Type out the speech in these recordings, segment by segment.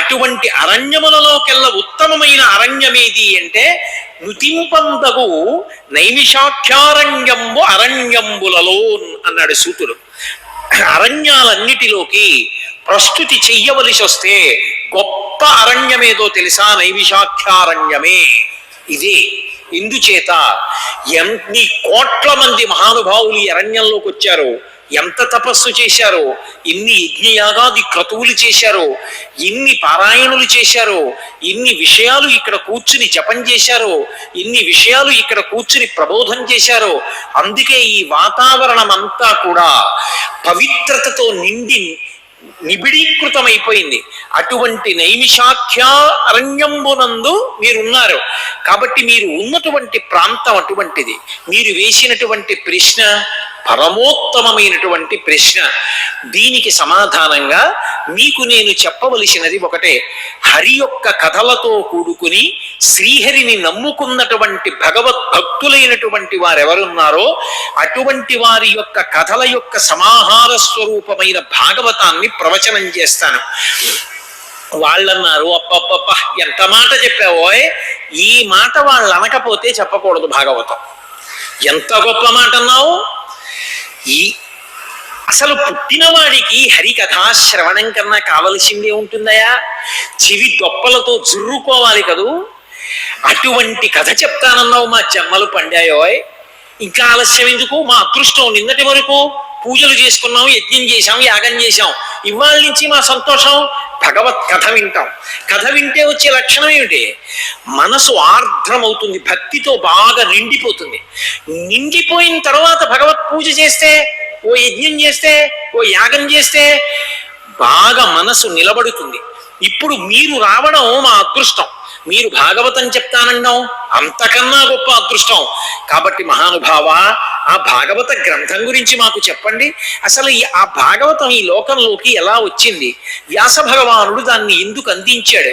అటువంటి అరణ్యములలోకెల్లా ఉత్తమమైన అరణ్యమేది అంటే నుతింపందగు నైమిషాఖ్యారణ్యంబు అరణ్యంబులలో అన్నాడు సూతుడు. అరణ్యాలన్నిటిలోకి ప్రస్తుతి చెయ్యవలసి వస్తే గొప్ప అరణ్యమేదో తెలుసా? నైమిషాఖ్యారణ్యమే. ఇదే ఇందుచేత ఎన్ని కోట్ల మంది మహానుభావులు ఈ అరణ్యంలోకి వచ్చారో, ఎంత తపస్సు చేశారో, ఎన్ని యజ్ఞయాగాది క్రతువులు చేశారో, ఎన్ని పారాయణులు చేశారో, ఎన్ని విషయాలు ఇక్కడ కూర్చుని జపం చేశారో, ఎన్ని విషయాలు ఇక్కడ కూర్చుని ప్రబోధం చేశారో. అందుకే ఈ వాతావరణం అంతా కూడా పవిత్రతతో నిండి నిబిడీకృతమైపోయింది. అటువంటి నైమిషాఖ్య అరణ్యంబునందు మీరున్నారు కాబట్టి మీరు ఉన్నటువంటి ప్రాంతం అటువంటిది. మీరు వేసినటువంటి ప్రశ్న పరమోత్తమమైనటువంటి ప్రశ్న. దీనికి సమాధానంగా మీకు నేను చెప్పవలసినది ఒకటే. హరి యొక్క కథలతో కూడుకుని శ్రీహరిని నమ్ముకున్నటువంటి భగవద్భక్తులైనటువంటి వారెవరున్నారో అటువంటి వారి యొక్క కథల యొక్క సమాహార స్వరూపమైన భాగవతాన్ని ప్రవచనం చేస్తాను. వాళ్ళన్నారు, అప్పప్ప ఎంత మాట చెప్పావోయ్, ఈ మాట వాళ్ళు అనకపోతే చెప్పకూడదు భాగవతం. ఎంత గొప్ప మాట అన్నావు. అసలు పుట్టినవాడికి హరికథా శ్రవణం కన్నా కావలసిందే ఉంటుందయా? చెవి దొప్పలతో జుర్రుకోవాలి కదూ. అటువంటి కథ చెప్తానన్నావు, మా జన్మలు పండాయోయ్. ఇంకా ఆలస్యం ఎందుకు? మా అదృష్టం నిన్నటి వరకు పూజలు చేసుకున్నాం, యజ్ఞం చేశాం, యాగం చేశాం. ఇవాళ నుంచి మా సంతోషం భగవత్ కథ వింటాం. కథ వింటే వచ్చే లక్షణం ఏమిటి? మనసు ఆర్ద్రమవుతుంది, భక్తితో బాగా నిండిపోతుంది. నిండిపోయిన తర్వాత భగవత్ పూజ చేస్తే, ఓ యజ్ఞం చేస్తే, ఓ యాగం చేస్తే బాగా మనసు నిలబడుతుంది. ఇప్పుడు మీరు రావడం మా అదృష్టం. మీరు భాగవతం చెప్తానండం అంతకన్నా గొప్ప అదృష్టం. కాబట్టి మహానుభావ, ఆ భాగవత గ్రంథం గురించి మాకు చెప్పండి. అసలు ఆ భాగవతం ఈ లోకంలోకి ఎలా వచ్చింది? వ్యాస భగవానుడు దాన్ని ఎందుకు అందించాడు?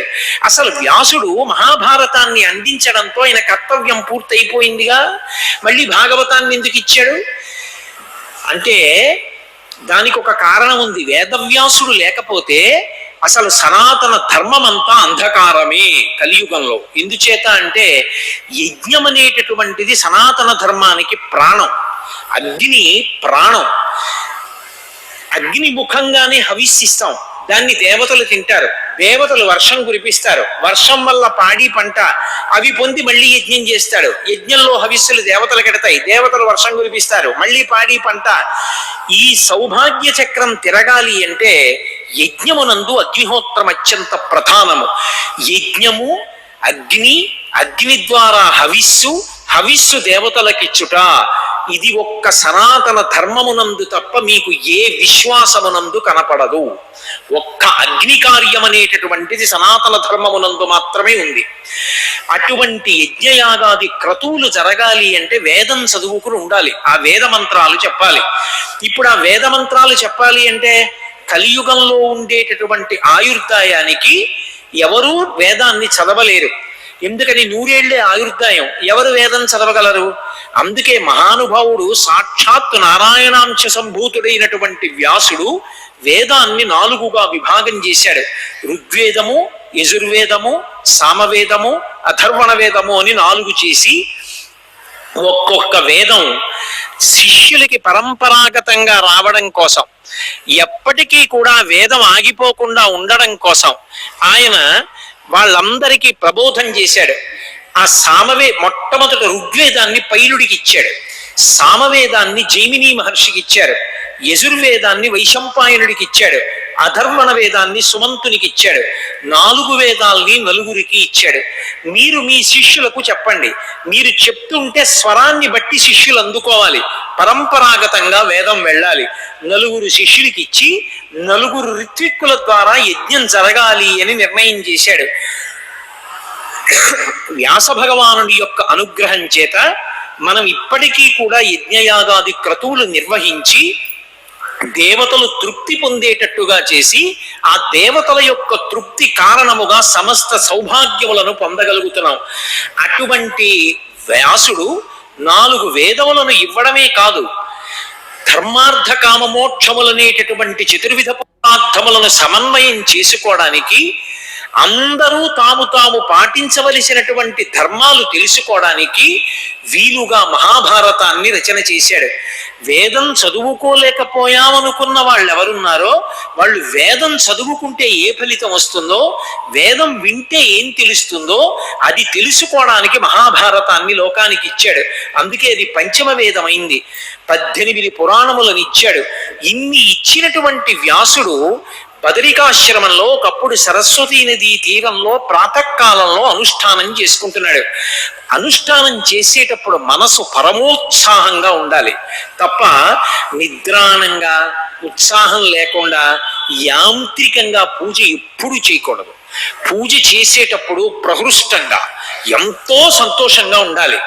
అసలు వ్యాసుడు మహాభారతాన్ని అందించడంతో ఆయన కర్తవ్యం పూర్తయిపోయిందిగా, మళ్ళీ భాగవతాన్ని ఎందుకు ఇచ్చాడు అంటే దానికి ఒక కారణం ఉంది. వేదవ్యాసుడు లేకపోతే అసలు సనాతన ధర్మం అంతా అంధకారమే కలియుగంలో. ఎందుచేత అంటే యజ్ఞం అనేటటువంటిది సనాతన ధర్మానికి ప్రాణం. అగ్ని ప్రాణం. అగ్ని ముఖంగానే హవిస్సిస్తాం, దాన్ని దేవతలు తింటారు. దేవతలు వర్షం కురిపిస్తారు, వర్షం వల్ల పాడి పంట అవి పొంది మళ్ళీ యజ్ఞం చేస్తాడు. యజ్ఞంలో హవిస్సులు దేవతలు కెడతాయి, దేవతలు వర్షం కురిపిస్తారు, మళ్ళీ పాడి పంట. ఈ సౌభాగ్య చక్రం తిరగాలి అంటే యజ్ఞమునందు అగ్నిహోత్రం అత్యంత ప్రధానము. యజ్ఞము, అగ్ని, అగ్ని ద్వారా హవిస్సు, హవిస్సు దేవతలకిచ్చుట. ఇది ఒక్క సనాతన ధర్మమునందు తప్ప మీకు ఏ విశ్వాసమునందు కనపడదు. ఒక్క అగ్ని కార్యం అనేటటువంటిది సనాతన ధర్మమునందు మాత్రమే ఉంది. అటువంటి యజ్ఞయాగాది క్రతువులు జరగాలి అంటే వేదం చదువుకుని ఉండాలి, ఆ వేద మంత్రాలు చెప్పాలి. ఇప్పుడు ఆ వేద మంత్రాలు చెప్పాలి అంటే కలియుగంలో ఉండేటటువంటి ఆయుర్దాయానికి ఎవరూ వేదాన్ని చదవలేరు. ఎందుకని? 100 ఏళ్లే ఆయుర్దాయం, ఎవరు వేదం చదవగలరు? అందుకే మహానుభావుడు సాక్షాత్తు నారాయణాంశ సంభూతుడైనటువంటి వ్యాసుడు వేదాన్ని 4గా విభాగం చేశాడు. ఋగ్వేదము, యజుర్వేదము, సామవేదము, అథర్వణ వేదము అని 4 చేసి ఒక్కొక్క వేదం శిష్యులకి పరంపరాగతంగా రావడం కోసం, ఎప్పటికీ కూడా వేదం ఆగిపోకుండా ఉండడం కోసం ఆయన వాళ్ళందరికీ ప్రబోధం చేశాడు. ఆ మొట్టమొదట ఋగ్వేదాన్ని పైలుడికి ఇచ్చాడు, సామవేదాన్ని జైమిని మహర్షికి ఇచ్చారు, యజుర్వేదాన్ని వైశంపాయనుడికి ఇచ్చాడు, అధర్వణ వేదాన్ని సుమంతునికి ఇచ్చాడు. 4 వేదాల్ని 4గురికి ఇచ్చాడు. మీరు మీ శిష్యులకు చెప్పండి. మీరు చెప్తుంటే స్వరాన్ని బట్టి శిష్యులు అందుకోవాలి, పరంపరాగతంగా వేదం వెళ్ళాలి. 4 శిష్యులకి ఇచ్చి 4 ఋత్విక్కుల ద్వారా యజ్ఞం జరగాలి అని నిర్ణయం చేశాడు. వ్యాస భగవానుడి యొక్క అనుగ్రహం చేత మనం ఇప్పటికీ కూడా యజ్ఞయాగాది క్రతువులు నిర్వహించి దేవతలు తృప్తి పొందేటట్టుగా చేసి ఆ దేవతల యొక్క తృప్తి కారణముగా సమస్త సౌభాగ్యములను పొందగలుగుతున్నాం. అటువంటి వ్యాసుడు 4 వేదములను ఇవ్వడమే కాదు, ధర్మార్థ కామ మోక్షములనేటటువంటి చతుర్విధ పదార్థములను సమన్వయం చేసుకోవడానికి అందరూ తాము తాము పాటించవలసినటువంటి ధర్మాలు తెలుసుకోవడానికి వీలుగా మహాభారతాన్ని రచన చేశాడు. వేదం చదువుకోలేకపోయామనుకున్న వాళ్ళు ఎవరున్నారో వాళ్ళు వేదం చదువుకుంటే ఏ ఫలితం వస్తుందో, వేదం వింటే ఏం తెలుస్తుందో అది తెలుసుకోవడానికి మహాభారతాన్ని లోకానికి ఇచ్చాడు. అందుకే అది పంచమ వేదమైంది. 18 పురాణములను ఇచ్చాడు. ఇన్ని ఇచ్చినటువంటి వ్యాసుడు బదరికాశ్రమంలో ఒకప్పుడు సరస్వతీ నదీ తీరంలో ప్రాతకాలంలో అనుష్ఠానం చేసుకుంటున్నాడు. అనుష్ఠానం చేసేటప్పుడు మనసు పరమోత్సాహంగా ఉండాలి తప్ప నిద్రాణంగా ఉత్సాహం లేకుండా యాంత్రికంగా పూజ ఎప్పుడూ చేయకూడదు. పూజ చేసేటప్పుడు ప్రహృష్టంగా ఎంతో సంతోషంగా ఉండాలి.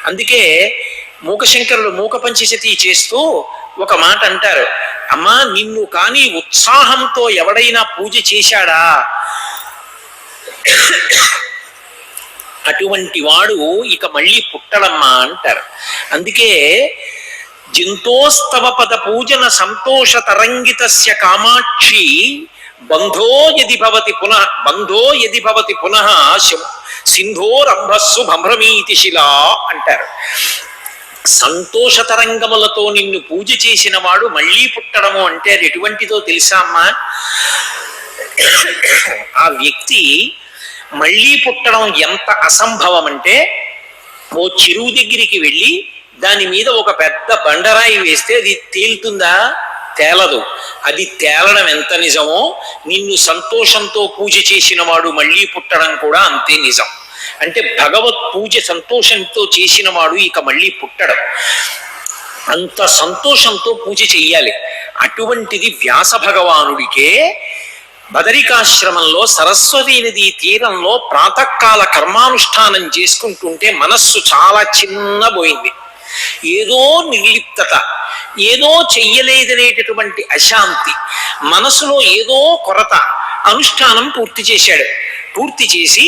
అందుకే మూకశంకరులు మూక పంచశతి చేస్తూ ఒక మాట అంటారు, అమ్మా నిన్ను కానీ ఉత్సాహంతో ఎవడైనా పూజ చేశాడా అటువంటి వాడు ఇక మళ్ళీ పుట్టడమ్మా అంటారు. అందుకే జంతోస్తవ పద పూజన సంతోష తరంగితస్య కామాక్షి బంధో యది భవతి పునః సింధోరంభస్సు భ్రమీతి శిలా అంటారు. సంతోష తరంగములతో నిన్ను పూజ చేసిన వాడు మళ్ళీ పుట్టడము అంటే అది ఎటువంటిదో తెలుసా అమ్మా? ఆ వ్యక్తి మళ్ళీ పుట్టడం ఎంత అసంభవం అంటే, ఓ చెరువు దగ్గరికి వెళ్ళి దాని మీద ఒక పెద్ద బండరాయి వేస్తే అది తేలుతుందా? తేలదు. అది తేలడం ఎంత నిజమో నిన్ను సంతోషంతో పూజ చేసిన వాడు మళ్ళీ పుట్టడం కూడా అంతే నిజం. అంటే భగవత్ పూజ సంతోషంతో చేసిన వాడు ఇక మళ్ళీ పుట్టడం. అంత సంతోషంతో పూజ చెయ్యాలి. అటువంటిది వ్యాస భగవానుడికే బదరికాశ్రమంలో సరస్వతీ నదీ తీరంలో ప్రాతకాల కర్మానుష్ఠానం చేసుకుంటుంటే మనస్సు చాలా చిన్నబోయింది. ఏదో నిర్లిప్తత, ఏదో చెయ్యలేదనేటటువంటి అశాంతి, మనసులో ఏదో కొరత. అనుష్ఠానం పూర్తి చేశాడు. పూర్తి చేసి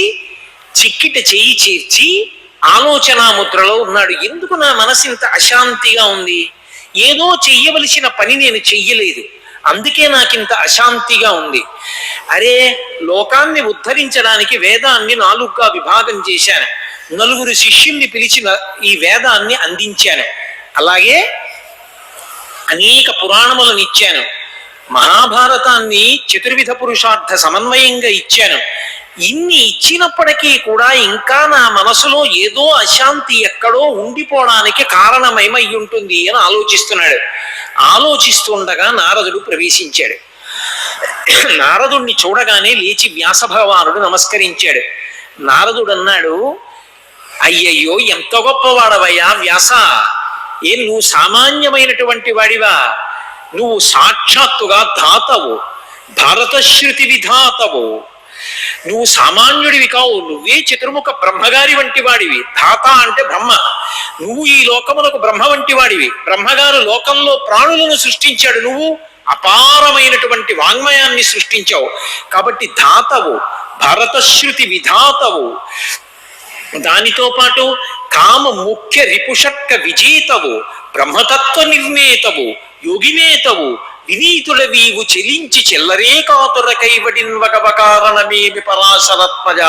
చిక్కిట చేయి చేర్చి ఆలోచనా ముద్రలో ఉన్నాడు. ఎందుకు నా మనసు ఇంత అశాంతిగా ఉంది? ఏదో చెయ్యవలసిన పని నేను చెయ్యలేదు, అందుకే నాకింత అశాంతిగా ఉంది. అరే, లోకాన్ని ఉద్ధరించడానికి వేదాన్ని 4గా విభాగం చేశాను, 4 శిష్యుల్ని పిలిచిన ఈ వేదాన్ని అందించాను, అలాగే అనేక పురాణములను ఇచ్చాను, మహాభారతాన్ని చతుర్విధ పురుషార్థ సమన్వయంగా ఇచ్చాను. ఇన్ని ఇచ్చినప్పటికీ కూడా ఇంకా నా మనసులో ఏదో అశాంతి ఎక్కడో ఉండిపోవడానికి కారణమేమై ఉంటుంది అని ఆలోచిస్తున్నాడు. ఆలోచిస్తుండగా నారదుడు ప్రవేశించాడు. నారదుడిని చూడగానే లేచి వ్యాస భగవానుడు నమస్కరించాడు. నారదుడు అన్నాడు, అయ్యయ్యో ఎంత గొప్పవాడవయ్యా వ్యాస! నువ్వు సామాన్యమైనటువంటి వాడివా? నువ్వు సాక్షాత్తుగా ధాతవు, భారతశ్రుతి విధాతవు. నువ్వు సామాన్యుడివి కావు, నువ్వే చతుర్ముఖ బ్రహ్మగారి వంటి వాడివి. ధాత అంటే బ్రహ్మ. నువ్వు ఈ లోకములకు బ్రహ్మ వంటి వాడివి. బ్రహ్మగారు లోకంలో ప్రాణులను సృష్టించాడు, నువ్వు అపారమైనటువంటి వాంగ్మయాన్ని సృష్టించావు. కాబట్టి ధాతవు, భారతశ్రుతి విధాతవు. దానితో పాటు కామ ముఖ్య రిపుషక్క విజేతవు, బ్రహ్మతత్వ నిర్ణేతవు, యోగినేతవు, వినీతులవీవు చెలించి చెల్లరే కాతుర కైవడిన్వగవకారణమేమి పరాశరత్మజ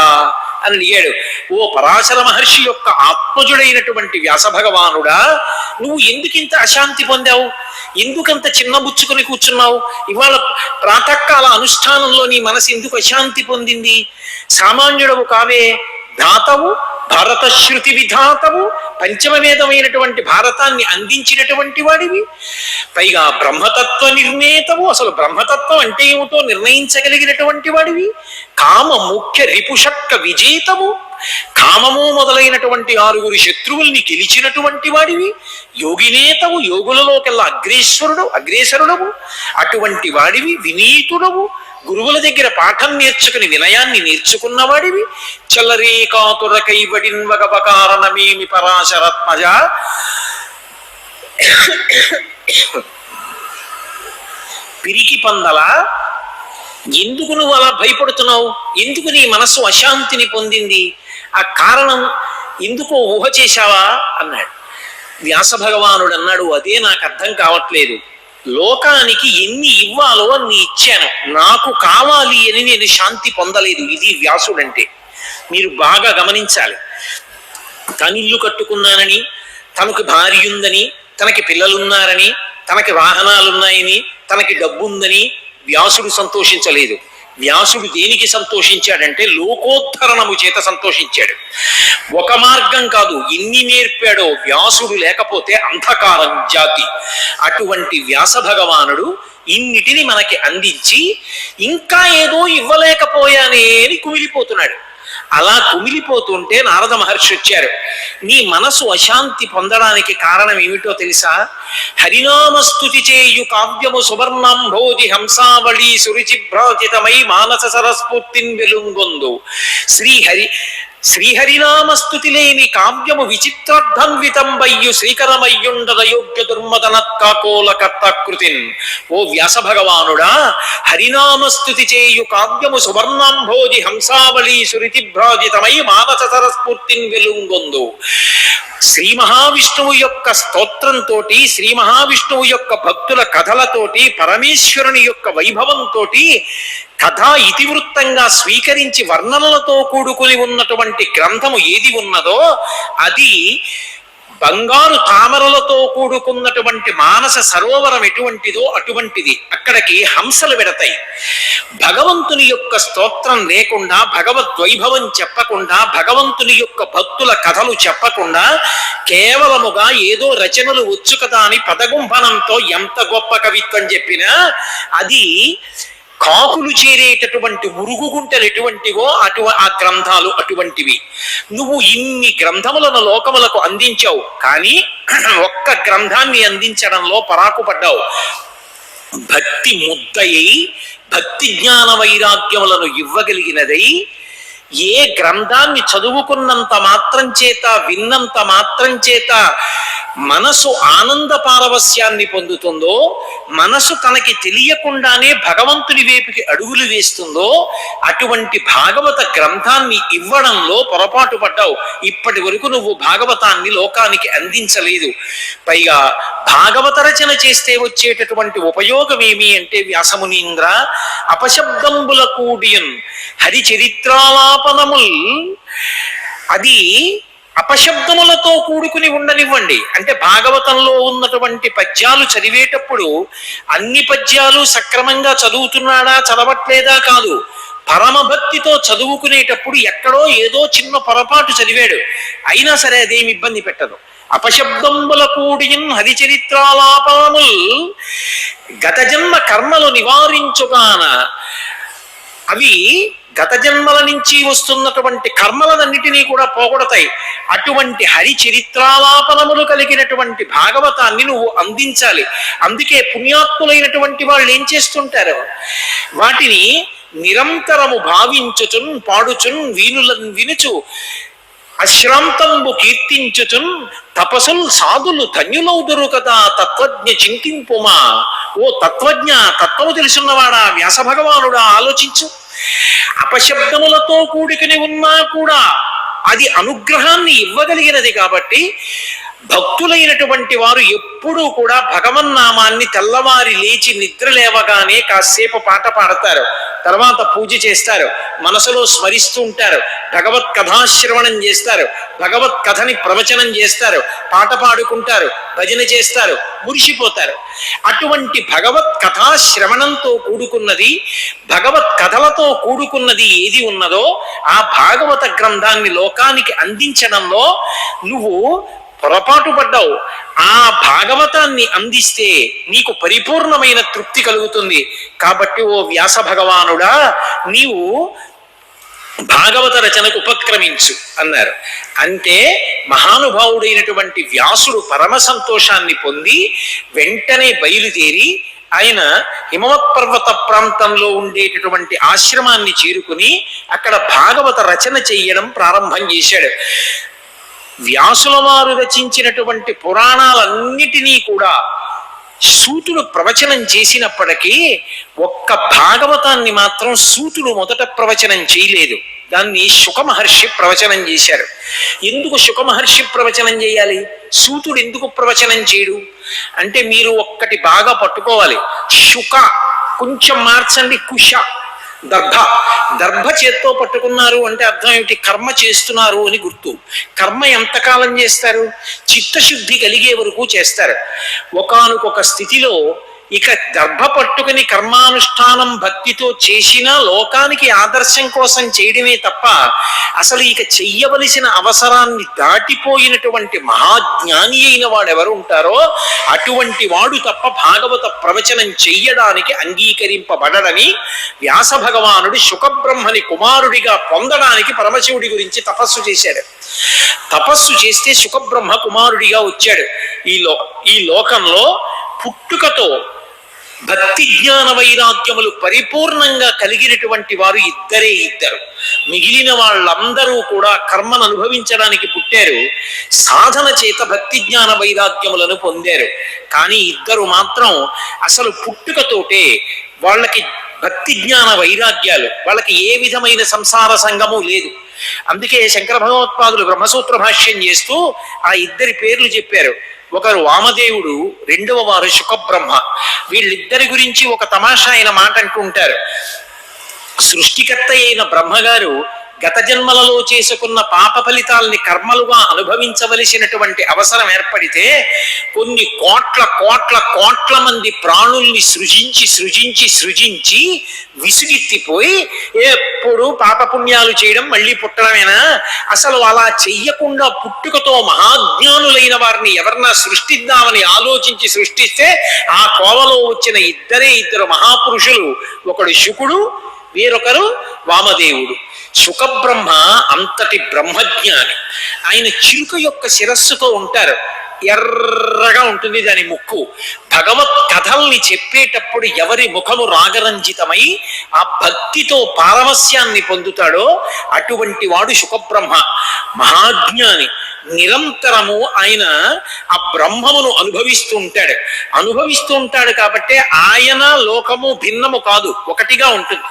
అని అడిగాడు. ఓ పరాశర మహర్షి యొక్క ఆత్మజుడైనటువంటి వ్యాస భగవానుడా, నువ్వు ఎందుకింత అశాంతి పొందావు? ఎందుకంత చిన్నబుచ్చుకుని కూర్చున్నావు? ఇవాళ ప్రాతకాల అనుష్ఠానంలో నీ మనసు ఎందుకు అశాంతి పొందింది? సామాన్యుడవు కావే, ధాతవు, భారతశ్రుతి విధాతవు, పంచమవేదమైనటువంటి భారతాన్ని అందించినటువంటి వాడివి, పైగా బ్రహ్మతత్వ నిర్ణేతవు. అసలు బ్రహ్మతత్వం అంటే ఏమిటో నిర్ణయించగలిగినటువంటి వాడివి. కామ ముఖ్య రిపుషక్క విజేతవు, కామము మొదలైనటువంటి 6 శత్రువుల్ని గెలిచినటువంటి వాడివి. యోగినేతవు, యోగులలోకెల్లా అగ్రేసరుడవు. అటువంటి వాడివి. వినీతుడవు, గురువుల దగ్గర పాఠం నేర్చుకుని వినయాన్ని నేర్చుకున్నవాడివి. చల్లరేకాతుర కైవడిన్వగవకారణమేమి పరాశరత్మజ. పిరికి పందల, ఎందుకు నువ్వు అలా భయపడుతున్నావు? ఎందుకు నీ మనసు అశాంతిని పొందింది? ఆ కారణం ఎందుకో ఊహ చేశావా అన్నాడు. వ్యాస భగవానుడు అన్నాడు, అదే నాకు అర్థం కావట్లేదు. లోకానికి ఎన్ని ఇవ్వాలో అన్ని ఇచ్చాను, నాకు కావాలి అని నేను శాంతి పొందలేదు. ఇది వ్యాసుడంటే. మీరు బాగా గమనించాలి. తనిల్లు కట్టుకున్నానని, తనకు భార్య ఉందని, తనకి పిల్లలున్నారని, తనకి వాహనాలున్నాయని, తనకి డబ్బు ఉందని వ్యాసుడు సంతోషించలేదు. వ్యాసుడు దేనికి సంతోషించాడంటే లోకోద్ధరణము చేత సంతోషించాడు. ఒక మార్గం కాదు, ఎన్ని నేర్పాడో. వ్యాసుడు లేకపోతే అంధకారం జాతి. అటువంటి వ్యాస భగవానుడు ఇన్నిటిని మనకి అందించి ఇంకా ఏదో ఇవ్వలేకపోయానే అని కుమిలిపోతున్నాడు. అలా కుమిలిపోతుంటే నారద మహర్షి వచ్చారు. నీ మనసు అశాంతి పొందడానికి కారణం ఏమిటో తెలుసా? హరినామస్తుతి చేయు కావ్యము సువర్ణంభోజి హంసావళి సురుచిభ్రాజితమై మానస సరస్ఫూర్తిన్ వెలుంగొందు. శ్రీహరినామస్తుతి లేని కావ్యము విచిత్రార్థన్వితంబయ్యు శ్రీకరమయ్యుండదయోగ్య దుర్మదనత్కాకోల కర్తాకృతిన్. ఓ వ్యాస భగవానుడా, హరినామస్తుతి చేయు కావ్యము సువర్ణంభోజి హంసావళి సురుచిభ్రాజితమై మానస సరస్ఫూర్తిన్ వెలుంగొందు. శ్రీ మహావిష్ణువు యొక్క స్తోత్రంతో, శ్రీ మహావిష్ణువు యొక్క భక్తుల కథలతోటి, పరమేశ్వరుని యొక్క వైభవంతో కథా ఇతివృత్తంగా స్వీకరించి వర్ణనలతో కూడుకుని ఉన్నటువంటి గ్రంథము ఏది ఉన్నదో అది బంగారు తామరలతో కూడుకున్నటువంటి మానస సరోవరం ఎటువంటిదో అటువంటిది. అక్కడికి హంసలు వెడతాయి. భగవంతుని యొక్క స్తోత్రం లేకుండా, భగవద్వైభవం చెప్పకుండా, భగవంతుని యొక్క భక్తుల కథలు చెప్పకుండా కేవలముగా ఏదో రచనలు వచ్చు కదా అని పదగుంభనంతో ఎంత గొప్ప కవిత్వం చెప్పినా అది కాకులు చేరేటటువంటి మురుగుగుంటలు ఎటువంటివో ఆ గ్రంథాలు అటువంటివి. నువ్వు ఇన్ని గ్రంథములను లోకములకు అందించావు, కానీ ఒక్క గ్రంథాన్ని అందించడంలో పరాకుపడ్డావు. భక్తి ముద్దయి భక్తి జ్ఞాన వైరాగ్యములను ఇవ్వగలిగినదై, ఏ గ్రంథాన్ని చదువుకున్నంత మాత్రం చేత, విన్నంత మాత్రం చేత మనసు ఆనంద పారవస్యాన్ని పొందుతుందో, మనసు తనకి తెలియకుండానే భగవంతుని వైపుకి అడుగులు వేస్తుందో, అటువంటి భాగవత గ్రంథాన్ని ఇవ్వడంలో పొరపాటు పడ్డావు. ఇప్పటి వరకు నువ్వు భాగవతాన్ని లోకానికి అందించలేదు. పైగా భాగవత రచన చేస్తే వచ్చేటటువంటి ఉపయోగం ఏమి అంటే, వ్యాసమునీంద్ర, అపశబ్దంబుల కూడియన్ హరిచరిత్రాలాపనముల్, అది అపశబ్దములతో కూడుకుని ఉండనివ్వండి. అంటే భాగవతంలో ఉన్నటువంటి పద్యాలు చదివేటప్పుడు అన్ని పద్యాలు సక్రమంగా చదువుతున్నాడా చదవట్లేదా కాదు, పరమభక్తితో చదువుకునేటప్పుడు ఎక్కడో ఏదో చిన్న పొరపాటు చదివాడు, అయినా సరే అదేమి ఇబ్బంది పెట్టదు. అపశబ్దంబుల కూడియన్ హరిచరిత్రాలాపనముల్ గత జన్మ కర్మలు నివారించుగాన, అవి గత జన్మల నుంచి వస్తున్నటువంటి కర్మలన్నిటినీ కూడా పోగొడతాయి. అటువంటి హరి చరిత్రాలాపనములు కలిగినటువంటి భాగవతాన్ని నువ్వు అందించాలి. అందుకే పుణ్యాత్ములైనటువంటి వాళ్ళు ఏం చేస్తుంటారు, వాటిని నిరంతరము భావించుచున్, పాడుచున్, వీనులను వినుచు, అశ్రాంతంబు కీర్తించుచున్, తపసుల్ సాధులు ధన్యులౌదురు కదా తత్వజ్ఞ చింతింపుమా. ఓ తత్వజ్ఞ, తత్వము తెలుసున్నవాడా, వ్యాస భగవానుడా, ఆలోచించు. అపశబ్దములతో కూడుకుని ఉన్నా కూడా అది అనుగ్రహాన్ని ఇవ్వగలిగినది. కాబట్టి భక్తులైనటువంటి వారు ఎప్పుడూ కూడా భగవన్నామాన్ని తెల్లవారి లేచి నిద్ర లేవగానే కాసేపు పాట పాడతారు, తర్వాత పూజ చేస్తారు, మనసులో స్మరిస్తూ ఉంటారు, భగవత్ కథాశ్రవణం చేస్తారు, భగవత్ కథని ప్రవచనం చేస్తారు, పాట పాడుకుంటారు, భజన చేస్తారు, మురిసిపోతారు. అటువంటి భగవత్ కథాశ్రవణంతో కూడుకున్నది, భగవత్ కథలతో కూడుకున్నది ఏది ఉన్నదో ఆ భాగవత గ్రంథాన్ని లోకానికి అందించడంలో నువ్వు పొరపాటు పడ్డావు. ఆ భాగవతాన్ని అందిస్తే నీకు పరిపూర్ణమైన తృప్తి కలుగుతుంది. కాబట్టి ఓ వ్యాస భగవానుడా, నీవు భాగవత రచనకు ఉపక్రమించు అన్నారు. అంటే మహానుభావుడైనటువంటి వ్యాసుడు పరమ సంతోషాన్ని పొంది వెంటనే బయలుదేరి ఆయన హిమవత్ పర్వత ప్రాంతంలో ఉండేటటువంటి ఆశ్రమాన్ని చేరుకుని అక్కడ భాగవత రచన చెయ్యడం ప్రారంభం చేశాడు. వ్యాసుల వారు రచించినటువంటి పురాణాలన్నిటినీ కూడా సూతుడు ప్రవచనం చేసినప్పటికీ ఒక్క భాగవతాన్ని మాత్రం సూతుడు మొదట ప్రవచనం చేయలేదు. దాన్ని శుక మహర్షి ప్రవచనం చేశారు. ఎందుకు శుక మహర్షి ప్రవచనం చేయాలి? సూతుడు ఎందుకు ప్రవచనం చేయడు? అంటే మీరు ఒక్కటి బాగా పట్టుకోవాలి. శుక కొంచెం మార్చండి, కుశ. దర్భ, దర్భ చేత్తో పట్టుకున్నారు అంటే అర్థం ఏమిటి? కర్మ చేస్తున్నారు అని గుర్తు. కర్మ ఎంతకాలం చేస్తారు? చిత్తశుద్ధి కలిగే వరకు చేస్తారు. ఒకానొక స్థితిలో ఇక దర్భ పట్టుకుని కర్మానుష్ఠానం భక్తితో చేసినా లోకానికి ఆదర్శం కోసం చేయడమే తప్ప అసలు ఇక చెయ్యవలసిన అవసరాన్ని దాటిపోయినటువంటి మహాజ్ఞాని అయిన వాడెవరు ఉంటారో అటువంటి వాడు తప్ప భాగవత ప్రవచనం చెయ్యడానికి అంగీకరింపబడడని వ్యాస భగవానుడు శుకబ్రహ్మని కుమారుడిగా పొందడానికి పరమశివుడి గురించి తపస్సు చేశాడు. తపస్సు చేస్తే శుకబ్రహ్మ కుమారుడిగా వచ్చాడు. ఈ లోకంలో పుట్టుకతో భక్తి జ్ఞాన వైరాగ్యములు పరిపూర్ణంగా కలిగినటువంటి వారు ఇద్దరే ఇద్దరు. మిగిలిన వాళ్ళందరూ కూడా కర్మను అనుభవించడానికి పుట్టారు, సాధన చేత భక్తి జ్ఞాన వైరాగ్యములను పొందారు. కానీ ఇద్దరు మాత్రం అసలు పుట్టుకతోటే వాళ్ళకి భక్తి జ్ఞాన వైరాగ్యాలు, వాళ్ళకి ఏ విధమైన సంసార సంగము లేదు. అందుకే శంకర భగవత్పాదులు బ్రహ్మసూత్ర భాష్యం చేస్తూ ఆ ఇద్దరి పేర్లు చెప్పారు. ఒకరు వామదేవుడు, రెండవ వారు శుకబ్రహ్మ. వీళ్ళిద్దరి గురించి ఒక తమాషా అయిన మాట అంటుంటారు. సృష్టికర్త అయిన బ్రహ్మగారు గత జన్మలలో చేసుకున్న పాప ఫలితాలని కర్మలుగా అనుభవించవలసినటువంటి అవసరం ఏర్పడితే కొన్ని కోట్ల కోట్ల కోట్ల మంది ప్రాణుల్ని సృజించి విసుగెత్తిపోయి ఎప్పుడు పాపపుణ్యాలు చేయడం మళ్ళీ పుట్టడమేనా, అసలు అలా చెయ్యకుండా పుట్టుకతో మహాజ్ఞానులైన వారిని ఎవరన్నా సృష్టిద్దామని ఆలోచించి సృష్టిస్తే ఆ కోవలో వచ్చిన ఇద్దరు మహాపురుషులు, ఒకడు శుకుడు, వేరొకరు వామదేవుడు. శుకబ్రహ్మ అంతటి బ్రహ్మజ్ఞాని. ఆయన చిలుక యొక్క శిరస్సుతో ఉంటారు, ఎర్రగా ఉంటుంది దాని ముక్కు. భగవత్ కథల్ని చెప్పేటప్పుడు ఎవరి ముఖము రాగరంజితమై ఆ భక్తితో పారవస్యాన్ని పొందుతాడో అటువంటి వాడు శుకబ్రహ్మ. మహాజ్ఞాని. నిరంతరము ఆయన ఆ బ్రహ్మమును అనుభవిస్తూ ఉంటాడు కాబట్టి ఆయన లోకము భిన్నము కాదు, ఒకటిగా ఉంటుంది.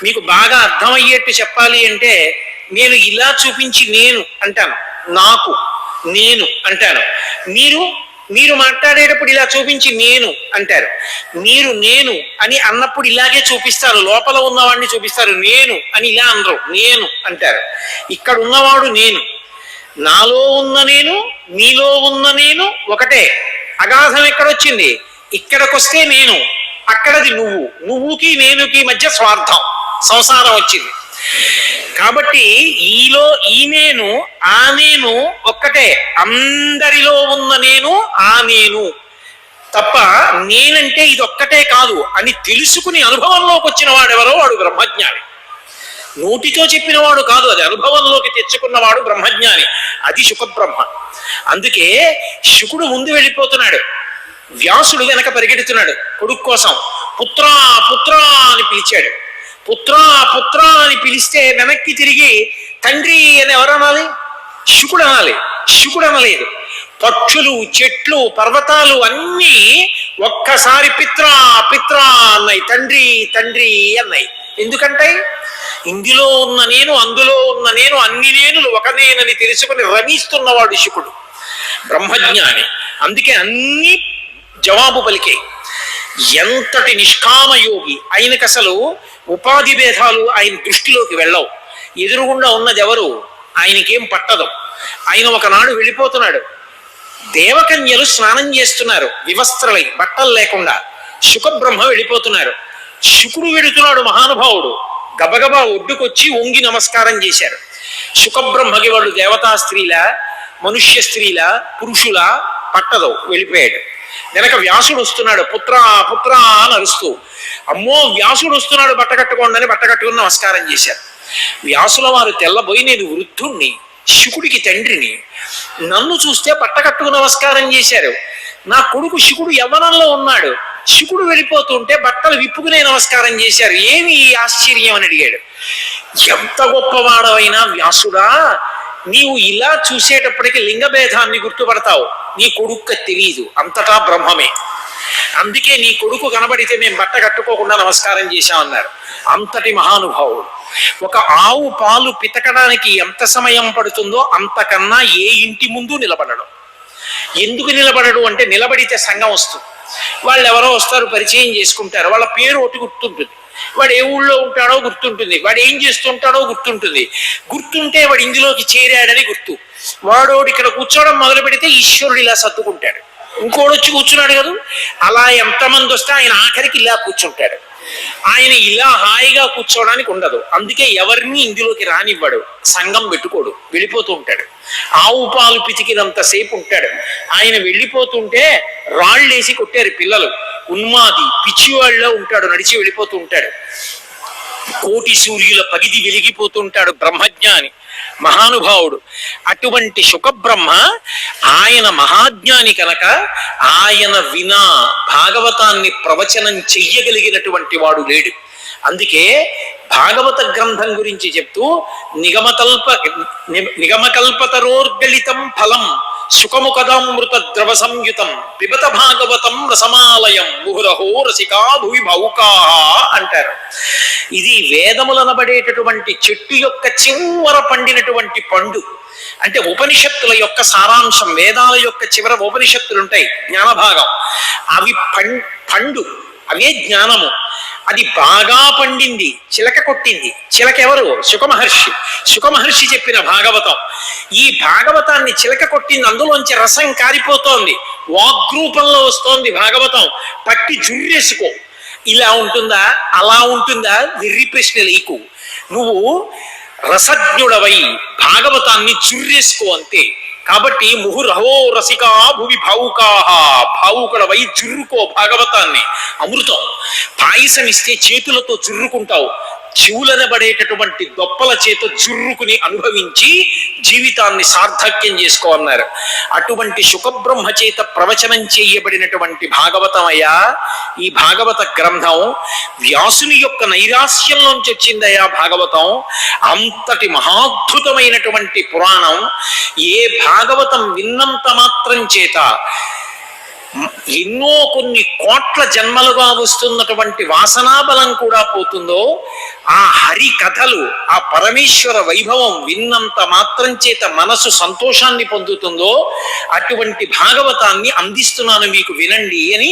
మీకు బాగా అర్థమయ్యేట్టు చెప్పాలి అంటే నేను ఇలా చూపించి నేను అంటాను, నాకు నేను అంటాను. మీరు మాట్లాడేటప్పుడు ఇలా చూపించి నేను అంటారు. మీరు నేను అని అన్నప్పుడు ఇలాగే చూపిస్తారు, లోపల ఉన్నవాడిని చూపిస్తారు. నేను అని ఇలా అనరు, నేను అంటారు. ఇక్కడ ఉన్నవాడు నేను, నాలో ఉన్న నేను, నీలో ఉన్న నేను ఒకటే. అగాధం ఎక్కడొచ్చింది? ఇక్కడికొస్తే నేను, అక్కడది నువ్వు. నువ్వుకి నేనుకి మధ్య స్వార్థం, సంసారం వచ్చింది. కాబట్టి ఈ నేను ఆ నేను ఒక్కటే. అందరిలో ఉన్న నేను ఆ నేను తప్ప నేనంటే ఇది ఒక్కటే కాదు అని తెలుసుకుని అనుభవంలోకి వచ్చిన వాడెవరో వాడు బ్రహ్మజ్ఞాని. నోటితో చెప్పిన వాడు కాదు, అది అనుభవంలోకి తెచ్చుకున్నవాడు బ్రహ్మజ్ఞాని. అది శుకబ్రహ్మ. అందుకే శుకుడు ముందు వెళ్ళిపోతున్నాడు, వ్యాసుడు వెనక పరిగెడుతున్నాడు కొడుకు కోసం. పుత్రా పుత్రా అని పిలిచాడు. పుత్రా పుత్రా అని పిలిస్తే వెనక్కి తిరిగి తండ్రి అని ఎవరు అనాలి? శుకుడు అనాలి. శుకుడు అనలేదు. పక్షులు, చెట్లు, పర్వతాలు అన్నీ ఒక్కసారి పిత్రా పిత్రా అన్నాయి, తండ్రి తండ్రి అన్నాయి. ఎందుకంటే ఇందులో ఉన్న నేను, అందులో ఉన్న నేను, అన్ని నేనులు ఒక నేనని తెలుసుకుని రమిస్తున్నవాడు శుకుడు, బ్రహ్మజ్ఞాని. అందుకే అన్ని జవాబు పలికే. ఎంతటి నిష్కామ యోగి! ఆయనకు అసలు ఉపాధి భేదాలు ఆయన దృష్టిలోకి వెళ్ళవు. ఎదురుగుండా ఉన్నది ఎవరు? ఆయనకేం పట్టదు. ఆయన ఒకనాడు వెళ్ళిపోతున్నాడు. దేవకన్యలు స్నానం చేస్తున్నారు వివస్త్రలై, బట్టలు లేకుండా. శుకబ్రహ్మ వెళ్ళిపోతున్నారు. శుకుడు వెళుతున్నాడు మహానుభావుడు. గబగబా ఒడ్డుకొచ్చి వంగి నమస్కారం చేశారు. శుకబ్రహ్మకి వాళ్ళు దేవతా స్త్రీలా, మనుష్య స్త్రీలా, పురుషులా పట్టదు, వెళ్ళిపోయాడు. వెనక వ్యాసుడు వస్తున్నాడు, పుత్రా పుత్రా అని అరుస్తూ. అమ్మో వ్యాసుడు వస్తున్నాడు, బట్ట కట్టుకోండి అని బట్ట కట్టుకుని నమస్కారం చేశారు. వ్యాసుల వారు తెల్లబోయి, నేను వృద్ధుణ్ణి, శుకుడికి తండ్రిని, నన్ను చూస్తే బట్ట కట్టుకు నమస్కారం చేశారు. నా కొడుకు శుకుడు యవ్వనంలో ఉన్నాడు, శుకుడు వెళ్ళిపోతుంటే బట్టలు విప్పుకునే నమస్కారం చేశారు. ఏమి ఆశ్చర్యం అని అడిగాడు. ఎంత గొప్పవాడవైనా వ్యాసుడా, నీవు ఇలా చూసేటప్పటికి లింగభేదాన్ని గుర్తుపడతావు. నీ కొడుకు తెలియదు, అంతటా బ్రహ్మమే. అందుకే నీ కొడుకు కనబడితే మేము బట్ట కట్టుకోకుండా నమస్కారం చేశామన్నారు. అంతటి మహానుభావుడు. ఒక ఆవు పాలు పితకడానికి ఎంత సమయం పడుతుందో అంతకన్నా ఏ ఇంటి ముందు నిలబడడం. ఎందుకు నిలబడడు అంటే నిలబడితే సంఘం వస్తుంది. వాళ్ళు ఎవరో వస్తారు, పరిచయం చేసుకుంటారు, వాళ్ళ పేరు ఒకటి గుర్తుంటుంది, వాడు ఏ ఊళ్ళో ఉంటాడో గుర్తుంటుంది, వాడు ఏం చేస్తుంటాడో గుర్తుంటుంది. గుర్తుంటే వాడు ఇందులోకి చేరాడని గుర్తు. వాడోడు ఇక్కడ కూర్చోవడం మొదలు పెడితే ఈశ్వరుడు ఇలా సర్దుకుంటాడు, ఇంకోడు వచ్చి కూర్చున్నాడు కదా, అలా ఎంతమంది వస్తే ఆయన ఆఖరికి ఇలా కూర్చుంటాడు. ఆయన ఇలా హాయిగా కూర్చోవడానికి ఉండదు, అందుకే ఎవరిని ఇందులోకి రానివ్వడు, సంఘం పెట్టుకోడు, వెళ్ళిపోతూ ఉంటాడు. ఆవు పాలు పితికినంతసేపు ఉంటాడు. ఆయన వెళ్ళిపోతుంటే రాళ్ళేసి కొట్టారు పిల్లలు, ఉన్మాది పిచ్చివాళ్ళలో ఉంటాడు, నడిచి వెళ్ళిపోతూ ఉంటాడు. కోటి సూర్యుల పగిది వెలిగిపోతుంటాడు, బ్రహ్మజ్ఞాని మహానుభావుడు. అటువంటి శుకబ్రహ్మ ఆయన మహాజ్ఞాని కనుక ఆయన వినా భాగవతాన్ని ప్రవచనం చెయ్యగలిగినటువంటి వాడు లేడు. అందుకే భాగవత గ్రంథం గురించి చెప్తూ నిగమకల్పతరోర్గళితం ఫలం సుఖముఖదామృత ద్రవ సంయుతం పిబత భాగవతం రసమాలయం ముహురహో రసికా భువి భౌకా అంటారు. ఇది వేదములనబడేటటువంటి చెట్టు యొక్క చివర పండినటువంటి పండు. అంటే ఉపనిషత్తుల యొక్క సారాంశం, వేదాల యొక్క చివర ఉపనిషత్తులు ఉంటాయి, జ్ఞానభాగం. అవి పండు, అవే జ్ఞానము. అది బాగా పండింది, చిలక కొట్టింది. చిలక ఎవరు? శుకమహర్షి. శుకమహర్షి చెప్పిన భాగవతం. ఈ భాగవతాన్ని చిలక కొట్టింది, అందులోంచి రసం కారిపోతోంది, వాగ్రూపంలో వస్తోంది భాగవతం. పట్టి జుర్రేసుకో. ఇలా ఉంటుందా, అలా ఉంటుందా, వెర్రి ప్రశ్నలు ఈకు. నువ్వు రసజ్ఞుడవై భాగవతాన్ని జుర్రేసుకో అంతే. కాబట్టి ముహురహో రసికా భువి భావుకాహ, భావుకుడవై జుర్రుకో భాగవతాన్ని. అమృతం పాయసం ఇస్తే చేతులతో జుర్రుకుంటావు, చెవులనబడేటటువంటి దొప్పల చేత జుర్రుకుని అనుభవించి జీవితాన్ని సార్థక్యం చేసుకో అన్నారు. అటువంటి శుకబ్రహ్మ చేత ప్రవచనం చేయబడినటువంటి భాగవతమయ్యా ఈ భాగవత గ్రంథం. వ్యాసుని యొక్క నైరాస్యంలోంచి వచ్చిందయ్యా భాగవతం. అంతటి మహాద్భుతమైనటువంటి పురాణం. ఏ భాగవతం విన్నంత మాత్రం చేత ఎన్నో కొన్ని కోట్ల జన్మలుగా వస్తున్నటువంటి వాసనాబలం కూడా పోతుందో, ఆ హరి కథలు, ఆ పరమేశ్వర వైభవం విన్నంత మాత్రం చేత మనసు సంతోషాన్ని పొందుతుందో, అటువంటి భాగవతాన్ని అందిస్తున్నాను మీకు, వినండి అని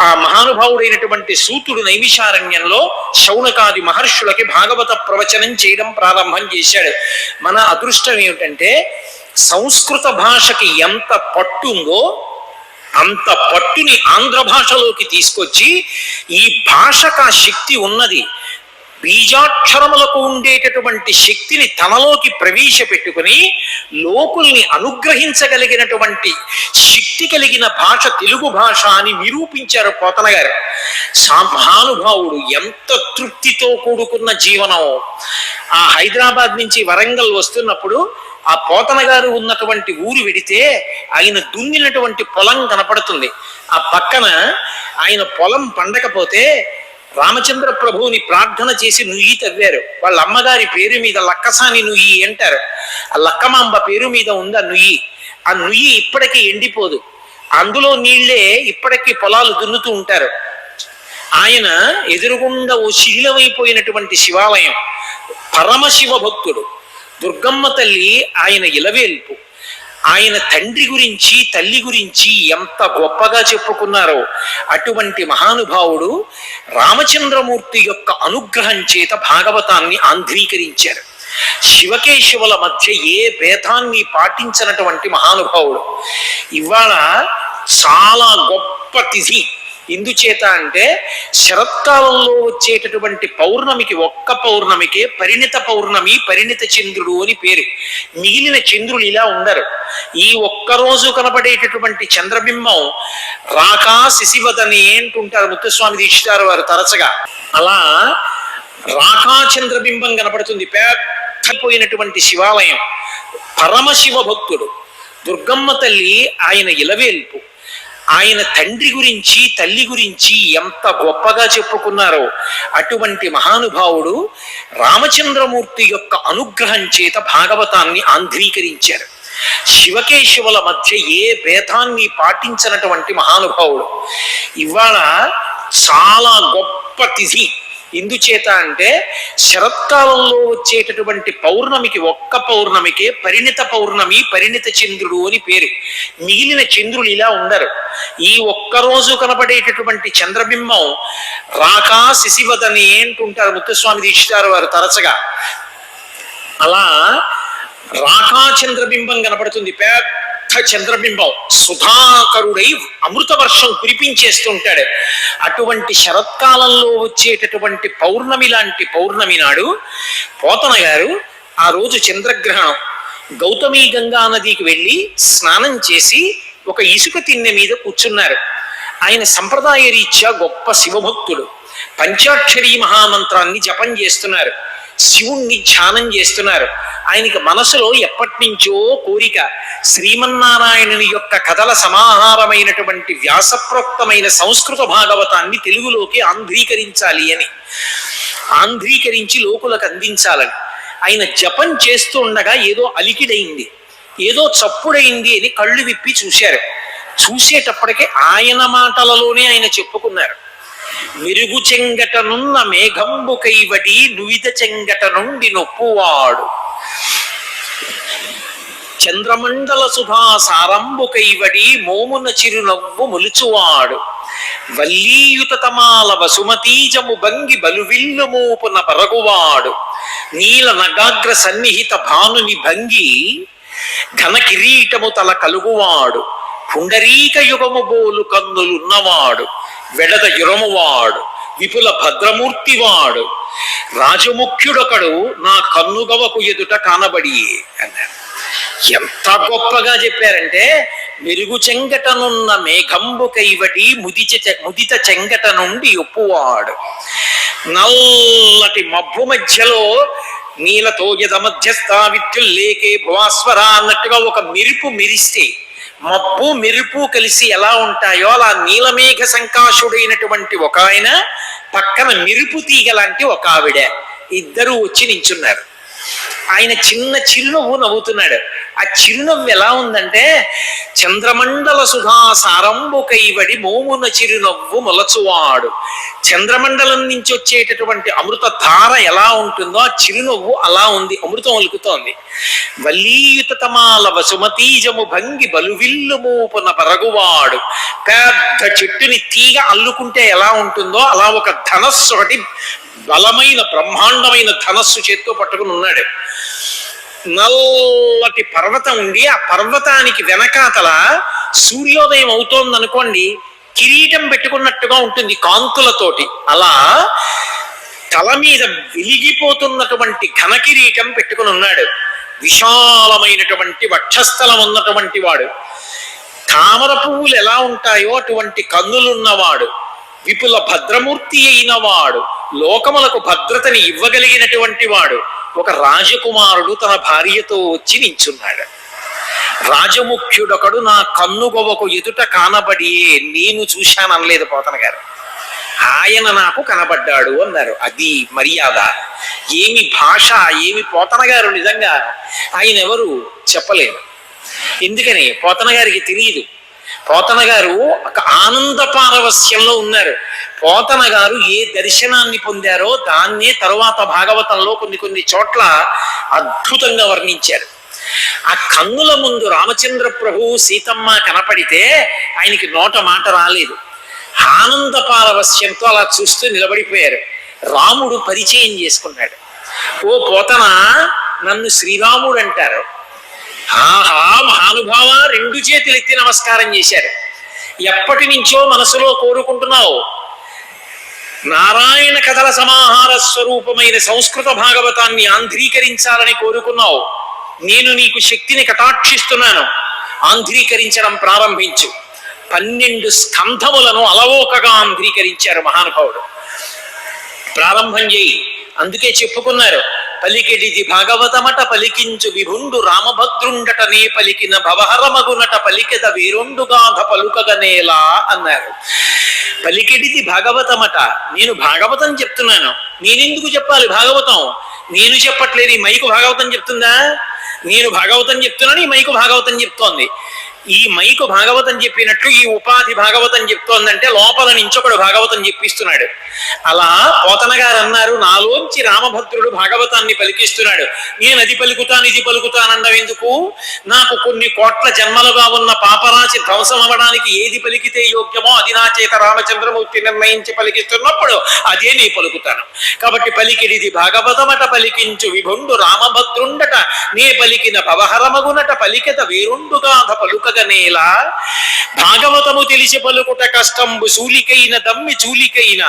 ఆ మహానుభావుడైనటువంటి సూతుడు నైమిషారణ్యంలో శౌనకాది మహర్షులకి భాగవత ప్రవచనం చేయడం ప్రారంభం చేశాడు. మన అదృష్టం ఏమిటంటే సంస్కృత భాషకి ఎంత పట్టుందో అంత పట్టుని ఆంధ్ర భాషలోకి తీసుకొచ్చి, ఈ భాషకు ఆ శక్తి ఉన్నది, బీజాక్షరములకు ఉండేటటువంటి శక్తిని తనలోకి ప్రవేశపెట్టుకుని లోకుల్ని అనుగ్రహించగలిగినటువంటి శక్తి కలిగిన భాష తెలుగు భాష అని నిరూపించారు పోతన గారు. మహానుభావుడు. ఎంత తృప్తితో కూడుకున్న జీవనం. ఆ హైదరాబాద్ నుంచి వరంగల్ వస్తున్నప్పుడు ఆ పోతన గారు ఉన్నటువంటి ఊరు వెడితే ఆయన దున్నినటువంటి పొలం కనపడుతుంది. ఆ పక్కన ఆయన పొలం పండకపోతే రామచంద్ర ప్రభువుని ప్రార్థన చేసి నుయ్యి తవ్వారు. వాళ్ళ అమ్మగారి పేరు మీద లక్కసాని నుయ్యి అంటారు. ఆ లక్కమాంబ పేరు మీద ఉంది ఆ నుయ్యి. ఆ నుయ్యి ఇప్పటికీ ఎండిపోదు, అందులో నీళ్లే ఇప్పటికీ పొలాలు దున్నుతూ ఉంటారు. ఆయన ఎదురుగుండా ఓ శిథిలమైపోయినటువంటి శివాలయం. పరమశివ భక్తుడు. దుర్గమ్మ తల్లి ఆయన ఇలవేల్పు. ఆయన తండ్రి గురించి తల్లి గురించి ఎంత గొప్పగా చెప్పుకున్నారో అటువంటి మహానుభావుడు రామచంద్రమూర్తి యొక్క అనుగ్రహం చేత భాగవతాన్ని ఆంధ్రీకరించారు. శివకేశవుల మధ్య ఏ భేదాన్ని పాటించినటువంటి మహానుభావుడు. ఇవాళ చాలా గొప్ప తిథి. ఎందుచేత అంటే శరత్కాలంలో వచ్చేటటువంటి పౌర్ణమికి, ఒక్క పౌర్ణమికే పరిణిత పౌర్ణమి, పరిణిత చంద్రుడు అని పేరు. మిగిలిన చంద్రులు ఇలా ఉండరు. ఈ ఒక్కరోజు కనబడేటటువంటి చంద్రబింబం రాకా శశివదనే అంటుంటారు ముత్తుస్వామి దీక్షితారు వారు తరచుగా. అలా రాకా చంద్రబింబం కనపడుతుంది. పెద్దపోయినటువంటి శివాలయం. పరమశివ భక్తుడు. దుర్గమ్మ తల్లి ఆయన ఇలవేల్పు. ఆయన తండ్రి గురించి తల్లి గురించి ఎంత గొప్పగా చెప్పుకున్నారో అటువంటి మహానుభావుడు రామచంద్రమూర్తి యొక్క అనుగ్రహం చేత భాగవతాన్ని ఆంధ్రీకరించారు. శివకేశవుల మధ్య ఏ భేదాన్ని పాటించినటువంటి మహానుభావుడు. ఇవాళ చాలా గొప్ప తిథి. ఎందుచేత అంటే శరత్కాలంలో వచ్చేటటువంటి పౌర్ణమికి ఒక్క పౌర్ణమికే పరిణిత పౌర్ణమి, పరిణిత చంద్రుడు అని పేరు. మిగిలిన చంద్రులు ఇలా ఉండరు. ఈ ఒక్కరోజు కనపడేటటువంటి చంద్రబింబం రాకా శశివదని అంటుంటారు ముత్తుస్వామి దీక్షితారు వారు తరచుగా. అలా రాకా చంద్రబింబం కనపడుతుంది, పెద్ద చంద్రబింబం, సుధాకరుడై అమృత వర్షం కురిపించేస్తుంటాడు. అటువంటి శరత్కాలంలో వచ్చేటటువంటి పౌర్ణమి లాంటి పౌర్ణమి నాడు పోతన గారు ఆ రోజు చంద్రగ్రహణం గౌతమి గంగా నదికి వెళ్ళి స్నానం చేసి ఒక ఇసుక తిన్నె మీద కూర్చున్నారు. ఆయన సంప్రదాయ రీత్యా గొప్ప శివభక్తుడు. పంచాక్షరీ మహామంత్రాన్ని జపం చేస్తున్నారు, శివుణ్ణి ధ్యానం చేస్తున్నారు. ఆయనకి మనసులో ఎప్పటి నుంచో కోరిక శ్రీమన్నారాయణుని యొక్క కథల సమాహారమైనటువంటి వ్యాసప్రోక్తమైన సంస్కృత భాగవతాన్ని తెలుగులోకి ఆంధ్రీకరించాలి అని, ఆంధ్రీకరించి లోకులకు అందించాలని. ఆయన జపం చేస్తూ ఉండగా ఏదో అలికిడైంది, ఏదో చప్పుడైంది అని కళ్ళు విప్పి చూశారు. చూసేటప్పటికే ఆయన మాటలలోనే ఆయన చెప్పుకున్నారు, మెరుగు చెంగటనున్న మేఘంబు కైవడి నువిద చెంగట నుండి నొప్పువాడు, చంద్రమండల సుధా సారంబు కైవడి మోమున చిరునవ్వు మొలుచువాడు, వల్లీయుత తమాల వసుమతీజము భంగి బలువిల్లు మోపున బరగువాడు, నీల నగాగ్ర సన్నిహిత భానుని భంగి ఘన కిరీటము తల కలుగువాడు, పుండరీక యుగము బోలు కన్నులున్నవాడు, వెడద యురమువాడు, విపుల భద్రమూర్తివాడు, రాజముఖ్యుడొకడు నా కన్నుగవకు ఎదుట కానబడి అన్నారు. ఎంత గొప్పగా చెప్పారంటే, మెరుగు చెంగటనున్న మేఘంబు కైవటి ముదిత చెంగట నుండి ఒప్పువాడు, నల్లటి మబ్బు మధ్యలో నీలతో యద మధ్యస్థ విద్యుల్లేకే భువాస్వర అన్నట్టుగా ఒక మెరుపు మెరిస్తే, మబ్బు మెరుపు కలిసి ఎలా ఉంటాయో అలా నీలమేఘ సంకాశుడైనటువంటి ఒక ఆయన పక్కన మెరుపు తీగ లాంటి ఒక ఆవిడ, ఇద్దరు వచ్చి నించున్నారు. ఆయన చిన్న చిరునవ్వు నవ్వుతున్నాడు. ఆ చిరునవ్వు ఎలా ఉందంటే, చంద్రమండల సుధా సారంబు కైవడి మోమున చిరునవ్వు మొలచువాడు. చంద్రమండలం నుంచి వచ్చేటటువంటి అమృత ధార ఎలా ఉంటుందో ఆ చిరునవ్వు అలా ఉంది, అమృతం ఒలుకుతోంది. వల్లీయుత తమాల వసుమతీజము భంగి బలువిల్లు మోపున బరగువాడు. పెద్ద చెట్టుని తీగ అల్లుకుంటే ఎలా ఉంటుందో అలా ఒక ధనస్సు, ఒకటి బలమైన బ్రహ్మాండమైన ధనస్సు చేత్తో పట్టుకుని ఉన్నాడు. నల్లటి పర్వతం ఉండి ఆ పర్వతానికి వెనకాతల సూర్యోదయం అవుతోంది అనుకోండి, కిరీటం పెట్టుకున్నట్టుగా ఉంటుంది కాంతులతోటి. అలా తల మీద వెలిగిపోతున్నటువంటి ఘన కిరీటం పెట్టుకుని ఉన్నాడు. విశాలమైనటువంటి వక్షస్థలం ఉన్నటువంటి వాడు. తామర పువ్వులు ఎలా ఉంటాయో అటువంటి కన్నులున్నవాడు. విపుల భద్రమూర్తి అయిన వాడు, లోకములకు భద్రతని ఇవ్వగలిగినటువంటి వాడు. ఒక రాజకుమారుడు తన భార్యతో వచ్చి నించున్నాడు. రాజముఖ్యుడొకడు నా కన్నుగొవకు ఎదుట కానబడి నేను చూశాను అనలేదు పోతన గారు, ఆయన నాకు కనబడ్డాడు అన్నారు. అది మర్యాద, ఏమి భాష, ఏమి పోతన గారు. నిజంగా ఆయన ఎవరు చెప్పలేదు. ఎందుకని పోతన గారికి తెలియదు. పోతన గారు ఒక ఆనంద పారవస్యంలో ఉన్నారు. పోతన గారు ఏ దర్శనాన్ని పొందారో దాన్నే తరువాత భాగవతంలో కొన్ని చోట్ల అద్భుతంగా వర్ణించారు. ఆ కన్నుల ముందు రామచంద్ర ప్రభు సీతమ్మ కనపడితే ఆయనకి నోట మాట రాలేదు. ఆనంద పారవస్యంతో అలా చూస్తూ నిలబడిపోయారు. రాముడు పరిచయం చేసుకున్నాడు. ఓ పోతన, నన్ను శ్రీరాముడు అంటారు. ఆహా మహానుభావ, రెండు చేతులు ఎత్తి నమస్కారం చేశారు. ఎప్పటి నుంచో మనసులో కోరుకుంటున్నావు, నారాయణ కథల సమాహార స్వరూపమైన సంస్కృత భాగవతాన్ని ఆంధ్రీకరించాలని కోరుకున్నావు. నేను నీకు శక్తిని కటాక్షిస్తున్నాను, ఆంధ్రీకరించడం ప్రారంభించు. 12 స్కంధములను అలవోకగా ఆంధ్రీకరించారు మహానుభావుడు. ప్రారంభం చేయి. అందుకే చెప్పుకున్నారు, పలికెడిది భాగవతమట పలికించు విభుండు రామభద్రుండట నే పలికిన భవహరమగునట పలికెద వేరొండుగాథ పలుకగనేలా అన్నారు. పలికెడిది భాగవతమట, నేను భాగవతం చెప్తున్నాను. నేనెందుకు చెప్పాలి భాగవతం? నేను చెప్పట్లేదు, ఈ మైకు భాగవతం చెప్తుందా? నేను భాగవతం చెప్తున్నాను, ఈ మైకు భాగవతం చెప్తోంది. ఈ మైకు భాగవతం చెప్పినట్లు ఈ ఉపాధి భాగవతం చెప్తోందంటే లోపల నుంచి ఒకడు భాగవతం చెప్పిస్తున్నాడు. అలా పోతన గారు అన్నారు, నాలోంచి రామభద్రుడు భాగవతాన్ని పలికిస్తున్నాడు. నేను అది పలుకుతాను ఇది పలుకుతానడం ఎందుకు? నాకు కొన్ని కోట్ల జన్మలుగా ఉన్న పాపరాశి ధ్వంసం అవ్వడానికి ఏది పలికితే యోగ్యమో అది నా చేత రామచంద్రమూర్తి నిర్ణయించి పలికిస్తున్నప్పుడు అదే నీ పలుకుతాను. కాబట్టి పలికిడిది భాగవతమట పలికించు విభుండు రామభద్రుండట నే పలికిన భవహరమగునట పలికెత వేరుండుగాధ పలుకగనేలా భాగవతము తెలిసి పలుకుట కష్టంబు సూలికైన దమ్మి చూలికైన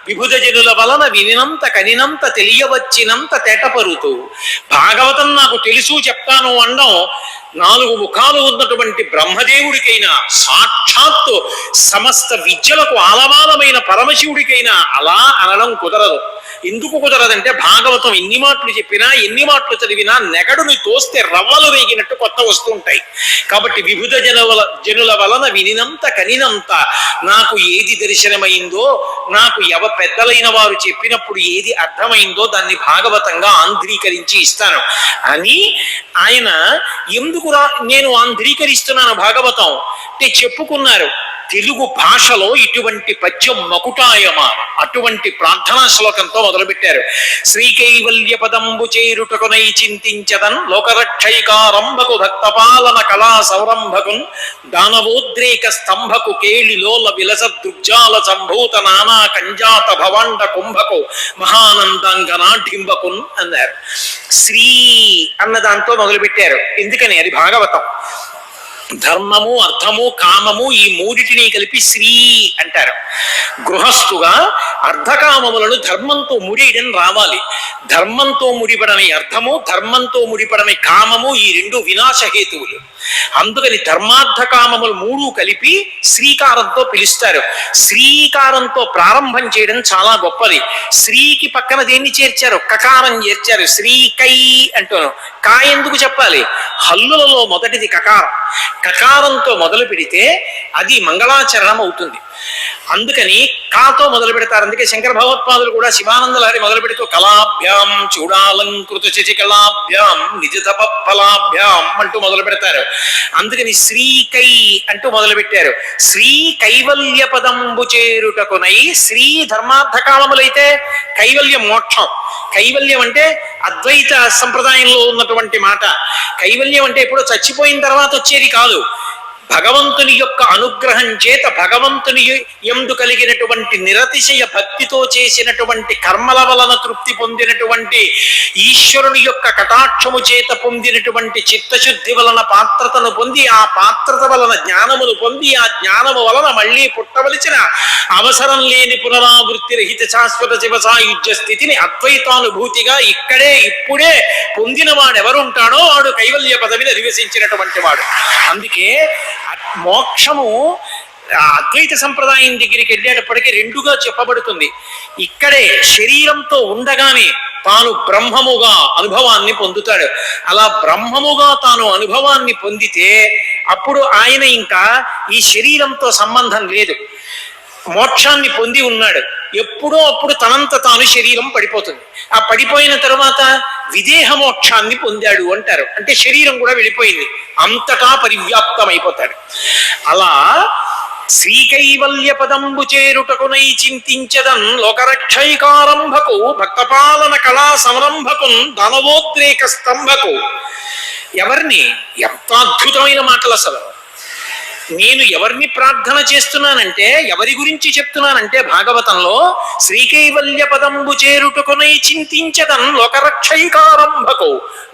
విభుధ జనుల వలన వినినంత కనినంత తెలియవచ్చినంత తేటపరుతూ భాగవతం నాకు తెలుసు చెప్తాను అనడం 4 ముఖాలు ఉన్నటువంటి బ్రహ్మదేవుడికైనా సాక్షాత్తు సమస్త విద్యలకు ఆలమానమైన పరమశివుడికైనా అలా అనడం కుదరదు. ఎందుకు కుదరదంటే భాగవతం ఎన్ని మాటలు చెప్పినా ఎన్ని మాటలు చదివినా నెగడుని తోస్తే రవ్వలు వేగినట్టు కొత్త వస్తుంటాయి. కాబట్టి విభుధ జనుల వలన వినినంత కనినంత నాకు ఏది దర్శనమైందో, నాకు పెద్దలైన వారు చెప్పినప్పుడు ఏది అర్థమైందో దాన్ని భాగవతంగా ఆంధ్రీకరించి ఇస్తాను అని ఆయన ఎందుకు నేను ఆంధ్రీకరిస్తున్నాను భాగవతం అంటే చెప్పుకున్నారు. తెలుగు భాషలో ఇటువంటి పద్యం మకుటాయమాన అటువంటి ప్రార్థనా శ్లోకంతో మొదలుపెట్టారు. శ్రీకైవల్య పదంబు చేరుటకునై చింతించదన్ లోకరక్షైకారంభకు భక్తపాలన కళా సౌరంభకున్ దానవోద్రేక స్తంభకు కేళిలోల విలస దృగ్జాల సంభూత నానా కంజాత భవాండ కుంభకు మహానందాంగనాఢింబకున్ అన్నారు. శ్రీ అన్న దాంతో మొదలుపెట్టారు. ఎందుకని? అది భాగవతం. ధర్మము అర్థము కామము ఈ మూడిటిని కలిపి శ్రీ అంటారు. గృహస్థుగా అర్ధకామములను ధర్మంతో ముడియడం రావాలి. ధర్మంతో ముడిపడని అర్థము, ధర్మంతో ముడిపడని కామము ఈ 2 వినాశహేతువులు. అందుకని ధర్మార్థ కామములు 3 కలిపి శ్రీకారంతో పిలుస్తారు. శ్రీకారంతో ప్రారంభం చేయడం చాలా గొప్పది. శ్రీకి పక్కన దేన్ని చేర్చారు? కకారం చేర్చారు. శ్రీకై అంటాను. కా ఎందుకు చెప్పాలి? హల్లులలో మొదటిది కకారం. కకారంతో మొదలు పెడితే అది మంగళాచరణం అవుతుంది. అందుకని కాతో మొదలు పెడతారు. అందుకే శంకర భగవత్పాదులు కూడా శివానంద లహరి మొదలు పెడుతూ కళాభ్యాం చూడాలంకృత శశికళాభ్యాం నిజతప ఫలాభ్యాం అంటూ మొదలు పెడతారు. అందుకని శ్రీకై అంటూ మొదలు పెట్టారు. శ్రీ కైవల్య పదంబు చేరుటకునై శ్రీ ధర్మార్థ కాలములైతే కైవల్యం మోక్షం. కైవల్యం అంటే అద్వైత సంప్రదాయంలో ఉన్నటువంటి మాట. కైవల్యం అంటే ఎప్పుడో చచ్చిపోయిన తర్వాత వచ్చేది కాదు. భగవంతుని యొక్క అనుగ్రహం చేత భగవంతుని యందు కలిగినటువంటి నిరతిశయ భక్తితో చేసినటువంటి కర్మల వలన తృప్తి పొందినటువంటి ఈశ్వరుని యొక్క కటాక్షము చేత పొందినటువంటి చిత్తశుద్ధి వలన పాత్రతను పొంది ఆ పాత్రత వలన జ్ఞానమును పొంది ఆ జ్ఞానము వలన మళ్ళీ పుట్టవలసిన అవసరం లేని పునరావృత్తి రహిత శాశ్వత శివసాయుజ్య స్థితిని అద్వైతానుభూతిగా ఇక్కడే ఇప్పుడే పొందిన వాడెవరుంటాడో వాడు కైవల్య పదవిని అధివసించినటువంటి వాడు. అందుకే మోక్షము అద్వైత సంప్రదాయం దగ్గరికి వెళ్ళేటప్పటికీ 2గా చెప్పబడుతుంది. ఇక్కడే శరీరంతో ఉండగానే తాను బ్రహ్మముగా అనుభవాన్ని పొందుతాడు. అలా బ్రహ్మముగా తాను అనుభవాన్ని పొందితే అప్పుడు ఆయన ఇంకా ఈ శరీరంతో సంబంధం లేదు. మోక్షాన్ని పొంది ఉన్నాడు. ఎప్పుడో అప్పుడు తనంత తాను శరీరం పడిపోతుంది. ఆ పడిపోయిన తరువాత విదేహ మోక్షాన్ని పొందాడు అంటారు. అంటే శరీరం కూడా వెళ్ళిపోయింది, అంతటా పరివ్యాప్తమైపోతాడు. అలా శ్రీకైవల్య పదంబు చేరుటకునై చింతించదన్ లోకరక్షైకారంభకు భక్తపాలన కళా సంరంభకున్ దానవోద్రేక స్తంభకు. ఎవరిని? ఎంత అద్భుతమైన మాటలు అసలు. నేను ఎవరిని ప్రార్థన చేస్తున్నానంటే, ఎవరి గురించి చెప్తున్నానంటే భాగవతంలో శ్రీకైవల్య పదంబు చేరుటకునై చింతించదన్ లోకరక్షైకారంభకు.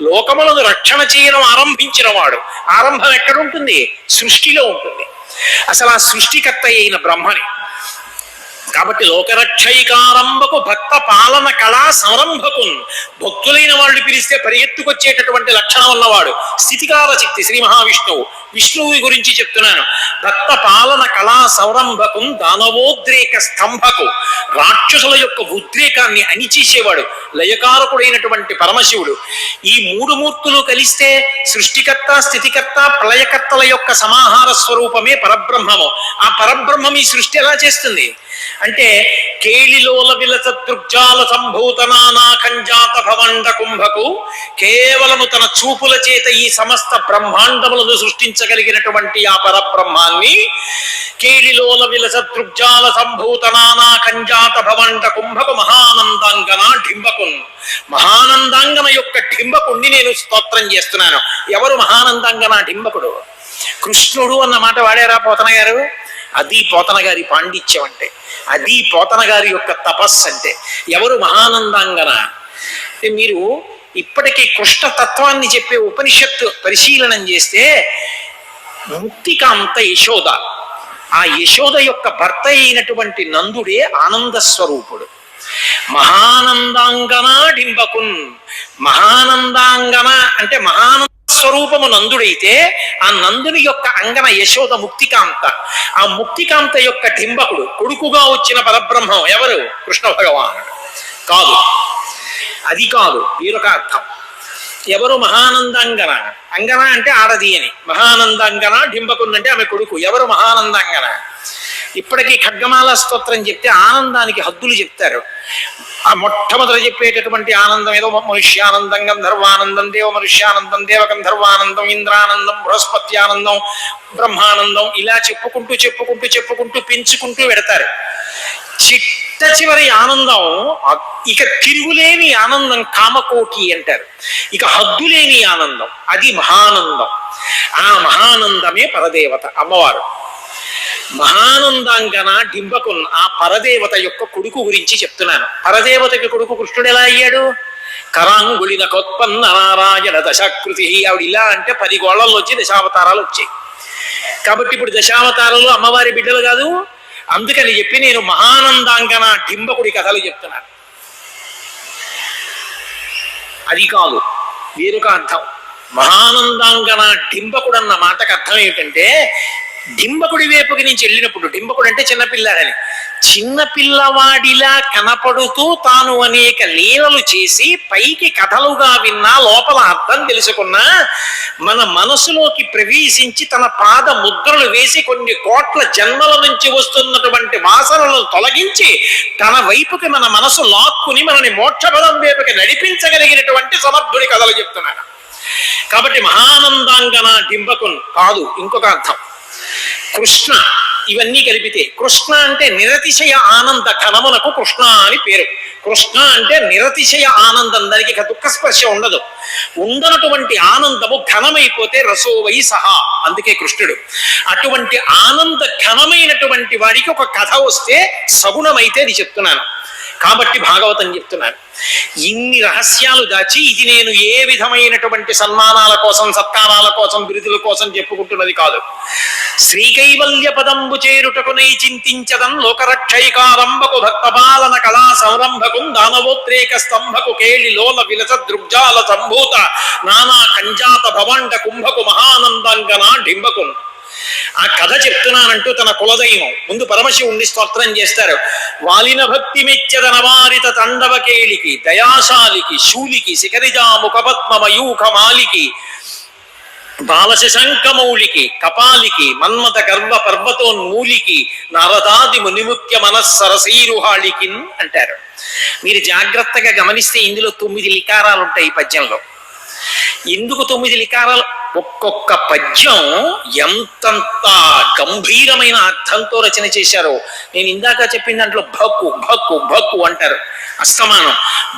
లోకములను రక్షణ చేయడం ఆరంభించిన వాడు. ఆరంభం ఎక్కడుంటుంది? సృష్టిలో ఉంటుంది. అసలు ఆ సృష్టికర్త అయిన బ్రహ్మని. కాబట్టి లోకరక్షైకారంభకు భక్త పాలన కళా సంరంభకున్. భక్తులైన వాళ్ళు పిలిస్తే పరిగెత్తుకొచ్చేటటువంటి లక్షణం ఉన్నవాడు. స్థితికార శక్తి శ్రీ మహావిష్ణువు. విష్ణువు గురించి చెప్తున్నాను. భక్త పాలన కళా సంరంభకున్ దానవోద్రేక స్తంభకు. రాక్షసుల యొక్క ఉద్రేకాన్ని అణిచేసేవాడు లయకారకుడైనటువంటి పరమశివుడు. ఈ 3 మూర్తులు కలిస్తే సృష్టికర్త స్థితికర్త ప్రళయకర్తల యొక్క సమాహార స్వరూపమే పరబ్రహ్మము. ఆ పరబ్రహ్మం ఈ సృష్టి ఎలా చేస్తుంది? అంటే కేళిలోల విలస దృగ్జాల సంభూత నానా కంజాత భవండ కుంభకు కేవలము తన చూపుల చేత ఈ సమస్త బ్రహ్మాండములను సృష్టించగలిగినటువంటి ఆ పరబ్రహ్మాన్ని కేళిలోల విలస దృగ్జాల సంభూత నానా కంజాత భవండ కుంభకు మహానందాంగన ఢింబకున్. మహానందాంగన యొక్క ఢింబకుణ్ణి నేను స్తోత్రం చేస్తున్నాను. ఎవరు మహానందాంగన ఢింబకుడు? కృష్ణుడు అన్న మాట వాడారా పోతన గారు? అది పోతన గారి పాండిత్యం అంటే, అది పోతన గారి యొక్క తపస్సు అంటే. ఎవరు మహానందాంగన? మీరు ఇప్పటికీ కృష్ణ తత్వాన్ని చెప్పే ఉపనిషత్తు పరిశీలనం చేస్తే ముక్తికాంత యశోద, ఆ యశోద యొక్క భర్త అయినటువంటి నందుడే ఆనంద స్వరూపుడు. మహానందాంగన డింబకున్. మహానందాంగన అంటే మహానంద స్వరూపము నందుడైతే ఆ నందుని యొక్క అంగన యశోద ముక్తికాంత. ఆ ముక్తికాంత యొక్క డింబకుడు కొడుకుగా వచ్చిన పరబ్రహ్మం ఎవరు? కృష్ణ భగవానుడు కాదు. అది కాదు, వీరొక అర్థం. ఎవరు మహానందాంగన? అంగన అంటే ఆడది అని. మహానందాంగన డింబకున్ అంటే ఆమె కొడుకు. ఎవరు మహానందాంగన? ఇప్పటికీ ఖడ్గమాల స్తోత్రం చెప్తే ఆనందానికి హద్దులు చెప్తారు. ఆ మొట్టమొదట చెప్పేటటువంటి ఆనందం ఏదో మనుష్యానందం, గంధర్వానందం, దేవ మనుష్యానందం, దేవకం ధర్వానందం, ఇంద్రానందం, బృహస్పత్యానందం, బ్రహ్మానందం, ఇలా చెప్పుకుంటూ చెప్పుకుంటూ చెప్పుకుంటూ పెంచుకుంటూ పెడతారు. చిట్ట చివరి ఆనందం, ఇక తిరుగులేని ఆనందం కామకోటి అంటారు. ఇక హద్దులేని ఆనందం, అది మహానందం. ఆ మహానందమే పరదేవత అమ్మవారు. మహానందాంగన డింబకున్ ఆ పరదేవత యొక్క కొడుకు గురించి చెప్తున్నాను. పరదేవతకి కొడుకు కృష్ణుడు ఎలా అయ్యాడు? కరాంగుళిన కొత్పన్న నారాయణ దశాకృతి. ఆవిడ ఇలా అంటే 10 గోళ్లలో వచ్చి దశావతారాలు వచ్చాయి. కాబట్టి ఇప్పుడు దశావతారాలు అమ్మవారి బిడ్డలు కాదు. అందుకని చెప్పి నేను మహానందాంగన డింబకుడి కథలు చెప్తున్నాను. అది కాదు, వేరొక అర్థం. మహానందాంగన డింబకుడు అన్న మాటకు అర్థం ఏమిటంటే, డింబకుడి వైపుకి నుంచి వెళ్ళినప్పుడు, డింబకుడు అంటే చిన్నపిల్లాడని, చిన్నపిల్లవాడిలా కనపడుతూ తాను అనేక లీలలు చేసి పైకి కథలుగా విన్నా లోపల అర్థం తెలుసుకున్నా మన మనసులోకి ప్రవేశించి తన పాద ముద్రలు వేసి కొన్ని కోట్ల జన్మల నుంచి వస్తున్నటువంటి వాసనలను తొలగించి తన వైపుకి మన మనసు లాక్కుని మనని మోక్షపదం వైపుకి నడిపించగలిగినటువంటి సమర్థుడి కథలు చెప్తున్నాను. కాబట్టి మహానందాంగన డింబకున్ కాదు, ఇంకొక అర్థం. కృష్ణ ఇవన్నీ కలిపితే కృష్ణ అంటే నిరతిశయ ఆనంద ఘనమునకు కృష్ణ అని పేరు. కృష్ణ అంటే నిరతిశయ ఆనందం, దానికి దుఃఖస్పర్శ ఉండదు. ఉండనటువంటి ఆనందము ఘనమైపోతే రసోవై సహా, అందుకే కృష్ణుడు. అటువంటి ఆనంద ఘనమైనటువంటి వాడికి ఒక కథ వస్తే సగుణమైతే అది చెప్తున్నాను. కాబట్టి భాగవతం చెప్తున్నాను. ఇన్ని రహస్యాలు దాచి ఇది నేను ఏ విధమైనటువంటి సన్మానాల కోసం, సత్కారాల కోసం, బిరుదుల కోసం చెప్పుకుంటున్నది కాదు. శ్రీకైవల్య పదంబు చేరుటకునై చింతించదం లోకరక్షైకారంభకు భక్తపాలన కళా సంరంభకు దానవోద్రేక స్తంభకు కేళి లోల విలస దృగ్జాల సంభూత నానా కంజాత భవండ కుంభకు మహానందంగన డింబకు. ఆ కథ చెప్తున్నానంటూ తన కులదైవం ముందు పరమశివుణ్ణి స్తోత్రం చేస్తారు. వాలిన భక్తి మెచ్చదనవారిత తండవ కేళికి దయాశాలికి శూలికి శిఖరిజా ముఖపద్మ మయూఖ మాలికి బాలశశంకమౌళికి కపాలికి మన్మథ గర్వ పర్వతోన్మూలికి నారదాది మునిముఖ్య మనస్సరసీరుహాళికి అంటారు. మీరు జాగ్రత్తగా గమనిస్తే ఇందులో 9 లికారాలు ఉంటాయి ఈ పద్యంలో. ఎందుకు 9 లికారాలు? ఒక్కొక్క పద్యం ఎంతంత గంభీరమైన అర్థంతో రచన చేశారో. నేను ఇందాక చెప్పిన దాంట్లో భక్కు భక్కు భక్కు అంటారు అస్తమానం.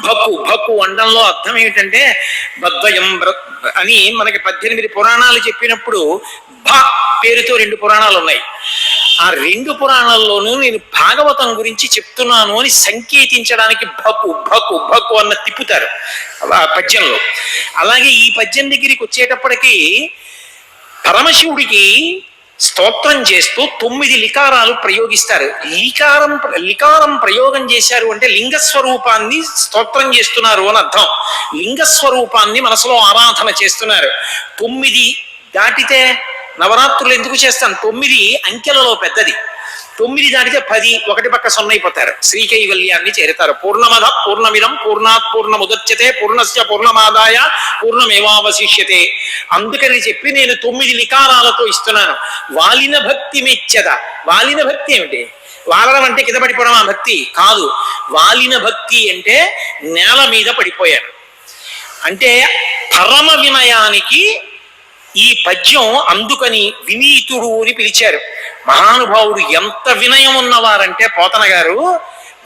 భక్కు భక్కు అండంలో అర్థం ఏమిటంటే బద్వయం అని మనకి 18 పురాణాలు చెప్పినప్పుడు భ పేరుతో 2 పురాణాలు ఉన్నాయి. ఆ 2 పురాణాల్లోనూ నేను భాగవతం గురించి చెప్తున్నాను అని సంకేతించడానికి భక్కు భక్కు భక్కు అన్న తిప్పుతారు పద్యంలో. అలాగే ఈ పద్యం దగ్గరికి వచ్చేటప్పటికీ పరమశివుడికి స్తోత్రం చేస్తూ 9 లికారాలు ప్రయోగిస్తారు. లికారం ప్రయోగం చేశారు అంటే లింగస్వరూపాన్ని స్తోత్రం చేస్తున్నారు అని అర్థం. లింగస్వరూపాన్ని మనసులో ఆరాధన చేస్తున్నారు. 9 దాటితే నవరాత్రులు ఎందుకు చేస్తాను? 9 అంకెలలో పెద్దది. 9 దాటితే 10, ఒకటి పక్క 0 అయిపోతారు. శ్రీకైవల్యాన్ని చేరుతారు. పూర్ణమద పూర్ణమిదం పూర్ణాత్ పూర్ణముదచ్యతే పూర్ణస్య పూర్ణమాదాయ పూర్ణమేవావశిష్యతే. అందుకని చెప్పి నేను 9 లికారాలతో ఇస్తున్నాను. వాలిన భక్తి మెచ్చద. వాలిన భక్తి ఏమిటి? వాలడం అంటే కింద పడిపోవడం ఆ భక్తి కాదు. వాలిన భక్తి అంటే నేల మీద పడిపోయాను అంటే పరమ వినయానికి ఈ పద్యం అందుకని వినీతుడు అని పిలిచారు. మహానుభావుడు ఎంత వినయం ఉన్నవారంటే పోతన గారు,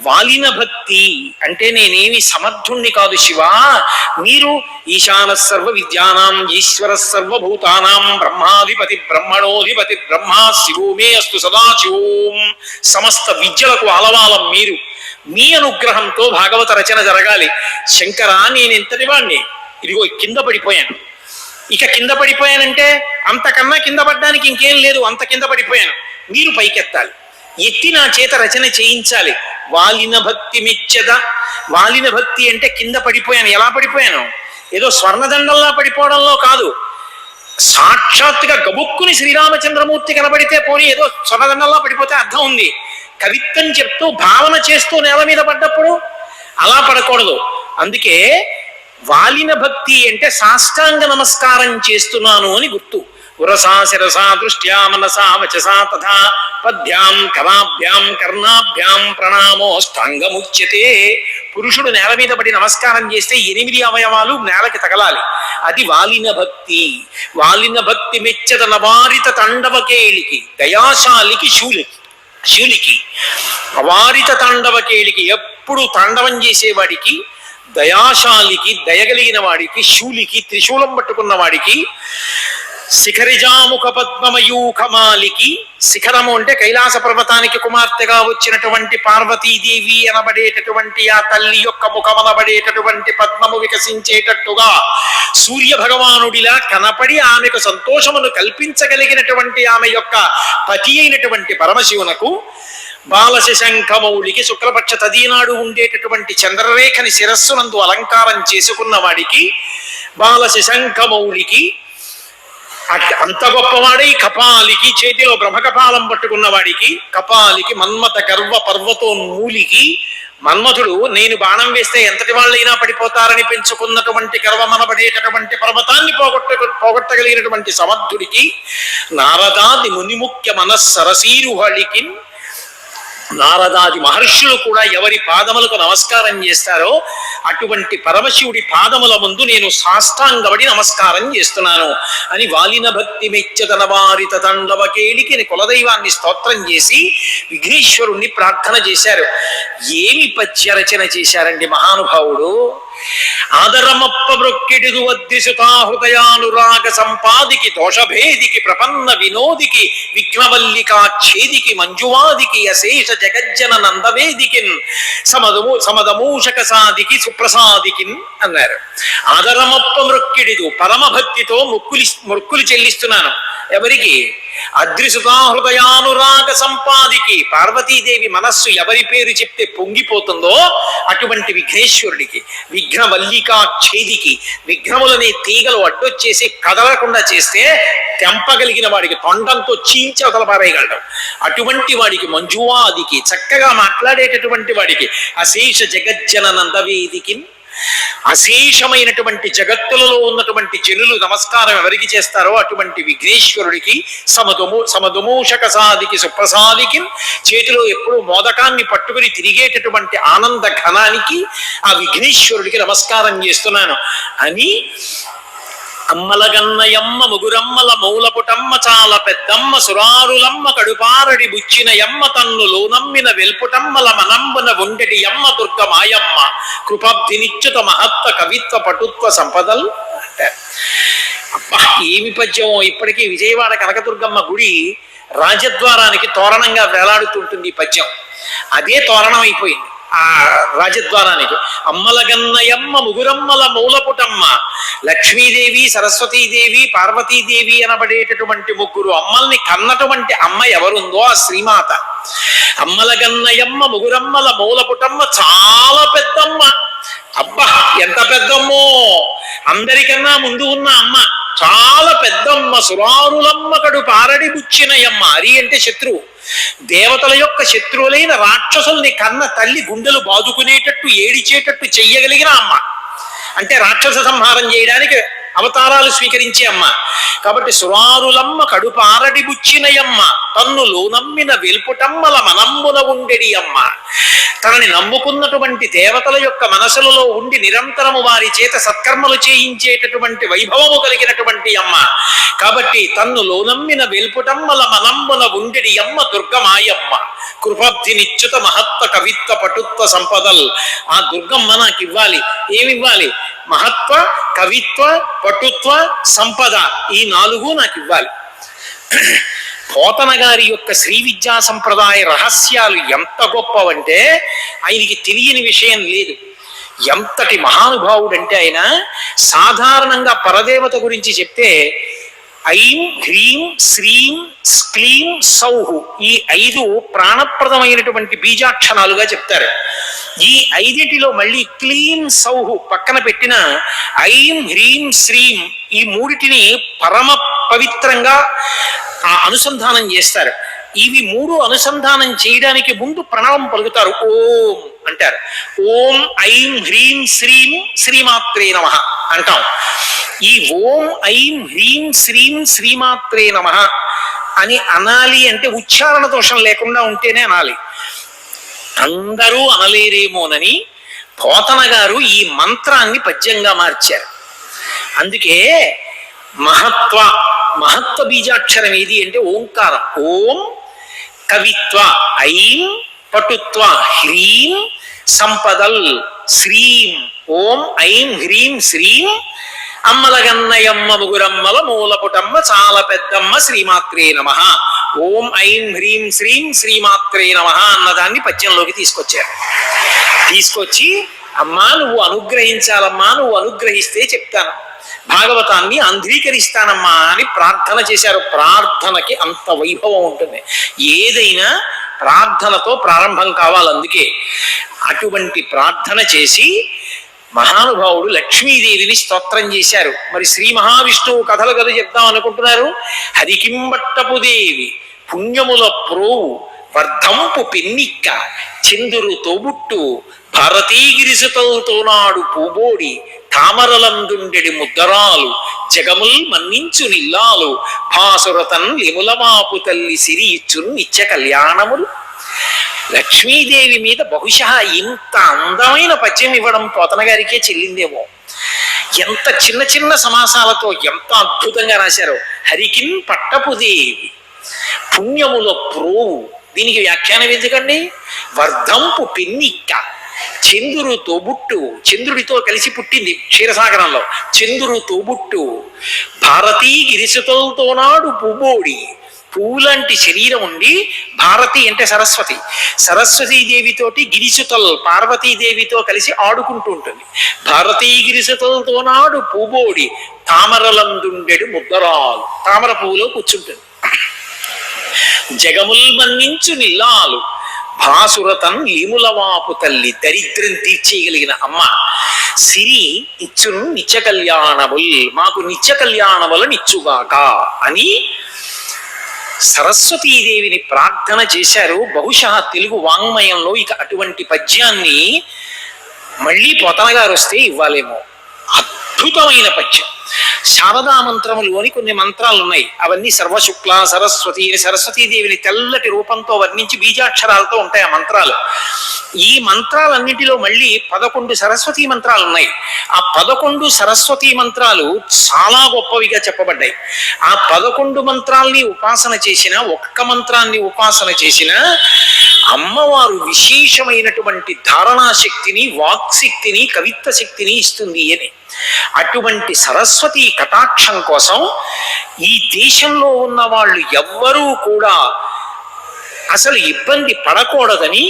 వాలిన భక్తి అంటే నేనేమి సమర్థుణ్ణి కాదు శివా, మీరు ఈశాన సర్వ విద్యానాం ఈశ్వర సర్వభూతానాం బ్రహ్మాధిపతి బ్రహ్మణోధిపతి బ్రహ్మ శివో మే అస్తు సదాశివోం, సమస్త విద్యలకు అలవాలం మీరు, మీ అనుగ్రహంతో భాగవత రచన జరగాలి. శంకర నేనెంతటి వాణ్ణి, ఇదిగో కింద పడిపోయాను. ఇక కింద పడిపోయానంటే అంతకన్నా కింద పడ్డానికి ఇంకేం లేదు, అంత కింద పడిపోయాను, మీరు పైకెత్తాలి, ఎత్తి నా చేత రచన చేయించాలి. వాలిన భక్తి మెచ్చద. వాలిన భక్తి అంటే కింద పడిపోయాను. ఎలా పడిపోయాను? ఏదో స్వర్ణదండంలా పడిపోవడంలో కాదు, సాక్షాత్తుగా గబుక్కుని శ్రీరామచంద్రమూర్తి కనబడితే పోనీ ఏదో స్వర్ణదండంలా పడిపోతే అర్థం ఉంది. కవిత్వం చెప్తూ భావన చేస్తూ నేల మీద పడ్డప్పుడు అలా పడకూడదు. అందుకే వాలిన భక్తి అంటే సాష్టాంగ నమస్కారం చేస్తున్నాను అని గుర్తు. ఉరసా శిరసా దృష్ట్యా మనసా వచసా తథా పద్భ్యాం కరాభ్యాం కర్ణాభ్యాం ప్రణామోష్టాంగముచ్యతే. పురుషుడు నేల మీద పడి నమస్కారం చేస్తే 8 అవయవాలు నేలకి తగలాలి. అది వాలిన భక్తి. వాలిన భక్తి మెచ్చద నవారిత తాండవకేళికి దయాశాలికి శూలికి అవారిత తాండవకేళికి ఎప్పుడు తాండవం చేసేవాడికి, దయాశాలికి దయగలిగిన వాడికి, శూలికి త్రిశూలం పట్టుకున్న వాడికి, శిఖరిజాముఖ పద్మమయూఖమాలికి, శిఖరము అంటే కైలాస పర్వతానికి కుమార్తెగా వచ్చినటువంటి పార్వతీదేవి అనబడేటటువంటి ఆ తల్లి యొక్క ముఖమనబడేటటువంటి పద్మము వికసించేటట్టుగా సూర్య భగవానుడిలా కనపడి ఆమెకు సంతోషమును కల్పించగలిగినటువంటి ఆమె యొక్క పతి అయినటువంటి పరమశివునకు, బాలశశంఖమౌళికి శుక్లపక్ష తదీనాడు ఉండేటటువంటి చంద్రరేఖని శిరస్సునందు అలంకారం చేసుకున్న వాడికి, బాలశశంఖమౌళికి అంత గొప్పవాడై కపాలికి చేతిలో బ్రహ్మకపాలం పట్టుకున్న వాడికి, కపాలికి మన్మథ గర్వ పర్వతోన్మూలికి, మన్మథుడు నేను బాణం వేస్తే ఎంతటి వాళ్ళైనా పడిపోతారని పెంచుకున్నటువంటి గర్వమనబడేటటువంటి పర్వతాన్ని పోగొట్టగలిగినటువంటి సమర్థుడికి, నారదాది మునిముఖ్య మనస్సరసీరుహళికి, నారదాది మహర్షులు కూడా ఎవరి పాదములకు నమస్కారం చేస్తారో అటువంటి పరమశివుడి పాదముల ముందు నేను సాష్టాంగపడి నమస్కారం చేస్తున్నాను అని వాలిన భక్తి మెచ్చదన వారిత తండవకేళికి కులదైవాన్ని స్తోత్రం చేసి విఘ్నేశ్వరుణ్ణి ప్రార్థన చేశారు. ఏమి పద్య రచన చేశారండి మహానుభావుడు. ఆదరమప్ప బ్రొక్కెడిదు వద్దిసుతా హృదయానురాగ సంపాదికి, దోషభేదికి, ప్రపన్న వినోదికి, విఘ్నవల్లికాచ్ఛేదికి, మంజువాదికి, అశేష జగజ్జన నందవేదికిన్, సమదమూషక సాదికి, సుప్రసాదికిన్ అన్నారు. ఆదరమప్ప మృక్కిడిదు, పరమభక్తితో మొక్కులు చెల్లిస్తున్నాను. ఎవరికి? అద్రిసుతా హృదయానురాగ సంపాదికి, పార్వతీదేవి మనస్సు ఎవరి పేరు చెప్తే పొంగిపోతుందో అటువంటి విఘ్నేశ్వరుడికి, విఘ్నవల్లికాచ్ఛేదికి, విఘ్నములని తీగలు అడ్డొచ్చేసి కదలకుండా చేస్తే తెంపగలిగిన వాడికి, తొండంతో చీల్చి అవతల పారేయగలడం అటువంటి వాడికి, మంజువాదికి, చక్కగా మాట్లాడేటటువంటి వాడికి, అశేష జగజ్జన నందవేదికి, అశేషమైనటువంటి జగత్తులలో ఉన్నటువంటి జనులు నమస్కారం ఎవరికి చేస్తారో అటువంటి విఘ్నేశ్వరుడికి, సమదుమూషక సాదికి, సుప్రసాదికి, చేతిలో ఎప్పుడూ మోదకాన్ని పట్టుకుని తిరిగేటటువంటి ఆనంద ఘనానికి ఆ విఘ్నేశ్వరుడికి నమస్కారం చేస్తున్నాను అని అమ్మలగన్నయమ్మ ముగురమ్మల మూలపుటమ్మ చాలా పెద్దమ్మ సురారులమ్మ కడుపారడి బుచ్చిన యమ్మ తన్నులు నమ్మిన వెల్పుటమ్మల మనంబున ఉండెడి యమ్మ దుర్గ మాయమ్మ కృపాబ్ధినిచ్యుత మహత్వ కవిత్వ పటుత్వ సంపదల్ అంటే అబ్బా ఏమి పద్యం. ఇప్పటికీ విజయవాడ కనకదుర్గమ్మ గుడి రాజద్వారానికి తోరణంగా వేలాడుతుంటుంది ఈ పద్యం. అదే తోరణం అయిపోయింది ఆ రాజద్వారానికి. అమ్మలగన్నయమ్మ ముగురమ్మల మూలపుటమ్మ, లక్ష్మీదేవి, సరస్వతీదేవి, పార్వతీదేవి అనబడేటటువంటి ముగ్గురు అమ్మల్ని కన్నటువంటి అమ్మ ఎవరుందో ఆ శ్రీమాత. అమ్మలగన్నయమ్మ ముగురమ్మల మూలపుటమ్మ చాలా పెద్దమ్మ. అబ్బా ఎంత పెద్దమ్మో, అందరికన్నా ముందు ఉన్న అమ్మ, చాలా పెద్దమ్మ. సురారులమ్మ కడు పారడి బుచ్చినయమ్మ. అరి అంటే శత్రువు, దేవతల యొక్క శత్రువులైన రాక్షసుల్ని కన్న తల్లి గుండెలు బాదుకునేటట్టు ఏడిచేటట్టు చెయ్యగలిగిన అమ్మ. అంటే రాక్షస సంహారం చేయడానికి అవతారాలు స్వీకరించే అమ్మ. కాబట్టి సురారులమ్మ కడుపారడి బుచ్చినయమ్మ, తన్ను లోనమ్మిన వెల్పుటమ్మల మనంబున ఉండెడి అమ్మ. తనని నమ్ముకున్నటువంటి దేవతల యొక్క మనసులలో ఉండి నిరంతరము వారి చేత సత్కర్మలు చేయించేటటువంటి వైభవము కలిగినటువంటి అమ్మ. కాబట్టి తన్ను లోనమ్మిన వెల్పుటమ్మల మనంబున ఉండెడి అమ్మ దుర్గమాయమ్మ. కృపాబ్ధినిచ్యుత మహత్వ కవిత్వ పటుత్వ సంపదల్. ఆ దుర్గమ్మ నాకు ఇవ్వాలి. ఏమివ్వాలి? మహత్వ, కవిత్వ, పటుత్వ, సంపద, ఈ 4 నాకు ఇవ్వాలి. పోతన గారి యొక్క శ్రీ విద్యా సంప్రదాయ రహస్యాలు ఎంత గొప్పవంటే ఆయనకి తెలియని విషయం లేదు. ఎంతటి మహానుభావుడంటే ఆయన సాధారణంగా పరదేవత గురించి చెప్తే ఐం హ్రీం శ్రీం క్లీం సౌహు, ఈ 5 ప్రాణప్రదమైనటువంటి బీజాక్షరాలుగా చెప్తారు. ఈ 5లో మళ్ళీ క్లీం సౌహు పక్కన పెట్టిన ఐం హ్రీం శ్రీం, ఈ 3 పరమ పవిత్రంగా అనుసంధానం చేస్తారు. ఇవి 3 అనుసంధానం చేయడానికి ముందు ప్రణవం పలుకుతారు. ఓం అంటారు. ఓం ఐం హ్రీం శ్రీం శ్రీమాత్రే నమః అంటాం. ఈ ఓం ఐం హ్రీం శ్రీం శ్రీమాత్రే నమః అని అనాలి అంటే ఉచ్చారణ దోషం లేకుండా ఉంటేనే అనాలి. అందరూ అనలేరేమోనని పోతన గారు ఈ మంత్రాన్ని పద్యంగా మార్చారు. అందుకే మహత్వ బీజాక్షరం ఏది అంటే ఓంకారం. ఓం కవిత్వ ఐం, పటుత్వ హ్రీం, సంపదల్ శ్రీం. ఓం ఐం హ్రీం శ్రీం అమ్మలగన్నయమ్మ ముగురమ్మల మూలపుటమ్మ చాలా పెద్దమ్మ శ్రీమాత్రే నమః. ఓం ఐం హ్రీం శ్రీం శ్రీమాత్రే నమః అన్నదాన్ని పద్యంలోకి తీసుకొచ్చారు. తీసుకొచ్చి అమ్మా నువ్వు అనుగ్రహించాలమ్మా, నువ్వు అనుగ్రహిస్తే చెప్తాను, భాగవతాన్ని అంధీకరిస్తానమ్మా అని ప్రార్థన చేశారు. ప్రార్థనకి అంత వైభవం ఉంటుంది. ఏదైనా ప్రార్థనతో ప్రారంభం కావాలి. అందుకే అటువంటి ప్రార్థన చేసి మహానుభావుడు లక్ష్మీదేవిని స్తోత్రం చేశారు. మరి శ్రీ మహావిష్ణువు కథలు కదా చెప్దాం అనుకుంటున్నారు. హరికింబట్టపు దేవి పుణ్యముల ప్రోవు వర్ధంపు పెన్నిక్క చందురు తోబుట్టు భారతీగిరిసుతలతో నాడు పూబోడి తామరలందుండెడి ముద్దరాలు జగముల్ మన్నించు నిల్లాలు భాసురతన్ లిములమాపు తల్లి సిరి ఇచ్చును నిత్య కళ్యాణములు. లక్ష్మీదేవి మీద బహుశా ఇంత అందమైన పద్యం ఇవ్వడం పోతన గారికే చెల్లిందేమో. ఎంత చిన్న చిన్న సమాసాలతో ఎంత అద్భుతంగా రాశారో. హరికిన్ పట్టపు దేవి పుణ్యముల ప్రోవు, దీనికి వ్యాఖ్యానం ఎందుకండి? వర్ధంపు పెన్నిక్క చంద్రుడు తోబుట్టు, చంద్రుడితో కలిసి పుట్టింది క్షీరసాగరంలో. చంద్రుడు తోబుట్టు భారతీ గిరిసుతలతో నాడు పువ్వోడి, పువ్వులాంటి శరీరం ఉండి భారతి అంటే సరస్వతి, సరస్వతీదేవితోటి గిరిసుతల్ పార్వతీదేవితో కలిసి ఆడుకుంటూ ఉంటుంది. భారతీ గిరిసుతలతో నాడు పువ్వోడి తామరలందుండెడు ముద్దరాలు, తామర పువ్వులో కూర్చుంటుంది. జగముల్ మన్నించు నిల్లాలు భాసురతన్ లీములవాపు తల్లి, దరిద్రం తీర్చేయగలిగిన అమ్మ. సిరి ఇచ్చును నిత్య కళ్యాణముల్, మాకు నిత్య కళ్యాణముల నిచ్చుగాక అని సరస్వతీదేవిని ప్రార్థన చేశారు. బహుశా తెలుగు వాంగ్మయంలో ఇక అటువంటి పద్యాన్ని మళ్ళీ పోతన గారు వస్తే ఇవ్వాలేమో. అద్భుతమైన పద్యం. శారదా మంత్రములోని కొన్ని మంత్రాలు ఉన్నాయి. అవన్నీ సర్వశుక్ల సరస్వతి, సరస్వతీదేవిని తెల్లటి రూపంతో వర్ణించి బీజాక్షరాలతో ఉంటాయి ఆ మంత్రాలు. ఈ మంత్రాలన్నిటిలో మళ్ళీ 11 సరస్వతీ మంత్రాలు ఉన్నాయి. ఆ 11 సరస్వతీ మంత్రాలు చాలా గొప్పవిగా చెప్పబడ్డాయి. ఆ 11 మంత్రాల్ని ఉపాసన చేసిన, ఒక్క మంత్రాన్ని ఉపాసన చేసిన అమ్మవారు విశేషమైనటువంటి ధారణా శక్తిని, వాక్శక్తిని, కవిత్వ శక్తిని ఇస్తుంది అని. అటువంటి సరస్వతి కటాక్షం కోసం ఈ దేశంలో ఉన్న వాళ్ళు ఎవ్వరూ కూడా అసలు ఇబ్బంది పడకూడదని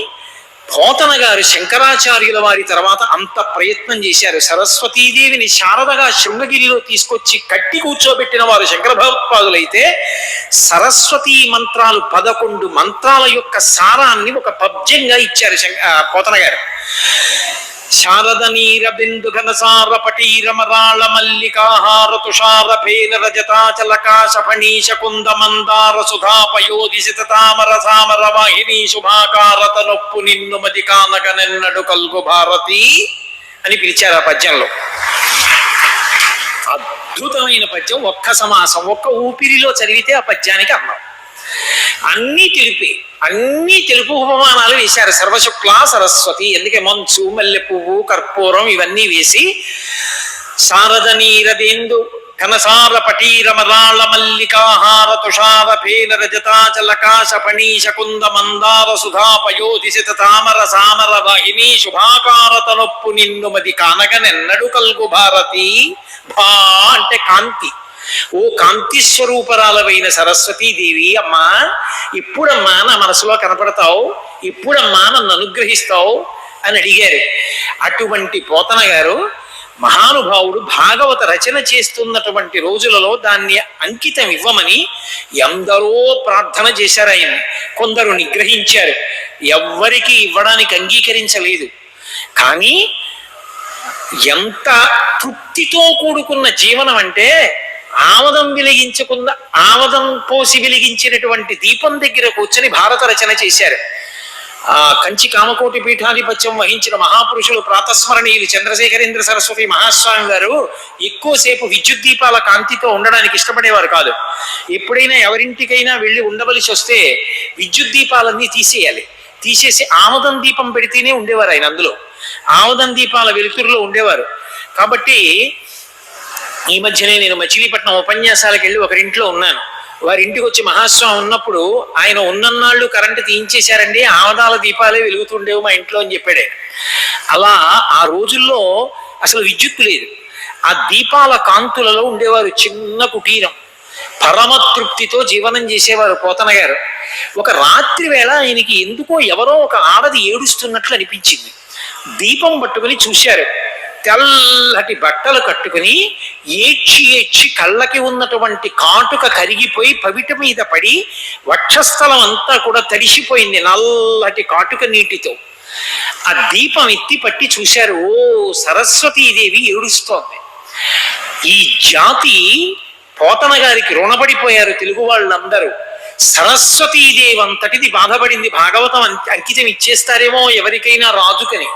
పోతన గారు శంకరాచార్యుల వారి తర్వాత అంత ప్రయత్నం చేశారు. సరస్వతీదేవిని శారదగా శృంగగిరిలో తీసుకొచ్చి కట్టి కూర్చోబెట్టిన వారు శంకర భగవత్పాదులైతే సరస్వతీ మంత్రాలు 11 మంత్రాల యొక్క సారాన్ని ఒక పద్యంగా ఇచ్చారు పోతన గారు. శారద నీర బిందు ఘనసార పటీరమరాళ మల్లికాహార తుషార ఫేన రజతాచలకాశ ఫణీశ కుంద మందార సుధాపయోధి సితామర సామర వాహిని శుభాకారత నొప్పు నిన్ను మది కానక నెన్నడు కల్గు భారతి అని పిలిచారు ఆ పద్యంలో. అద్భుతమైన పద్యం, ఒక్క సమాసం, ఒక్క ఊపిరిలో చదివితే ఆ పద్యానికి అన్నం. అన్ని తెలుపు ఉపమానాలు వేశారు. సర్వశుక్లా సరస్వతి, ఎందుకే మంచు, మల్లె పువ్వు, కర్పూరం ఇవన్నీ వేసి శారద నీరదేందు ఘనసార పటీరమరాళ మల్లికాహార తుషార ఫేన రజతాచలకాశ పణీశ కుంద మందార సుధాపయోధి శత తామర సామర వాహిని శుభాకారత నొప్పు నిన్ను మది కానగనెన్నడు కల్గు భారతి. భా అంటే కాంతి. ఓ కాంతి స్వరూపరాలవైన సరస్వతీదేవి, అమ్మా ఇప్పుడమ్మా నా మనసులో కనపడతావు, ఇప్పుడమ్మా నన్ను అనుగ్రహిస్తావు అని అడిగారు. అటువంటి పోతన గారు మహానుభావుడు భాగవత రచన చేస్తున్నటువంటి రోజులలో దాన్ని అంకితం ఇవ్వమని ఎందరో ప్రార్థన చేశారు. ఆయన కొందరు నిగ్రహించారు, ఎవ్వరికి ఇవ్వడానికి అంగీకరించలేదు. కానీ ఎంత తృప్తితో కూడుకున్న జీవనం అంటే, ఆమదం పోసి వెలిగించినటువంటి దీపం దగ్గర కూర్చొని భారత రచన చేశారు. కంచి కామకోటి పీఠాధిపత్యం వహించిన మహాపురుషులు ప్రాతస్మరణీయులు చంద్రశేఖరేంద్ర సరస్వతి మహాస్వామి గారు ఎక్కువసేపు విద్యుత్ దీపాల కాంతితో ఉండడానికి ఇష్టపడేవారు కాదు. ఎప్పుడైనా ఎవరింటికైనా వెళ్ళి ఉండవలసి వస్తే విద్యుత్ దీపాలన్నీ తీసేసి ఆమదం దీపం పెడితేనే ఉండేవారు ఆయన. అందులో ఆమదం దీపాల వెలుతురులో ఉండేవారు. కాబట్టి ఈ మధ్యనే నేను మచిలీపట్నం ఉపన్యాసాలకు వెళ్ళి ఒకరింట్లో ఉన్నాను. వారింటికి వచ్చి మహాస్వామి ఉన్నప్పుడు ఆయన ఉన్నన్నాళ్ళు కరెంటు తీయించేశారండి, ఆమదాల దీపాలే వెలుగుతుండేవు మా ఇంట్లో అని చెప్పాడే. అలా ఆ రోజుల్లో అసలు విద్యుత్తు లేదు. ఆ దీపాల కాంతులలో ఉండేవారు. చిన్న కుటీరం, పరమ తృప్తితో జీవనం చేసేవారు పోతన గారు. ఒక రాత్రి వేళ ఆయనకి ఎందుకో ఎవరో ఒక ఆడది ఏడుస్తున్నట్లు అనిపించింది. దీపం పట్టుకుని చూశారు. తెల్లటి బట్టలు కట్టుకుని ఏడ్చి కళ్ళకి ఉన్నటువంటి కాటుక కరిగిపోయి పవిట మీద పడి వక్షస్థలం అంతా కూడా తడిసిపోయింది నల్లటి కాటుక నీటితో. ఆ దీపం ఎత్తి పట్టి చూశారు. ఓ సరస్వతీదేవి ఏడుస్తోంది. ఈ జాతి పోతన గారికి రుణపడిపోయారు తెలుగు వాళ్ళందరూ. సరస్వతీదేవి అంతటిది బాధపడింది. భాగవతం అంకితం ఇచ్చేస్తారేమో ఎవరికైనా రాజుకని.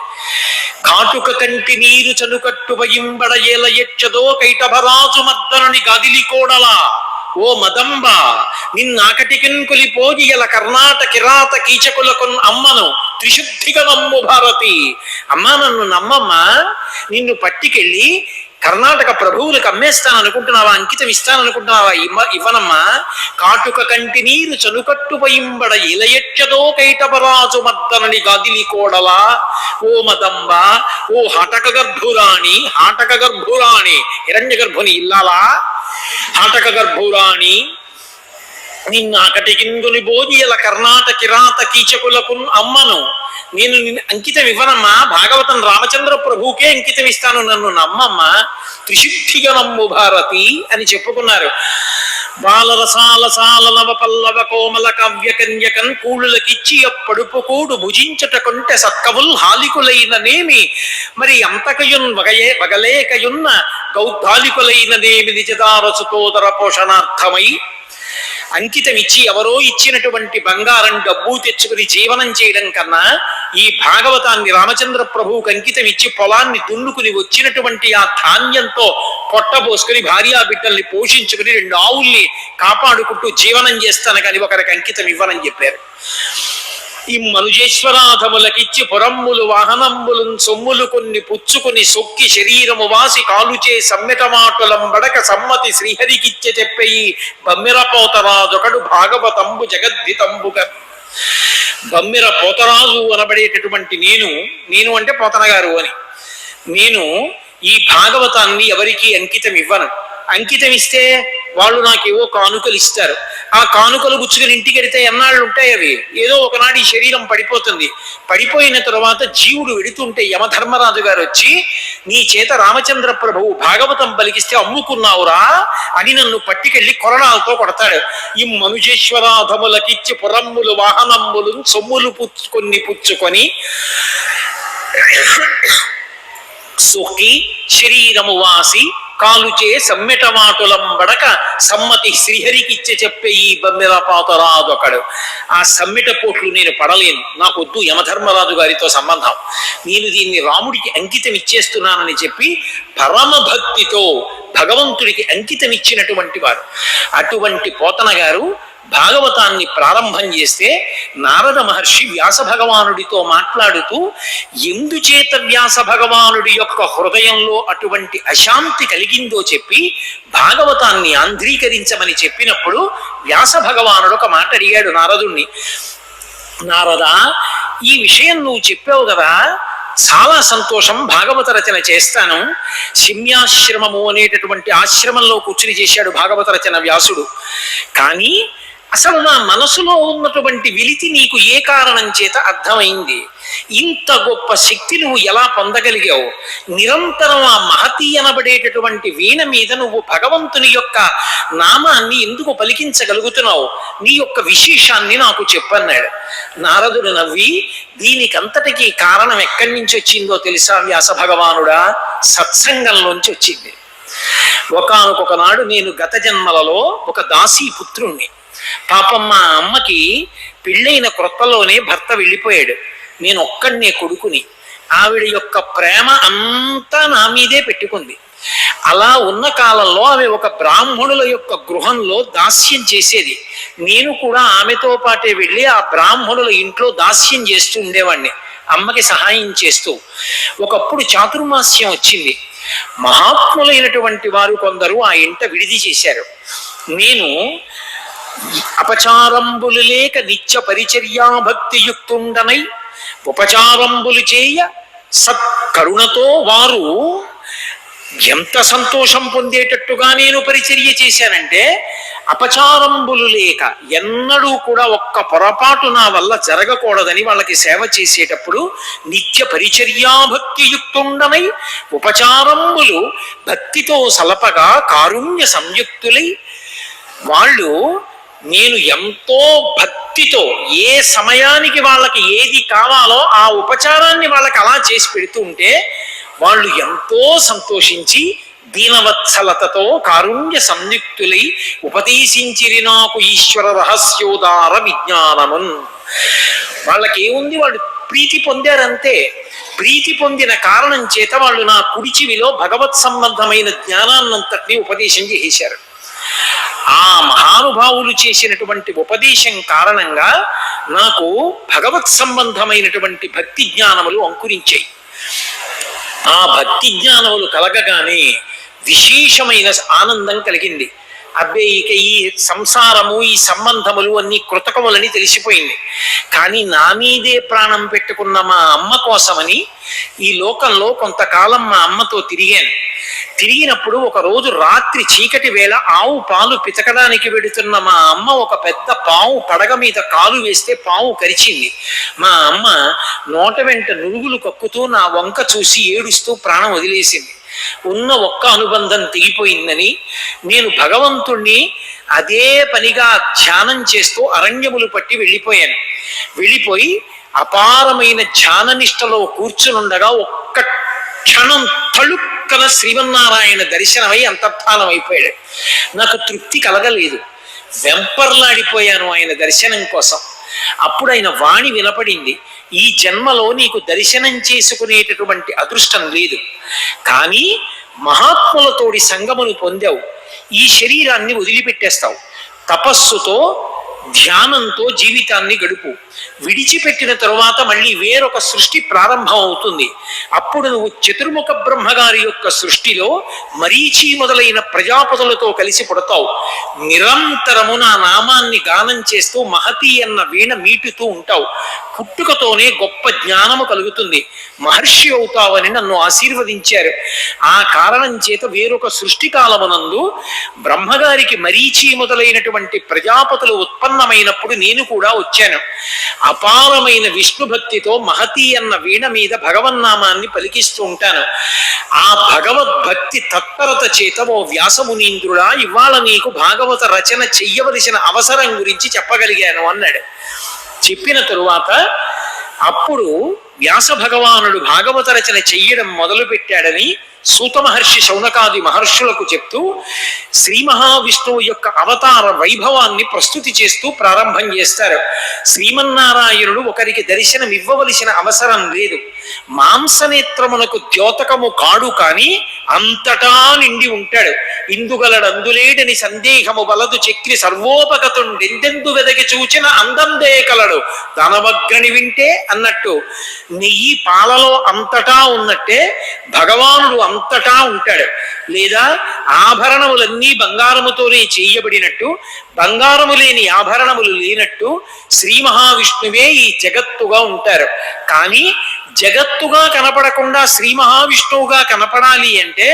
కాటుక కంటి నీరు చనుకట్టు భయింబడ ఏల ఎచ్చదో కైటభరాజు మద్దనుని గదిలి కోడలా ఓ మదంబ నిన్నాకటికిన్ కొలిపోయి ఎల కర్ణాట కిరాత కీచకులకు అమ్మను త్రిశుద్ధిగా నమ్ము భారతి. అమ్మా నన్ను నమ్మమ్మా, నిన్ను పట్టికెళ్ళి కర్ణాటక ప్రభువులకు అమ్మేస్తాననుకుంటున్నావా, అంకితం ఇస్తాననుకుంటున్నావా? ఇవ్వనమ్మా. కాటుక కంటి నీరు చనుకట్టు పయింబడ ఇలయచ్చదో కైటపరాజు మద్దనని గాదిలి కోడలా ఓ మదంబ ఓ హటక గర్భురాణి హిరణ్య గర్భుని ఇల్లాలా హటక గర్భురాణి నిన్నాకటికిందుని బోధియల కర్ణాట కిరాత కీచకులకు అమ్మను నేను అంకితం ఇవ్వనమ్మా. భాగవతం రామచంద్ర ప్రభువుకే అంకితం ఇస్తాను, నన్ను నమ్మమ్మా. త్రిశుద్ధిగా నమ్ము భారతి అని చెప్పుకున్నారు. బాలరసాల సాల నవ పల్లవ కోమల కవ్య కన్యకన్ కూళ్ళకిచ్చి అప్పడుపు కూడు భుజించట కొంటె సత్కవుల్ హాలికులైననేమి మరి అంతకయున్ వగలేకయున్న గౌద్ధాలికులైననేమి నిజదారసుతోదర పోషణార్థమై. అంకితం ఇచ్చి ఎవరో ఇచ్చినటువంటి బంగారం డబ్బు తెచ్చుకుని జీవనం చేయడం కన్నా ఈ భాగవతాన్ని రామచంద్ర ప్రభువుకు అంకితం ఇచ్చి పొలాన్ని దున్నుకుని వచ్చినటువంటి ఆ ధాన్యంతో పొట్టబోసుకుని భార్యా బిడ్డల్ని పోషించుకుని 2 ఆవుల్ని కాపాడుకుంటూ జీవనం చేస్తాను కానీ ఒకరికి అంకితం ఇవ్వనని చెప్పారు. ఈ మనుజేశ్వరాధములకిచ్చి పురమ్ములు వాహనమ్ములు సొమ్ములు కొన్ని పుచ్చుకుని సొక్కి శరీరము వాసి కాలుచే సమ్మెటమాటులంబడక సమ్మతి శ్రీహరికిచ్చే చెప్పేయి బమ్మిర పోతరాజొకడు భాగవతంబు జగద్ధితంబుగా. బమ్మిర పోతరాజు అనబడేటటువంటి నేను అంటే పోతన గారు అని, నేను ఈ భాగవతాన్ని ఎవరికి అంకితం ఇవ్వను. అంకితం ఇస్తే వాళ్ళు నాకేవో కానుకలు ఇస్తారు. ఆ కానుకలు గుచ్చుకుని ఇంటికి వెడితే ఎన్నాళ్ళు ఉంటాయి అవి? ఏదో ఒకనాడు ఈ శరీరం పడిపోతుంది. పడిపోయిన తర్వాత జీవుడు వెడుతుంటే యమధర్మరాజు గారు వచ్చి నీ చేత రామచంద్ర ప్రభువు భాగవతం పలికిస్తే అమ్ముకున్నావురా అని నన్ను పట్టికెళ్ళి కొరణాలతో కొడతాడు. ఈ మనుజేశ్వరాధములకిచ్చి పురమ్ములు వాహనమ్ములు సొమ్ములు పుచ్చుకొని సొక్కి శరీరము వాసి కాలుచే సమ్మెట మాటులంబడక సమ్మతి శ్రీహరికిచ్చే చెప్పే ఈ బమ్మెల పాతరాదొకడు. ఆ సమ్మెట పోట్లు నేను పడలేను, నాకొద్దు యమధర్మరాజు గారితో సంబంధం, నేను దీన్ని రాముడికి అంకితం ఇచ్చేస్తున్నానని చెప్పి పరమ భక్తితో భగవంతుడికి అంకితం ఇచ్చినటువంటి వారు. అటువంటి పోతన గారు భాగవతాన్ని ప్రారంభం చేస్తే నారద మహర్షి వ్యాస భగవానుడితో మాట్లాడుతూ ఎందుచేత వ్యాస భగవానుడి యొక్క హృదయంలో అటువంటి అశాంతి కలిగిందో చెప్పి భాగవతాన్ని ఆంధ్రీకరించమని చెప్పినప్పుడు వ్యాస భగవానుడు ఒక మాట అడిగాడు నారదుణ్ణి. నారదా, ఈ విషయం నువ్వు చెప్పావు కదా, చాలా సంతోషం, భాగవత రచన చేస్తాను. శమ్యాశ్రమము అనేటటువంటి ఆశ్రమంలో కూర్చుని చేశాడు భాగవత రచన వ్యాసుడు. కానీ అసలు నా మనసులో ఉన్నటువంటి వెలితి నీకు ఏ కారణం చేత అర్థమైంది? ఇంత గొప్ప శక్తి నువ్వు ఎలా పొందగలిగావు? నిరంతరం ఆ మహతి అనబడేటటువంటి వీణ మీద నువ్వు భగవంతుని యొక్క నామాన్ని ఎందుకు పలికించగలుగుతున్నావు? నీ యొక్క విశేషాన్ని నాకు చెప్పన్నాడు. నారదుడు నవ్వి, దీనికంతటికీ కారణం ఎక్కడి నుంచి వచ్చిందో తెలుసా వ్యాస భగవానుడా? సత్సంగంలోంచి వచ్చింది. ఒకానొక నాడు నేను గత జన్మలలో ఒక దాసీ పుత్రుణ్ణి. పాపం మా అమ్మకి పెళ్ళైన క్రొత్తలోనే భర్త వెళ్ళిపోయాడు, నేను ఒక్కడినే కొడుకుని. ఆవిడ యొక్క ప్రేమ అంతా నా మీదే పెట్టుకుంది. అలా ఉన్న కాలంలో ఆమె ఒక బ్రాహ్మణుల యొక్క గృహంలో దాస్యం చేసేది. నేను కూడా ఆమెతో పాటే వెళ్ళి ఆ బ్రాహ్మణుల ఇంట్లో దాస్యం చేస్తూ ఉండేవాడిని, అమ్మకి సహాయం చేస్తూ. ఒకప్పుడు చాతుర్మాస్యం వచ్చింది. మహాత్ములైనటువంటి వారు కొందరు ఆ ఇంట విడిది చేశారు. నేను అపచారంబులు లేక నిత్య పరిచర్యాభక్తియుక్తుండనై ఉపచారంబులు చేయ సత్కరుణతో వారు ఎంత సంతోషం పొందేటట్టుగా నేను పరిచర్య చేశానంటే, అపచారంబులు లేక ఎన్నడూ కూడా ఒక్క పొరపాటు నా వల్ల జరగకూడదని వాళ్ళకి సేవ చేసేటప్పుడు నిత్య పరిచర్యాభక్తియుక్తుండనై ఉపచారంబులు భక్తితో సలపగా కారుణ్య సంయుక్తులై వాళ్ళు నేను ఎంతో భక్తితో ఏ సమయానికి వాళ్ళకి ఏది కావాలో ఆ ఉపచారాన్ని వాళ్ళకి అలా చేసి పెడుతూ ఉంటే వాళ్ళు ఎంతో సంతోషించి దీనవత్సలతతో కారుణ్య సంయుక్తులై ఉపదేశించిరి నాకు ఈశ్వర రహస్యోదార విజ్ఞానమున్. వాళ్ళకి ఏముంది, వాళ్ళు ప్రీతి పొందారంతే. ప్రీతి పొందిన కారణం చేత వాళ్ళు నా కుడి చెవిలో భగవత్ సంబంధమైన జ్ఞానాన్నంతటినీ ఉపదేశం చేశారు. ఆ మహానుభావులు చేసినటువంటి ఉపదేశం కారణంగా నాకు భగవత్ సంబంధమైనటువంటి భక్తి జ్ఞానములు అంకురించాయి. ఆ భక్తి జ్ఞానములు కలగగానే విశేషమైన ఆనందం కలిగింది. అబ్బే, ఇక ఈ సంసారము ఈ సంబంధములు అన్ని కృతకములని తెలిసిపోయింది. కానీ నా మీదే ప్రాణం పెట్టుకున్న మా అమ్మ కోసమని ఈ లోకంలో కొంతకాలం మా అమ్మతో తిరిగాను. తిరిగినప్పుడు ఒక రోజు రాత్రి చీకటి వేళ ఆవు పాలు పితకడానికి వెడుతున్న మా అమ్మ ఒక పెద్ద పాము పడగ మీద కాలు వేస్తే పాము కరిచింది. మా అమ్మ నోట వెంట నురుగులు కక్కుతూ నా వంక చూసి ఏడుస్తూ ప్రాణం వదిలేసింది. ఉన్న ఒక్క అనుబంధం తెగిపోయిందని నేను భగవంతుణ్ణి అదే పనిగా ధ్యానం చేస్తూ అరణ్యములు పట్టి వెళ్ళిపోయాను. వెళ్ళిపోయి అపారమైన ధ్యాననిష్టలో కూర్చునుండగా ఒక్క క్షణం తళుక్కన శ్రీమన్నారాయణ దర్శనమై అంతర్ధానం అయిపోయాడు. నాకు తృప్తి కలగలేదు, వెంపర్లాడిపోయాను ఆయన దర్శనం కోసం. అప్పుడు ఆయన వాణి వినపడింది, ఈ జన్మలో నీకు దర్శనం చేసుకునేటటువంటి అదృష్టం లేదు, కానీ మహాత్ములతోడి సంగమును పొందావు, ఈ శరీరాన్ని వదిలిపెట్టేస్తావు, తపస్సుతో ధ్యానంతో జీవితాన్ని గడుపు. విడిచిపెట్టిన తరువాత మళ్ళీ వేరొక సృష్టి ప్రారంభం అవుతుంది. అప్పుడు నువ్వు చతుర్ముఖ బ్రహ్మగారి యొక్క సృష్టిలో మరీచి మొదలైన ప్రజాపతులతో కలిసి పుడతావు. నిరంతరము నా నామాన్ని గానం చేస్తూ మహతి అన్న వీణ మీటుతూ ఉంటావు. పుట్టుకతోనే గొప్ప జ్ఞానము కలుగుతుంది, మహర్షి అవుతావని నన్ను ఆశీర్వదించారు. ఆ కారణం చేత వేరొక సృష్టి కాలమునందు బ్రహ్మగారికి మరీచి మొదలైనటువంటి ప్రజాపతులు ఉత్పన్నమైనప్పుడు నేను కూడా వచ్చాను. అపారమైన విష్ణు భక్తితో మహతి అన్న వీణ మీద భగవన్నామాన్ని పలికిస్తూ ఉంటాను. ఆ భగవద్భక్తి తత్పరత చేత ఓ వ్యాసమునీంద్రుడా, ఇవాళ నీకు భాగవత రచన చెయ్యవలసిన అవసరం గురించి చెప్పగలిగాను అన్నాడు. చెప్పిన తరువాత అప్పుడు వ్యాస భగవానుడు భాగవత రచన చెయ్యడం మొదలు పెట్టాడని సూత మహర్షి శౌనకాది మహర్షులకు చెప్తూ శ్రీ మహావిష్ణువు యొక్క అవతార వైభవాన్ని ప్రస్తుతి చేస్తూ ప్రారంభం చేస్తారు. శ్రీమన్నారాయణుడు ఒకరికి దర్శనం ఇవ్వవలసిన అవసరం లేదు. మాంసనేత్రమునకు ద్యోతకము కాడు కాని అంతటా నిండి ఉంటాడు. ఇందుగలడందులేడని సందేహము వలదు చక్రి సర్వోపగతుండెందెందు వెదకి చూచిన అందందే కలడు దానవగ్రని వింటే అన్నట్టు నెయ్యి పాలలో అంతటా ఉన్నట్టే భగవానుడు అంతటా ఉంటాడు. లేదా ఆభరణములన్నీ బంగారముతోనే చేయబడినట్టు బంగారము లేని ఆభరణములు లేనట్టు శ్రీ మహావిష్ణువే ఈ జగత్తుగా ఉంటారు. కానీ జగత్తుగా కనపడకుండా శ్రీ మహావిష్ణువుగా కనపడాలి అంటే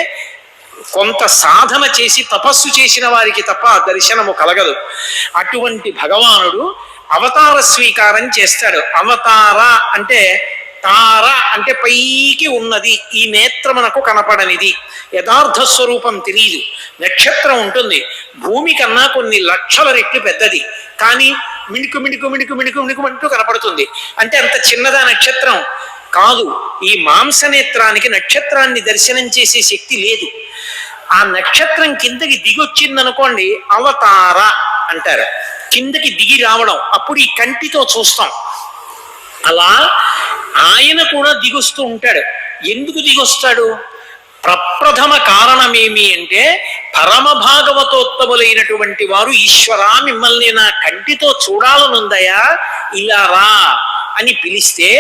కొంత సాధన చేసి తపస్సు చేసిన వారికి తప్ప దర్శనము కలగదు. అటువంటి భగవానుడు అవతార స్వీకారం చేస్తాడు. అవతార అంటే తార అంటే పైకి ఉన్నది, ఈ నేత్రమునకు కనపడనిది, యథార్థ స్వరూపం తెలియదు. నక్షత్రం ఉంటుంది, భూమి కన్నా కొన్ని లక్షల రెట్లు పెద్దది, కానీ మిణుకు మిణుకు మిణుకు మిణుకు మిణుకు అంటూ కనపడుతుంది. అంటే అంత చిన్నదా నక్షత్రం కాదు. ఈ మాంసనేత్రానికి నక్షత్రాన్ని దర్శనం చేసే శక్తి లేదు. ఆ నక్షత్రం కిందకి దిగొచ్చిందనుకోండి అవతార అంటారు, కిందకి దిగి రావడం. అప్పుడు ఈ కంటితో చూస్తాం. అలా ఆయన కూడా దిగొస్తూ ఉంటాడు. ఎందుకు దిగొస్తాడు? ప్రప్రథమ కారణమేమి అంటే పరమ భాగవతోత్తములైనటువంటి వారు ఈశ్వరా మిమ్మల్ని నా కంటితో చూడాలనుందయా ఇలా రా అని పిలిస్తే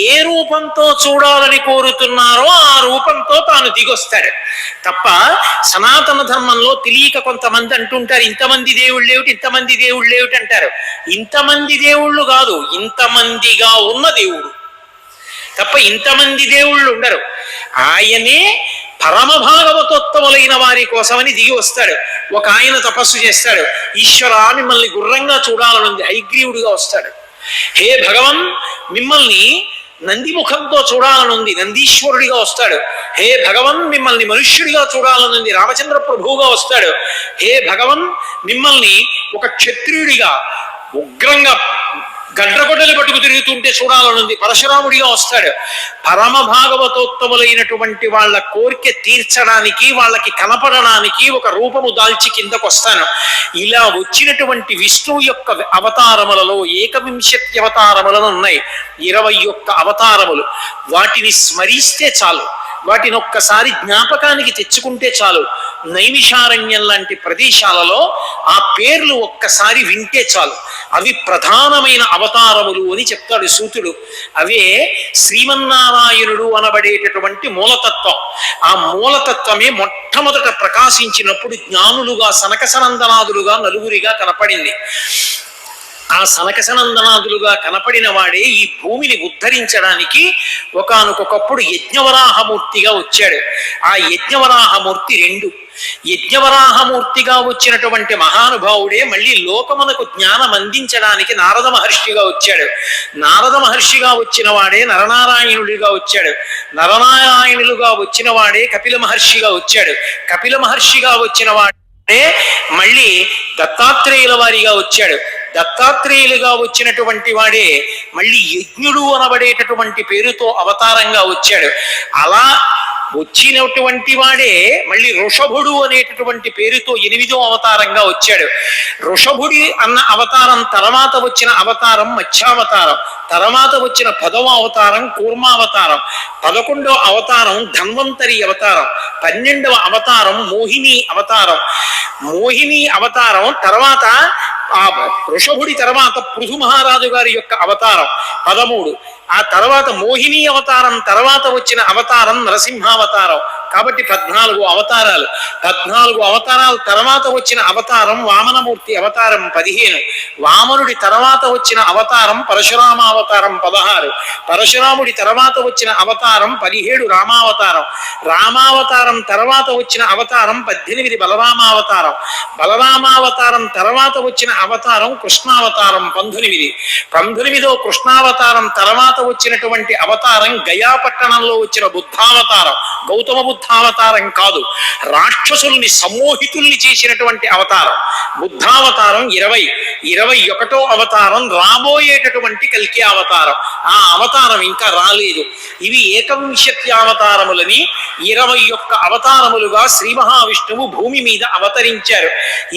ఏ రూపంతో చూడాలని కోరుతున్నారో ఆ రూపంతో తాను దిగొస్తాడు తప్ప సనాతన ధర్మంలో తెలియక కొంతమంది అంటుంటారు ఇంతమంది దేవుళ్ళు ఏమిటి ఇంతమంది దేవుళ్ళు ఏమిటి అంటారు. ఇంతమంది దేవుళ్ళు కాదు, ఇంతమందిగా ఉన్న దేవుడు తప్ప ఇంతమంది దేవుళ్ళు ఉండరు. ఆయనే పరమ భాగవతోత్తములైన వారి కోసమని దిగి వస్తాడు. ఒక ఆయన తపస్సు చేస్తాడు, ఈశ్వరా మిమ్మల్ని గుర్రంగా చూడాలనుంది, హైగ్రీవుడిగా వస్తాడు. హే భగవన్ మిమ్మల్ని నందిముఖంతో చూడాలనుంది, నందీశ్వరుడిగా వస్తాడు. హే భగవన్ మిమ్మల్ని మనుష్యుడిగా చూడాలనుంది, రామచంద్ర ప్రభువుగా వస్తాడు. హే భగవన్ మిమ్మల్ని ఒక క్షత్రియుడిగా ఉగ్రంగా గడ్డగొడ్డలు పట్టుకు తిరుగుతుంటే చూడాలనుంది, పరశురాముడిగా వస్తాడు. పరమ భాగవతోత్తములైనటువంటి వాళ్ళ కోరిక తీర్చడానికి వాళ్ళకి కనపడడానికి ఒక రూపము దాల్చి కిందకు వస్తాను. ఇలా వచ్చినటువంటి విష్ణువు యొక్క అవతారములలో 21 అవతారములను ఉన్నాయి, 21 అవతారములు. వాటిని స్మరిస్తే చాలు, వాటిని ఒక్కసారి జ్ఞాపకానికి తెచ్చుకుంటే చాలు. నైమిషారణ్యం లాంటి ప్రదేశాలలో ఆ పేర్లు ఒక్కసారి వింటే చాలు. అవి ప్రధానమైన అవతారములు అని చెప్తాడు సూతుడు. అవే శ్రీమన్నారాయణుడు అనబడేటటువంటి మూలతత్వం. ఆ మూలతత్వమే మొట్టమొదట ప్రకాశించినప్పుడు జ్ఞానులుగా సనక సనందనాదులుగా నలుగురిగా కనపడింది. ఆ సనక సనందనాదులుగా కనపడిన వాడే ఈ భూమిని ఉద్ధరించడానికి ఒకానొకప్పుడు యజ్ఞవరాహమూర్తిగా వచ్చాడు. ఆ యజ్ఞవరాహమూర్తి 2. యజ్ఞవరాహమూర్తిగా వచ్చినటువంటి మహానుభావుడే మళ్ళీ లోకమునకు జ్ఞానం అందించడానికి నారద మహర్షిగా వచ్చాడు. నారద మహర్షిగా వచ్చిన వాడే నరనారాయణుడిగా వచ్చాడు. నరనారాయణులుగా వచ్చిన వాడే కపిల మహర్షిగా వచ్చాడు. కపిల మహర్షిగా వచ్చిన వాడే మళ్ళీ దత్తాత్రేయుల వారిగా వచ్చాడు. దత్తాత్రేయులుగా వచ్చినటువంటి వాడే మళ్ళీ యజ్ఞుడు అనబడేటటువంటి పేరుతో అవతారంగా వచ్చాడు. అలా వచ్చినటువంటి వాడే మళ్ళీ ఋషభుడు అనేటటువంటి పేరుతో 8వ అవతారంగా వచ్చాడు. ఋషభుడి అన్న అవతారం తర్వాత వచ్చిన అవతారం మత్స్యావతారం, తర్వాత వచ్చిన 10వ అవతారం కూర్మావతారం, 11వ అవతారం ధన్వంతరి అవతారం, 12వ అవతారం మోహిని అవతారం. మోహిని అవతారం తర్వాత ఆ ఋషభుడి తర్వాత పృథు మహారాజు గారి యొక్క అవతారం 13. ఆ తర్వాత మోహిని అవతారం తర్వాత వచ్చిన అవతారం నరసింహావతారం. కాబట్టి 14 అవతారాలు. 14 అవతారాల తర్వాత వచ్చిన అవతారం వామనమూర్తి అవతారం 15. వామనుడి తర్వాత వచ్చిన అవతారం పరశురామావతారం 16. పరశురాముడి తర్వాత వచ్చిన అవతారం 17 రామావతారం. రామావతారం తర్వాత వచ్చిన అవతారం 18 బలరామావతారం. బలరామావతారం తర్వాత వచ్చిన అవతారం కృష్ణావతారం 19. 19వ కృష్ణావతారం తర్వాత వచ్చినటువంటి అవతారం గయా పట్టణంలో వచ్చిన బుద్ధావతారం. గౌతమ బుద్ధావతారం కాదు, రాక్షసుల్ని సమ్మోహితుల్ని చేసినటువంటి అవతారం బుద్ధావతారం. 21వ అవతారం రాబోయేటటువంటి కల్కి అవతారం. ఆ అవతారం ఇంకా రాలేదు. ఇవి ఏకవింశతి అవతారములని 21 అవతారములుగా శ్రీ మహావిష్ణువు భూమి మీద అవతరించారు.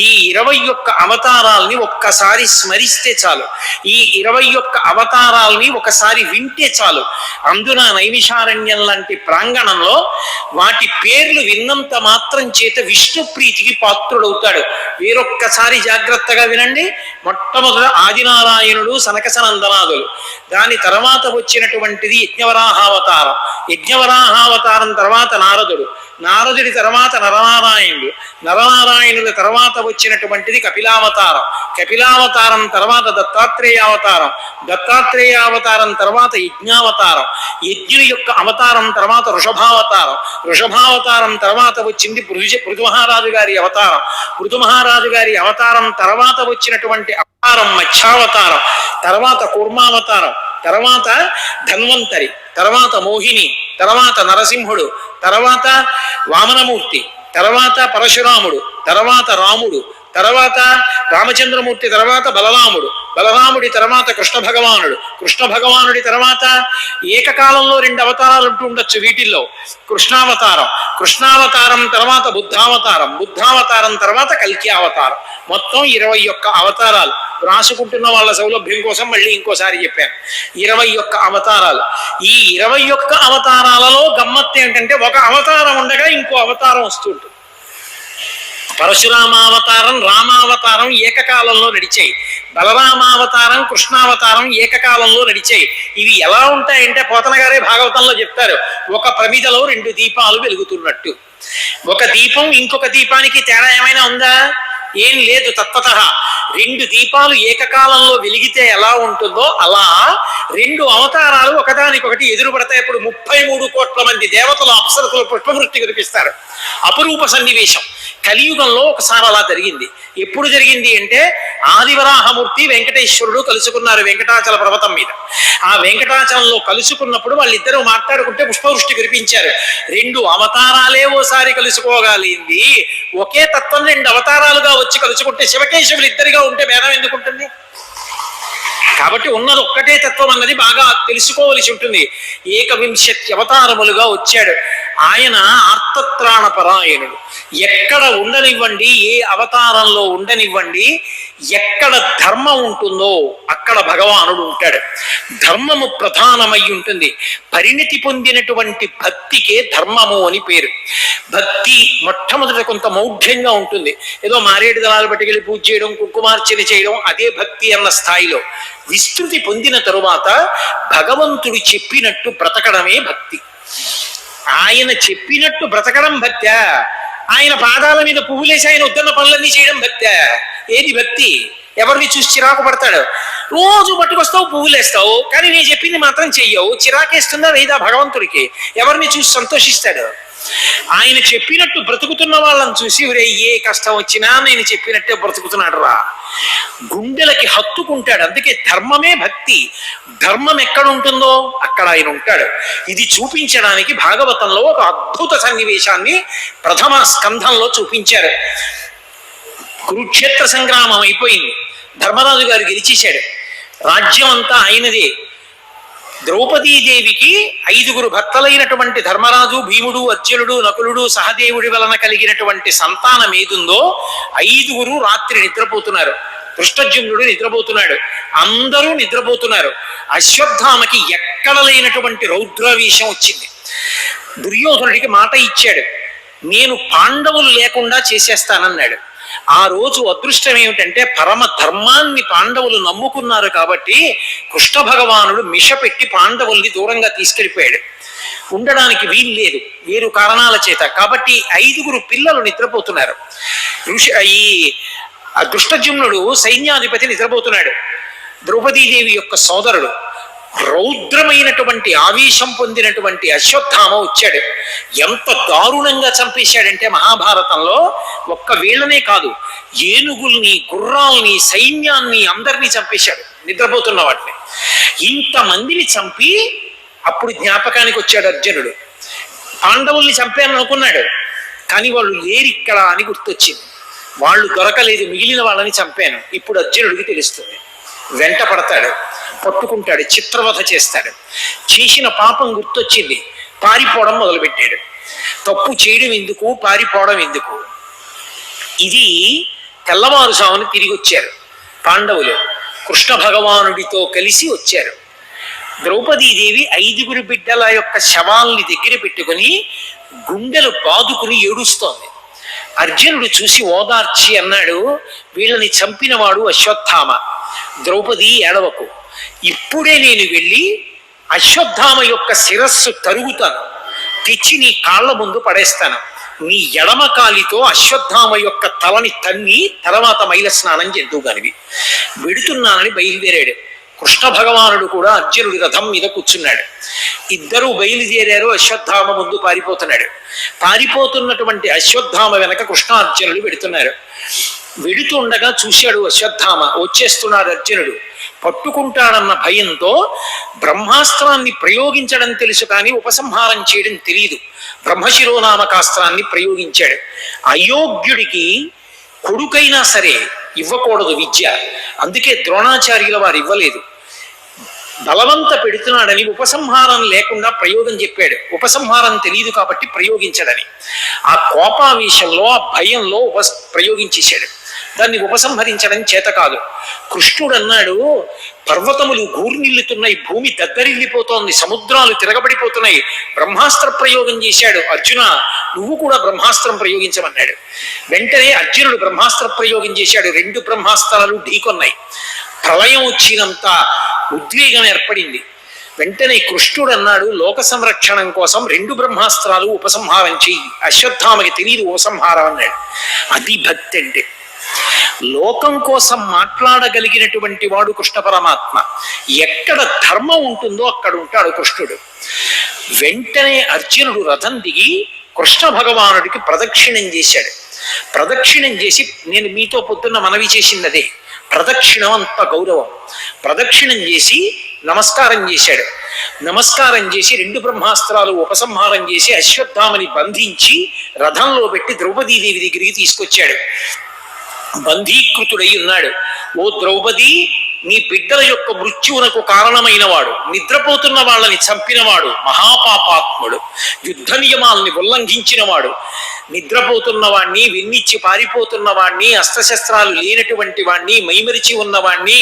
ఈ 21 అవతారాల్ని ఒక్కసారి స్మరిస్తే చాలు, ఈ 21 అవతారాల్ని ఒకసారి వింటే చాలు. అందున నైమిషారణ్యం లాంటి ప్రాంగణంలో వాటి పేర్లు విన్నంత మాత్రం చేత విష్ణు ప్రీతికి పాత్రుడవుతాడు. వేరొక్కసారి జాగ్రత్తగా వినండి. మొట్టమొదట ఆదినారాయణుడు సనకసనందనాదులు, దాని తర్వాత వచ్చినటువంటిది యజ్ఞవరాహావతారం, యజ్ఞవరాహావతారం తర్వాత నారదుడు, నారదుడి తర్వాత నరనారాయణుడు, నరనారాయణుల తర్వాత వచ్చినటువంటిది కపిలావతారం, కపిలావతారం తర్వాత దత్తాత్రేయావతారం, దత్తాత్రేయావతారం తర్వాత యజ్ఞావతారం, యజ్ఞుని యొక్క అవతారం తర్వాత వృషభావతారం, వృషభావతారం తర్వాత వచ్చింది పృథు మహారాజు గారి అవతారం, పృథు మహారాజు గారి అవతారం తర్వాత వచ్చినటువంటి అవతారం మత్స్యావతారం, తర్వాత కూర్మావతారం, తర్వాత ధన్వంతరి, తర్వాత మోహిని, తర్వాత నరసింహుడు, తర్వాత వామనమూర్తి, తర్వాత పరశురాముడు, తర్వాత రాముడు, తర్వాత రామచంద్రమూర్తి, తర్వాత బలరాముడు, బలరాముడి తర్వాత కృష్ణ భగవానుడు, కృష్ణ భగవానుడి తర్వాత ఏకకాలంలో 2 అవతారాలు ఉంటూ ఉండొచ్చు వీటిల్లో. కృష్ణావతారం, కృష్ణావతారం తర్వాత బుద్ధావతారం, బుద్ధావతారం తర్వాత కల్కి అవతారం. మొత్తం 21 అవతారాలు. రాసుకుంటున్న వాళ్ళ సౌలభ్యం కోసం మళ్ళీ ఇంకోసారి చెప్పాను, 21 అవతారాలు. ఈ 21 అవతారాలలో గమ్మత్తు ఏంటంటే ఒక అవతారం ఉండగా ఇంకో అవతారం వస్తుంటుంది. పరశురామావతారం, రామావతారం ఏకకాలంలో నడిచాయి, బలరామావతారం, కృష్ణావతారం ఏకకాలంలో నడిచాయి. ఇవి ఎలా ఉంటాయంటే పోతన గారే భాగవతంలో చెప్తారు, ఒక ప్రమిదలో 2 దీపాలు వెలుగుతున్నట్టు. ఒక దీపం ఇంకొక దీపానికి తేడా ఏమైనా ఉందా? ఏం లేదు. తత్వతః 2 దీపాలు ఏకకాలంలో వెలిగితే ఎలా ఉంటుందో అలా 2 అవతారాలు ఒకదానికొకటి ఎదురుపడతాయి. ఇప్పుడు 33 కోట్ల మంది దేవతలు అప్సరసులు పుష్పవృష్టి కురిపిస్తారు. అపురూప సన్నివేశం. కలియుగంలో ఒకసారి అలా జరిగింది. ఎప్పుడు జరిగింది అంటే ఆదివరాహమూర్తి వెంకటేశ్వరుడు కలుసుకున్నారు వెంకటాచల పర్వతం మీద. ఆ వెంకటాచలంలో కలుసుకున్నప్పుడు వాళ్ళిద్దరూ మాట్లాడుకుంటే పుష్పవృష్టి కురిపించారు. 2 అవతారాలే ఓసారి కలుసుకోగలిగింది. ఒకే తత్వం 2 అవతారాలుగా వచ్చి కలుసుకుంటే శివకేశవులు ఇద్దరిగా ఉంటే భేదం ఎందుకుంటుంది? కాబట్టి ఉన్నది ఒక్కటే తత్వం అన్నది బాగా తెలుసుకోవలసి ఉంటుంది. ఏకవింశతి అవతారములుగా వచ్చాడు ఆయన. ఆర్తత్రాణ పరాయణుడు. ఎక్కడ ఉండనివ్వండి, ఏ అవతారంలో ఉండనివ్వండి, ఎక్కడ ధర్మం ఉంటుందో అక్కడ భగవానుడు ఉంటాడు. ధర్మము ప్రధానమై ఉంటుంది. పరిణితి పొందినటువంటి భక్తికే ధర్మము అని పేరు. భక్తి మొట్టమొదట కొంత మౌఢ్యంగా ఉంటుంది. ఏదో మారేడు దళాలు పట్టుకెళ్ళి పూజ చేయడం, కుంకుమార్చన చేయడం, అదే భక్తి అన్న స్థాయిలో. విస్తృతి పొందిన తరువాత భగవంతుడు చెప్పినట్టు బ్రతకడమే భక్తి. ఆయన చెప్పినట్టు బ్రతకడం భక్త్యా? ఆయన పాదాల మీద పువ్వులేసి ఆయన వద్దన్న పనులన్నీ చేయడం భక్త్యా? ఏది భక్తి? ఎవరిని చూసి చిరాకు పడతాడు? రోజు పట్టుకొస్తావు, పువ్వులేస్తావు, కానీ నేను చెప్పింది మాత్రం చెయ్యవు. చిరాకేస్తుందా లేదా భగవంతుడికి? ఎవరిని చూసి సంతోషిస్తాడు? ఆయన చెప్పినట్టు బ్రతుకుతున్న వాళ్ళని చూసి ఏ కష్టం వచ్చినా నేను చెప్పినట్టే బ్రతుకుతున్నాడు రా, గుండెలకి హత్తుకుంటాడు. అందుకే ధర్మమే భక్తి. ధర్మం ఎక్కడ ఉంటుందో అక్కడ ఆయన ఉంటాడు. ఇది చూపించడానికి భాగవతంలో ఒక అద్భుత సన్నివేశాన్ని ప్రథమ స్కంధంలో చూపించారు. కురుక్షేత్ర సంగ్రామం అయిపోయింది. ధర్మరాజు గారు గెలిచేశాడు. రాజ్యం అంతా ఆయనదే. ద్రౌపదీదేవికి 5 భర్తలైనటువంటి ధర్మరాజు, భీముడు, అర్జునుడు, నకులుడు, సహదేవుడి వలన కలిగినటువంటి సంతానం ఏదుందో 5 రాత్రి నిద్రపోతున్నారు. దృష్టజుమ్నుడు నిద్రపోతున్నాడు. అందరూ నిద్రపోతున్నారు. అశ్వత్థామకి ఎక్కడ లేనటువంటి రౌద్రావేశం వచ్చింది. దుర్యోధనుడికి మాట ఇచ్చాడు, నేను పాండవులు లేకుండా చేసేస్తానన్నాడు. ఆ రోజు అదృష్టం ఏమిటంటే పరమ ధర్మాన్ని పాండవులు నమ్ముకున్నారు కాబట్టి కృష్ణ భగవానుడు మిషపెట్టి పాండవుల్ని దూరంగా తీసుకెళ్ళిపోయాడు. ఉండడానికి వీలు లేదు వేరు కారణాల చేత. కాబట్టి 5 పిల్లలు నిద్రపోతున్నారు. ఈ దృష్టజుమ్నుడు సైన్యాధిపతి నిద్రపోతున్నాడు. ద్రౌపదీదేవి యొక్క సోదరుడు. రౌద్రమైనటువంటి ఆవేశం పొందినటువంటి అశ్వత్థామ వచ్చాడు. ఎంత దారుణంగా చంపేశాడంటే మహాభారతంలో ఒక్క వీళ్ళనే కాదు, ఏనుగుల్ని, గుర్రాల్ని, సైన్యాన్ని అందరినీ చంపేశాడు, నిద్రపోతున్న వాటిని. ఇంతమందిని చంపి అప్పుడు జ్ఞాపకానికి వచ్చాడు అర్జునుడు. పాండవుల్ని చంపాను అనుకున్నాడు, కానీ వాళ్ళు లేరిక్కడ అని గుర్తొచ్చింది. వాళ్ళు దొరకలేదు, మిగిలిన వాళ్ళని చంపాను. ఇప్పుడు అర్జునుడికి తెలుస్తుంది. వెంట పడతాడు, పట్టుకుంటాడు, చిత్రవధ చేస్తాడు. చేసిన పాపం గుర్తొచ్చింది, పారిపోవడం మొదలుపెట్టాడు. తప్పు చేయడం ఎందుకు, పారిపోవడం ఎందుకు? ఇది తెల్లవారుజామున తిరిగి వచ్చారు పాండవులు. కృష్ణ భగవానుడితో కలిసి వచ్చారు. ద్రౌపదీదేవి 5 బిడ్డల యొక్క శవాల్ని దగ్గర పెట్టుకుని గుండెలు బాదుకుని ఏడుస్తోంది. అర్జునుడు చూసి ఓదార్చి అన్నాడు, వీళ్ళని చంపినవాడు అశ్వత్థామ. ద్రౌపది ఏడవకు, ఇప్పుడే నేను వెళ్ళి అశ్వత్థామ యొక్క శిరస్సు తరుగుతాను, తెచ్చి నీ కాళ్ళ ముందు పడేస్తాను. నీ ఎడమ కాలితో అశ్వత్థామ యొక్క తలని తన్ని తర్వాత మైల స్నానం చేద్దుగానివి. వెడుతున్నానని బయలుదేరాడు. కృష్ణ భగవానుడు కూడా అర్జునుడి రథం మీద కూర్చున్నాడు. ఇద్దరూ బయలుదేరారు. అశ్వత్థామ ముందు పారిపోతున్నాడు. పారిపోతున్నటువంటి అశ్వత్థామ వెనక కృష్ణార్జునుడు వెడుతున్నారు. వెడుతుండగా చూశాడు అశ్వత్థామ, వచ్చేస్తున్నాడు అర్జునుడు. పట్టుకుంటాడన్న భయంతో బ్రహ్మాస్త్రాన్ని ప్రయోగించడం తెలుసు, కానీ ఉపసంహారం చేయడం తెలియదు. బ్రహ్మశిరోనామకాస్త్రాన్ని ప్రయోగించాడు. అయోగ్యుడికి కొడుకైనా సరే ఇవ్వకూడదు విద్య, అందుకే ద్రోణాచార్యుల వారు ఇవ్వలేదు. బలవంత పెడుతున్నాడని ఉపసంహారం లేకుండా ప్రయోగం చెప్పాడు. ఉపసంహారం తెలియదు కాబట్టి ప్రయోగించాడని. ఆ కోపావేశంలో, ఆ భయంలో ప్రయోగించేశాడు. దాన్ని ఉపసంహరించడం చేత కాదు. కృష్ణుడు అన్నాడు, పర్వతములు గూర్నిల్లుతున్నాయి, భూమి దద్దరిల్లిపోతోంది, సముద్రాలు తిరగబడిపోతున్నాయి. బ్రహ్మాస్త్ర ప్రయోగం చేశాడు. అర్జున, నువ్వు కూడా బ్రహ్మాస్త్రం ప్రయోగించమన్నాడు. వెంటనే అర్జునుడు బ్రహ్మాస్త్ర ప్రయోగం చేశాడు. 2 బ్రహ్మాస్త్రాలు ఢీకొన్నాయి. ప్రళయం వచ్చినంత ఉద్వేగం ఏర్పడింది. వెంటనే కృష్ణుడు అన్నాడు, లోక సంరక్షణం కోసం 2 బ్రహ్మాస్త్రాలు ఉపసంహారం చెయ్యి. అశ్వత్థామకి తెలియదు ఉపసంహారం అన్నాడు. అది భక్తి అంటే. లోకం కోసం మాట్లాడగలిగినటువంటి వాడు కృష్ణ పరమాత్మ. ఎక్కడ ధర్మం ఉంటుందో అక్కడ ఉంటాడు కృష్ణుడు. వెంటనే అర్జునుడు రథం దిగి కృష్ణ భగవానుడికి ప్రదక్షిణం చేశాడు. ప్రదక్షిణం చేసి, నేను మీతో పొద్దున్న మనవి చేసింది అదే, ప్రదక్షిణం అంత గౌరవం. ప్రదక్షిణం చేసి నమస్కారం చేశాడు. నమస్కారం చేసి 2 బ్రహ్మాస్త్రాలు ఉపసంహారం చేసి అశ్వత్థామని బంధించి రథంలో పెట్టి ద్రౌపదీదేవి దగ్గరికి తీసుకొచ్చాడు. బంధీకృతుడై ఉన్నాడు. ఓ ద్రౌపది, నీ బిడ్డల యొక్క మృత్యువునకు కారణమైన వాడు, నిద్రపోతున్న వాళ్ళని చంపినవాడు, మహాపాపాత్ముడు, యుద్ధ నియమాల్ని ఉల్లంఘించిన వాడు, నిద్రపోతున్న వాణ్ణి, వెన్నిచ్చి పారిపోతున్న వాణ్ణి, అస్త్రశస్త్రాలు లేనటువంటి వాణ్ణి, మైమరిచి ఉన్నవాణ్ణి,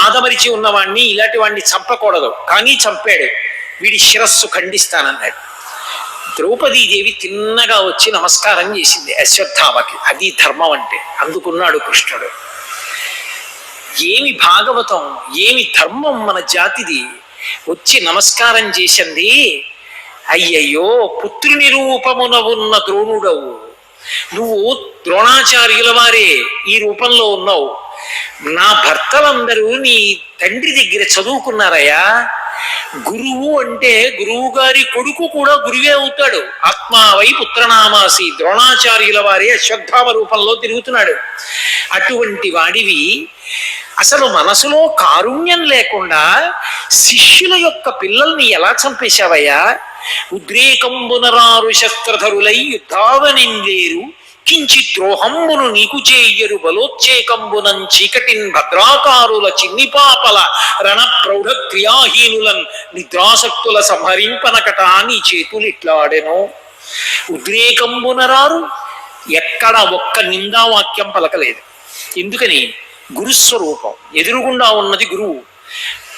ఆదమరిచి ఉన్నవాణ్ణి, ఇలాంటి వాణ్ణి చంపకూడదు, కానీ చంపాడు. వీడి శిరస్సు ఖండిస్తానన్నాడు. ద్రౌపదీదేవి తిన్నగా వచ్చి నమస్కారం చేసింది అశ్వత్థామకి. అది ధర్మం అంటే. అందుకున్నాడు కృష్ణుడు. ఏమి భాగవతం, ఏమి ధర్మం మన జాతిది. వచ్చి నమస్కారం చేసింది. అయ్యయ్యో, పుత్రుని రూపమున ఉన్న ద్రోణుడవు నువ్వు, ద్రోణాచార్యుల వారే ఈ రూపంలో ఉన్నావు. నా భర్తలందరూ నీ తండ్రి దగ్గర చదువుకున్నారయ్యా. గురువు అంటే గురువు గారి కొడుకు కూడా గురువే అవుతాడు. ఆత్మావై పుత్రనామాసి, ద్రోణాచార్యుల వారే అశ్వత్థామ రూపంలో తిరుగుతున్నాడు. అటువంటి వాడివి అసలు మనసులో కారుణ్యం లేకుండా శిష్యుల యొక్క పిల్లల్ని ఎలా చంపేశావయ్యా? ఉద్రేకంబునరారు శస్త్రధరులై యుద్ధావనిందేరు, కించిత్ ద్రోహంబును నీకు చేయరు, బలోచ్చేకంబునం చీకటిన్ భద్రాకారుల చిన్నిపాపల రణ ప్రౌఢ క్రియాహీనులన్ నిద్రాసక్తుల సంహరింపనకట నీ చేతులు ఇట్లాడెనో. ఉద్రేకంబునరారు, ఎక్కడ ఒక్క నిందావాక్యం పలకలేదు. ఎందుకని? గురుస్వరూపం. ఎదురుగుండా ఉన్నది గురువు.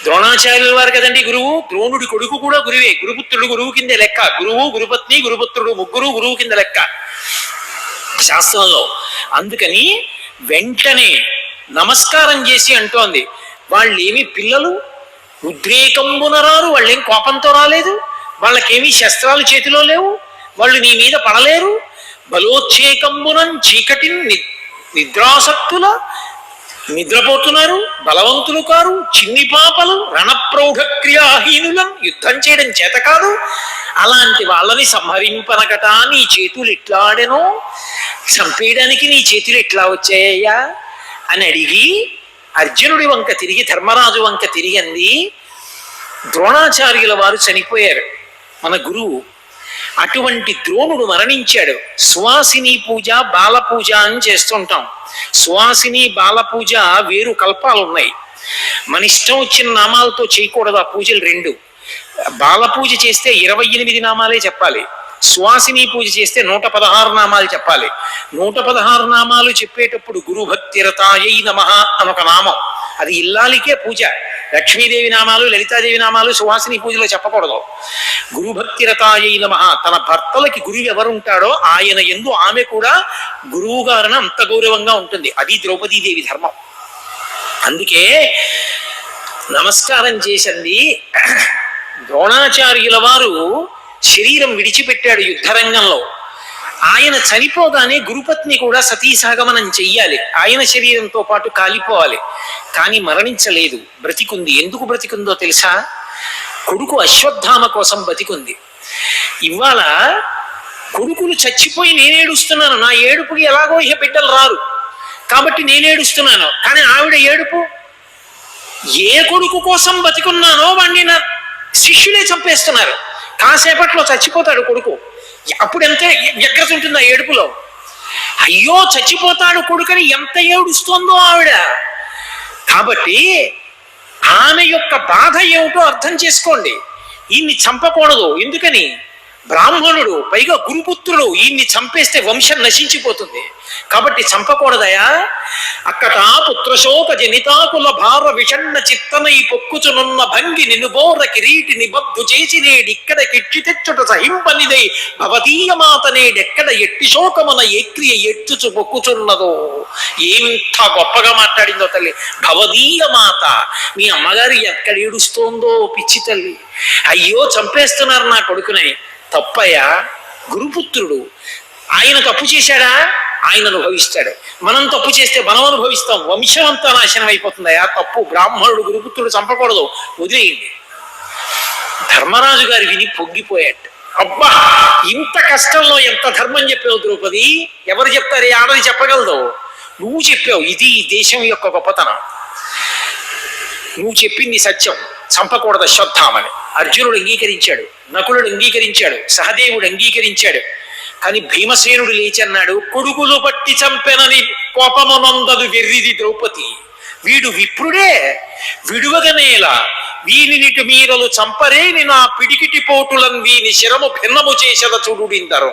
ద్రోణాచార్యుల వారు కదండి గురువు. ద్రోణుడి కొడుకు కూడా గురువే. గురుపుత్రుడు గురువు కింద లెక్క. గురువు, గురుపత్ని, గురుపుత్రుడు ముగ్గురు గురువు కింద లెక్క శాస్త్రంలో. అందుకని వెంటనే నమస్కారం చేసి అంటోంది, వాళ్ళేమి పిల్లలు, ఉద్రేకంబునరారు, వాళ్ళేం కోపంతో రాలేదు, వాళ్ళకేమీ శస్త్రాలు చేతిలో లేవు, వాళ్ళు నీ మీద పడలేరు. బలోచ్చేకంబునం చీకటిన్ నిద్రాసక్తుల నిద్రపోతున్నారు, బలవంతులు కారు, చిన్ని పాపలు, రణప్రౌఢ క్రియాహీనులం, యుద్ధం చేయడం చేత కాదు, అలాంటి వాళ్ళని సంహరింపనకట నీ చేతులు ఇట్లాడెనో, చంపేయడానికి నీ చేతులు ఎట్లా వచ్చాయ్యా అని అడిగి అర్జునుడి వంక తిరిగి ధర్మరాజు వంక తిరిగి అంది, ద్రోణాచార్యుల వారు చనిపోయారు, మన గురువు. అటువంటి ద్రోణుడు మరణించాడు. సువాసిని పూజ, బాల పూజ అని చేస్తుంటాం. సువాసిని బాల పూజ వేరు కల్పాలు ఉన్నాయి. మన ఇష్టం వచ్చిన నామాలతో చేయకూడదు ఆ పూజలు రెండు. బాల పూజ చేస్తే 28 నామాలే చెప్పాలి. సువాసిని పూజ చేస్తే 116 నామాలు చెప్పాలి. 116 నామాలు చెప్పేటప్పుడు గురుభక్తిరతాయై నమః అనొక నామం, అది ఇల్లాలికే పూజ. లక్ష్మీదేవి నామాలు, లలితాదేవి నామాలు సువాసిని పూజలో చెప్పకూడదు. గురుభక్తిరతాయై నమః, తన భర్తలకి గురువు ఎవరుంటాడో ఆయన యందు ఆమె కూడా గురువు గారిన అంత గౌరవంగా ఉంటుంది. అది ద్రౌపదీదేవి ధర్మం. అందుకే నమస్కారం చేసింది. ద్రోణాచార్యుల వారు శరీరం విడిచిపెట్టాడు యుద్ధరంగంలో. ఆయన చనిపోగానే గురుపత్ని కూడా సతీసాగమనం చెయ్యాలి, ఆయన శరీరంతో పాటు కాలిపోవాలి. కానీ మరణించలేదు, బ్రతికుంది. ఎందుకు బ్రతికుందో తెలుసా? కొడుకు అశ్వత్థామ కోసం బతికుంది. ఇవాళ కొడుకులు చచ్చిపోయి నేనేడుస్తున్నాను, నా ఏడుపుకి ఎలాగో ఇక బిడ్డలు రారు కాబట్టి నేనేడుస్తున్నాను. కానీ ఆవిడ ఏడుపు, ఏ కొడుకు కోసం బతికున్నానో వాణ్ణి నా శిష్యులే చంపేస్తున్నారు, కాసేపట్లో చచ్చిపోతాడు కొడుకు. అప్పుడు ఎంత వ్యగ్రత ఉంటుంది ఆ ఏడుపులో. అయ్యో చచ్చిపోతాడు కొడుకని ఎంత ఏడుస్తోందో ఆవిడ. కాబట్టి ఆమె యొక్క బాధ ఏమిటో అర్థం చేసుకోండి. ఈయన్ని చంపకూడదు, ఎందుకని? బ్రాహ్మణుడు, పైగా గురుపుత్రుడు, ఈయన్ని చంపేస్తే వంశం నశించిపోతుంది కాబట్టి చంపకూడదయా. అక్కట పుత్రశోక జనితాకుల భార విషణ్ణ చిత్తనై పొక్కుచునున్న భంగి నినుబోర కిరీటి నిబద్ధు చేసి నేడిక్కడ కిచ్చి తెచ్చుట సహింపనిదై భవదీయ మాత నేడెక్కడ ఎట్టి శోకమున ఏక్రియ ఎట్టుచు పొక్కుచున్నదో. ఎంత గొప్పగా మాట్లాడిందో తల్లి. భవదీయ మాత, మీ అమ్మగారు ఎక్కడ ఏడుస్తోందో పిచ్చి తల్లి. అయ్యో చంపేస్తున్నారు నా కొడుకునని. తప్పయ్యా, గురుపుత్రుడు. ఆయన తప్పు చేశాడా? ఆయన అనుభవిస్తాడు. మనం తప్పు చేస్తే మనం అనుభవిస్తాం, వంశం అంతా నాశనం అయిపోతుందయా. తప్పు. బ్రాహ్మణుడు గురుపుత్రుడు చంపకూడదు, వదిలేయండి. ధర్మరాజు గారు విని పొంగిపోయాడు. అబ్బా, ఇంత కష్టంలో ఎంత ధర్మం చెప్పావు ద్రౌపది, ఎవరు చెప్తారు? ఆడది చెప్పగలదు, నువ్వు చెప్పావు. ఇది ఈ దేశం యొక్క గొప్పతనం. నువ్వు చెప్పింది సత్యం, చంపకూడదు అశ్వత్థామని. అర్జునుడు అంగీకరించాడు, నకులుడు అంగీకరించాడు, సహదేవుడు అంగీకరించాడు. కానీ భీమసేనుడు లేచి అన్నాడు, కొడుకులు పట్టి చంపెనని కోపమునందదు వెర్రిది ద్రౌపది, వీడు విప్రుడే, విడువగనేలా వీనినిటి మీరలు చంపరేని నా పిడికిటి పోటులను వీని శిరము భిన్నము చేసద చూడుందరు.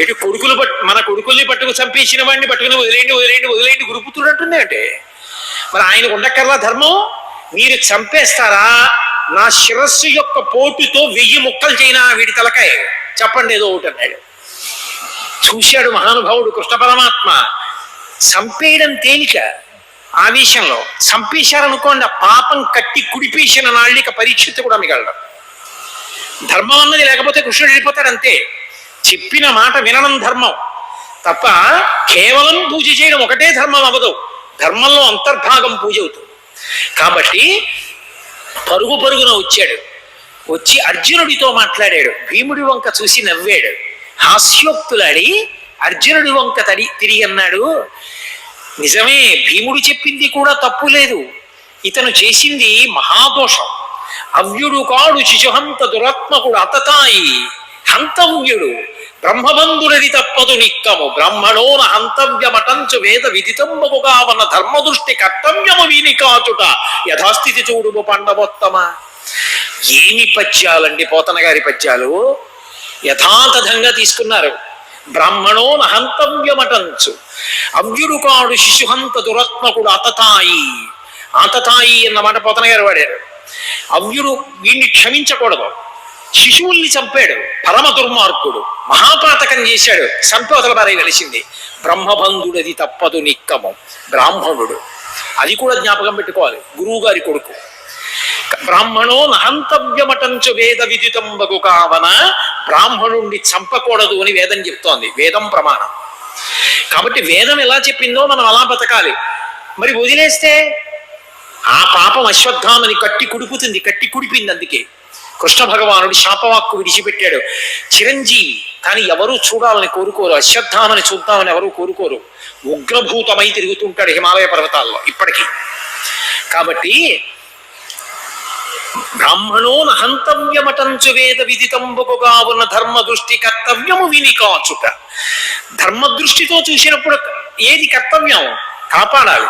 ఇటు కొడుకులు మన కొడుకుల్ని పట్టుకు చంపేసిన వాడిని పట్టుకుని వదిలేండి వదిలేండి వదిలేండి గురుపుత్రుడు అంటుంది అంటే. మరి ఆయనకు ఉండక్కర్లా ధర్మం? మీరు చంపేస్తారా? నా శిరస్సు యొక్క పోటుతో 1000 ముక్కలు చేయనా వీడి తలకాయ, చెప్పండి ఏదో ఒకటి అన్నాడు. చూశాడు మహానుభావుడు కృష్ణ పరమాత్మ. చంపేయడం తేలిక, ఆవేశంలో చంపేశారనుకోండి, పాపం కట్టి కుడిపేసిన నాళ్ళిక పరీక్షిత్తు కూడా మిగలడు. ధర్మం అన్నది లేకపోతే కృష్ణుడు వెళ్ళిపోతాడు అంతే. చెప్పిన మాట వినడం ధర్మం తప్ప కేవలం పూజ చేయడం ఒకటే ధర్మం అవ్వదు. ధర్మంలో అంతర్భాగం పూజ అవుతుంది. కాబట్టి పరుగు పరుగున వచ్చాడు. వచ్చి అర్జునుడితో మాట్లాడాడు. భీముడి వంక చూసి నవ్వాడు. హాస్యోక్తులాడి అర్జునుడి వంక తిరిగి అన్నాడు, నిజమే, భీముడు చెప్పింది కూడా తప్పు లేదు. ఇతను చేసింది మహాదోషం. అవ్యుడు కాడు శిశుహంత దురాత్మకుడు అతతాయి హంతవ్యుడు బ్రహ్మబంధుడది తప్పదు నిక్కము బ్రాహ్మణోన హంతవ్యమటంచు వేద విదితంబకు కావన ధర్మదృష్టి కర్తవ్యము వీని కాచుట యథాస్థితి చూడుము పండవోత్తమ. ఏమి పద్యాలండి పోతన గారి పద్యాలు, యథాతథంగా తీసుకున్నారు. బ్రాహ్మణోన హంతవ్యమటంచు అవ్యుడు కాడు శిశుహంత దురాత్మకుడు అతతాయి. ఆతతాయి అన్నమాట పోతన గారు వాడారు. అవ్యుడు వీణ్ణి క్షమించకూడదు, శిశువుల్ని చంపాడు, పరమ దుర్మార్గుడు, మహాపాతకం చేశాడు, సంతోషల బారై వెలిసింది. బ్రహ్మబంధుడది తప్పదు నిక్కము, బ్రాహ్మణుడు. అది కూడా జ్ఞాపకం పెట్టుకోవాలి. గురువు గారి కొడుకు. బ్రాహ్మణో నహంతవ్యమటంచు వేద విదితంబగు కావన, బ్రాహ్మణుణ్ణి చంపకూడదు అని వేదం చెప్తోంది. వేదం ప్రమాణం. కాబట్టి వేదం ఎలా చెప్పిందో మనం అలా బతకాలి. మరి వదిలేస్తే ఆ పాపం అశ్వత్థామని కట్టి కుడుపుతుంది, కట్టి కుడిపింది. అందుకే కృష్ణ భగవానుడు శాపవాక్కు విడిచిపెట్టాడు. చిరంజీవి కానీ ఎవరూ చూడాలని కోరుకోరు, అశ్వత్థామని చూద్దామని ఎవరూ కోరుకోరు. ఉగ్రభూతమై తిరుగుతుంటాడు హిమాలయ పర్వతాల్లో ఇప్పటికీ. కాబట్టి బ్రాహ్మణో నహంతవ్యమటంచు వేద విదితంబుగా ఉన్న ధర్మ దృష్టి కర్తవ్యము విని కాచుట. ధర్మ దృష్టితో చూసినప్పుడు ఏది కర్తవ్యం కాపాడాలి.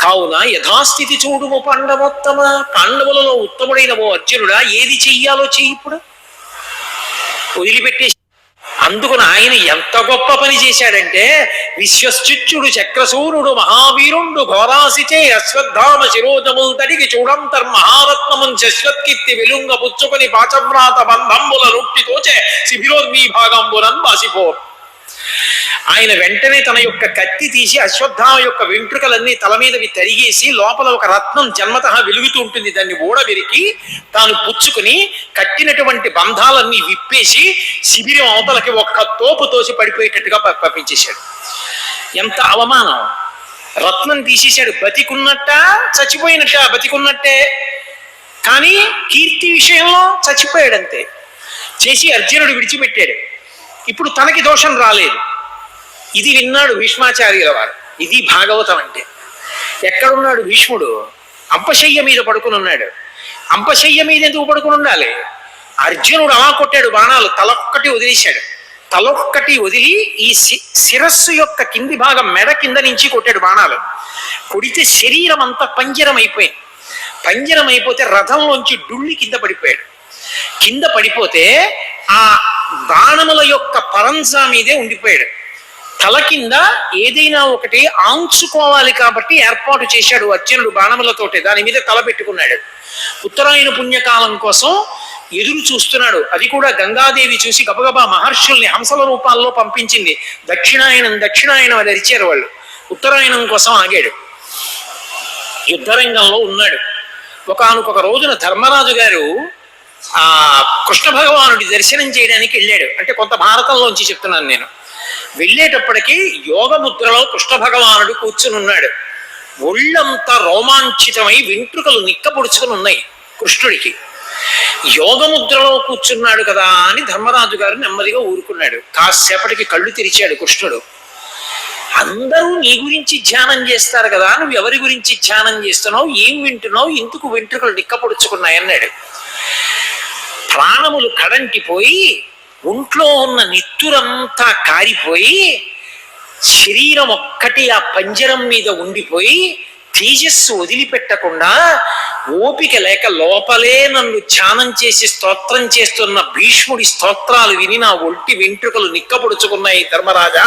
కావున యథాస్థితి చూడుము పాండవోత్తమ, పాండవులలో ఉత్తముడైన ఓ అర్జునుడా ఏది చెయ్యాలో చెయ్యి. ఇప్పుడు వదిలిపెట్టేసి అందుకుని ఆయన ఎంత గొప్ప పని చేశాడంటే, విశ్వశ్చిచ్చుడు చక్రసూరుడు మహావీరుండు ఘోరాసిచే అశ్వత్థామ శిరోజముల్ తడిగి చూడంతర్మహారత్నమున్ శశ్వత్కీర్తి వెలుంగ పుచ్చుకొని పాచవ్రాత బంధంబుల రొట్టితోచే శిబిరోర్మీ భాగంబునన్ బాసిపోర్. ఆయన వెంటనే తన యొక్క కత్తి తీసి అశ్వత్థామ యొక్క వెంట్రుకలన్నీ తల మీదవి తరిగేసి లోపల ఒక రత్నం జన్మతః వెలుగుతూ ఉంటుంది, దాన్ని ఊడబెరికి తాను పుచ్చుకుని కట్టినటువంటి బంధాలన్నీ విప్పేసి శిబిరం అవతలకి ఒక్క తోపు తోసి పడిపోయేటట్టుగా పంపించేశాడు. ఎంత అవమానం! రత్నం తీసేశాడు. బతికున్నట్ట చచ్చిపోయినట్ట? బతికున్నట్టే, కానీ కీర్తి విషయంలో చచ్చిపోయాడంతే. చేసి అర్జునుడు విడిచిపెట్టాడు. ఇప్పుడు తనకి దోషం రాలేదు. ఇది విన్నాడు భీష్మాచార్యుల వారు. ఇది భాగవతం అంటే. ఎక్కడున్నాడు భీష్ముడు? అంపశయ్య మీద పడుకుని ఉన్నాడు. అంపశయ్య మీద ఎందుకు పడుకుని ఉండాలి? అర్జునుడు అలా కొట్టాడు బాణాలు, తలొక్కటి వదిలేశాడు. తలొక్కటి వదిలి ఈ శిరస్సు యొక్క కింది భాగం మెడ కింద నుంచి కొట్టాడు బాణాలు. కొడితే శరీరం అంతా పంజరం అయిపోయింది. పంజరం అయిపోతే రథంలోంచి డుళ్ళి కింద పడిపోయాడు. కింద పడిపోతే ఆ బాణముల యొక్క పరంజా మీదే ఉండిపోయాడు. తల కింద ఏదైనా ఒకటి ఆంచుకోవాలి కాబట్టి ఏర్పాటు చేశాడు అర్జునుడు బాణములతోటి. దాని మీద తల పెట్టుకున్నాడు. ఉత్తరాయణ పుణ్యకాలం కోసం ఎదురు చూస్తున్నాడు. అది కూడా గంగాదేవి చూసి గబగబా మహర్షుల్ని హంసల రూపాల్లో పంపించింది. దక్షిణాయనం దక్షిణాయనం అని అరిచారు వాళ్ళు. ఉత్తరాయణం కోసం ఆగాడు. యుద్ధరంగంలో ఉన్నాడు. ఒకానొక రోజున ధర్మరాజు గారు ఆ కృష్ణ భగవానుడి దర్శనం చేయడానికి వెళ్ళాడు. అంటే కొంత భారతంలోంచి చెప్తున్నాను నేను. వెళ్ళేటప్పటికీ యోగ ముద్రలో కృష్ణ భగవానుడు కూర్చుని ఉన్నాడు. ఒళ్ళంతా రోమాంచితమై వెంట్రుకలు నిక్కపొడుచుకుని ఉన్నాయి కృష్ణుడికి. యోగముద్రలో కూర్చున్నాడు కదా అని ధర్మరాజు గారు నెమ్మదిగా ఊరుకున్నాడు. కాసేపటికి కళ్ళు తెరిచాడు కృష్ణుడు. అందరూ నీ గురించి ధ్యానం చేస్తారు కదా, నువ్వు ఎవరి గురించి ధ్యానం చేస్తున్నావు, ఏం వింటున్నావు, ఎందుకు వెంట్రుకలు నిక్కపొడుచుకున్నాయి అన్నాడు. ప్రాణములు కడంటిపోయి ఒంట్లో ఉన్న నిత్తురంతా కారిపోయి శరీరం ఒక్కటి ఆ పంజరం మీద ఉండిపోయి తేజస్సు వదిలిపెట్టకుండా ఓపిక లేక లోపలే నన్ను ధ్యానం చేసి స్తోత్రం చేస్తున్న భీష్ముడి స్తోత్రాలు విని నా ఒంటి వెంట్రుకలు నిక్కపొడుచుకున్నాయి ధర్మరాజా.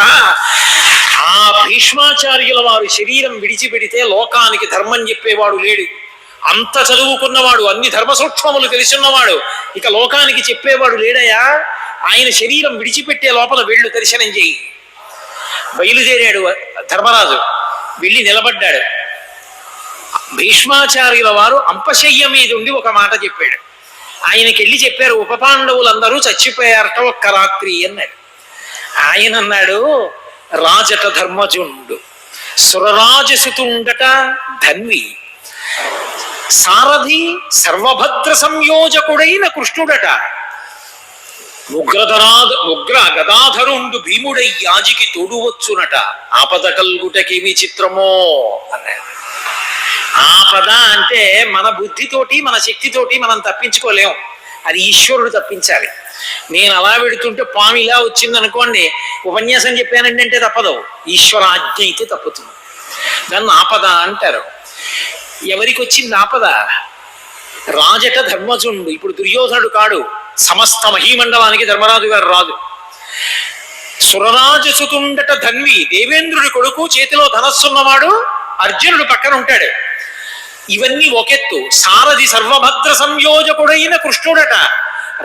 ఆ భీష్మాచార్యుల వారు శరీరం విడిచిపెడితే లోకానికి ధర్మం చెప్పేవాడు లేడు. అంత చదువుకున్నవాడు, అన్ని ధర్మ సూక్ష్మములు తెలుసున్నవాడు, ఇక లోకానికి చెప్పేవాడు లేడయా. ఆయన శరీరం విడిచిపెట్టే లోపల వెళ్ళు దర్శనం చేయి. బయలుదేరాడు ధర్మరాజు. వెళ్ళి నిలబడ్డాడు. భీష్మాచార్యుల వారు అంపశయ్య మీద ఉండి ఒక మాట చెప్పాడు. ఆయనకి వెళ్ళి చెప్పారు, ఉప పాండవులందరూ చచ్చిపోయారట ఒక్క రాత్రి అన్నాడు. ఆయన అన్నాడు, రాజట ధర్మజుండు, సురరాజసుతుండట ధన్వి, సారథి సర్వభద్ర సంయోజకుడైన కృష్ణుడట, ఉగ్ర గదాధరుండు భీముడై యాజికి తోడువచ్చునట, ఆపద కల్గుటకేమి చిత్రమో అన్నాడు. ఆపద అంటే మన బుద్ధితోటి మన శక్తితోటి మనం తప్పించుకోలేం, అది ఈశ్వరుడు తప్పించాలి. నేను అలా పెడుతుంటే పాము ఇలా వచ్చింది అనుకోండి, ఉపన్యాసం చెప్పానండి అంటే తప్పదు, ఈశ్వర ఆజ్ఞ అయితే తప్పుతుంది. దాన్ని ఆపద అంటారు. ఎవరికి వచ్చింది ఆపద? రాజట ధర్మజుండు. ఇప్పుడు దుర్యోధనుడు కాడు, సమస్త మహీమండలానికి ధర్మరాజు గారు రాజు. సురరాజసుతుండట ధన్వి, దేవేంద్రుడి కొడుకు, చేతిలో ధనస్సున్నవాడు, అర్జునుడు పక్కన ఉంటాడు. ఇవన్నీ ఒకెత్తు. సారథి సర్వభద్ర సంయోజకుడైన కృష్ణుడట,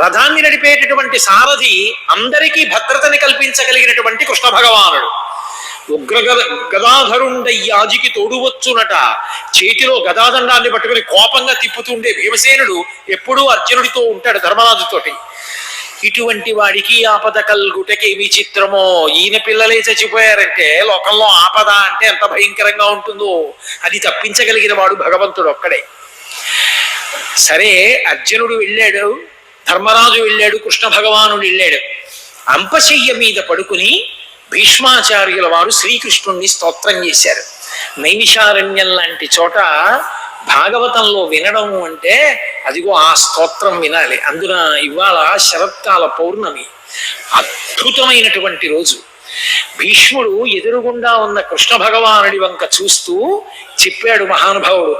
రథాన్ని నడిపేటటువంటి సారథి, అందరికీ భద్రతని కల్పించగలిగినటువంటి కృష్ణ భగవానుడు. ఉగ్ర గదాధరుండై యాజికి తోడువచ్చునట, చేతిలో గదాదండాన్ని పట్టుకుని కోపంగా తిప్పుతుండే భీమసేనుడు ఎప్పుడూ అర్జునుడితో ఉంటాడు ధర్మరాజుతోటి. ఇటువంటి వాడికి ఆపద కల్గుటకి విచిత్రమో. ఈయన పిల్లలే చచ్చిపోయారంటే లోకంలో ఆపద అంటే ఎంత భయంకరంగా ఉంటుందో. అది తప్పించగలిగిన వాడు భగవంతుడు ఒక్కడే. సరే, అర్జునుడు వెళ్ళాడు, ధర్మరాజు వెళ్ళాడు, కృష్ణ భగవానుడు వెళ్ళాడు. అంపశయ్య మీద పడుకుని భీష్మాచార్యుల వారు శ్రీకృష్ణుణ్ణి స్తోత్రం చేశారు. నైమిషారణ్యం లాంటి చోట భాగవతంలో వినడం అంటే అదిగో ఆ స్తోత్రం వినాలి. అందున ఇవాళ శరత్కాల పౌర్ణమి, అద్భుతమైనటువంటి రోజు. భీష్ముడు ఎదురుగుండా ఉన్న కృష్ణ భగవానుడి వంక చూస్తూ చెప్పాడు మహానుభావుడు,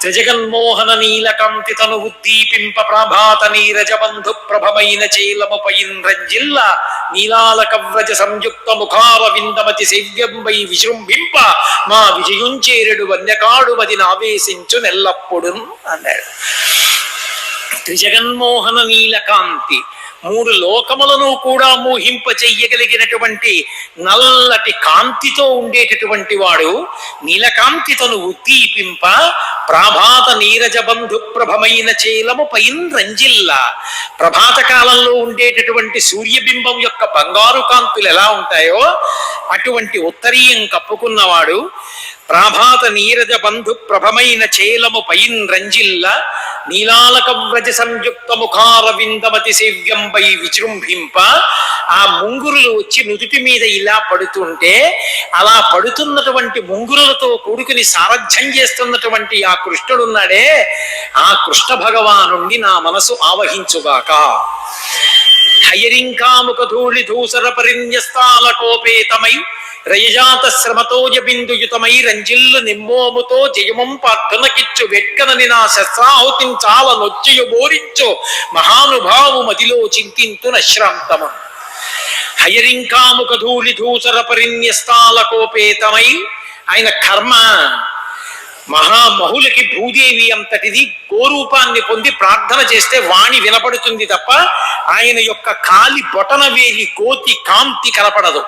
త్రిజగన్మోహన నీలకంతి తను ఉద్దీపింప ప్రభాత నీరజబంధు ప్రభమైన చేలముపయిన్ రంజిల్ల నీలాలకవ్రజ సంయుక్త ముఖార విందమతి సేవ్యంబై విజృంభింప మా విజయుంచేరుడు వన్యకాడు మది నావేశించు నెల్లప్పుడు అన్నాడు. త్రిజగన్మోహన నీలకాంతి, మూడు లోకములను కూడా మోహింప చెయ్యగలిగినటువంటి నల్లటి కాంతితో ఉండేటటువంటి వాడు. నీలకాంతితను ఉద్దీపింప ప్రభాత నీరజబంధు ప్రభమైన చేలము పైన్ రంజిల్ల, ప్రభాత కాలంలో ఉండేటటువంటి సూర్యబింబం యొక్క బంగారు కాంతులు ఎలా ఉంటాయో అటువంటి ఉత్తరీయం కప్పుకున్నవాడు. ప్రాభాత నీరజ బంధు ప్రభమైన చేలము పైన్ రంజిల్ల నీలాలక వ్రజ సంయుక్త ముఖార విందమతి సేవ్యంపై విజృంభింప. ఆ ముంగురులు వచ్చి నుదుటి మీద ఇలా పడుతుంటే అలా పడుతున్నటువంటి ముంగురులతో కూడుకుని సారథ్యం చేస్తున్నటువంటి ఆ కృష్ణుడున్నాడే, ఆ కృష్ణ భగవానుండి నా మనసు ఆవహించుగాక. హయరింకాముక ధూళి ధూసర పరిన్యస్తాల కోపేతమై రయజాత శ్రమతోజ బిందుయుతమై రంజిల్లు నిమ్మోముతో జయమం పార్థనకిచ్చు వెట్కనని నా శస్త్రాహుతించాల నొచ్చయు బోరించు మహానుభావు మదిలో చింతింతు నశ్రాంతము. హయరింకాముక ధూళి ధూసర పరిన్యస్తాల కోపేతమై, ఆయన కర్మ మహామహులకి భూదేవి అంతటిది గోరూపాన్ని పొంది ప్రార్థన చేస్తే వాణి వినపడుతుంది తప్ప ఆయన యొక్క కాలి బొటన వేలి కోతి కాంతి కనపడదు.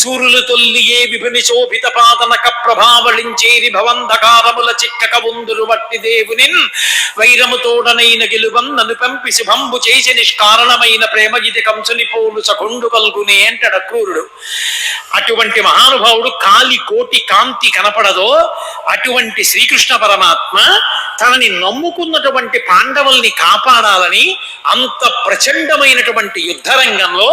సూర్యులు తొల్లి ఏ విభిని శోభిత పాదనక ప్రభావళించేరి భవంధకారముల చిక్కక ఉందురు వట్టి దేవునిన్ వైరముతోడనైన గెలువం నన్ను పంపి శుభంబు చేసి నిష్కారణమైన ప్రేమగిది కంసుని పోలు సకుండు కల్గునే అంటాడు క్రూరుడు. అటువంటి మహానుభావుడు కాలి కోటి కాంతి కనపడదో అటువంటి శ్రీకృష్ణ పరమాత్మ తనని నమ్ముకున్నటువంటి పాండవుల్ని కాపాడాలని అంత ప్రచండమైనటువంటి యుద్ధరంగంలో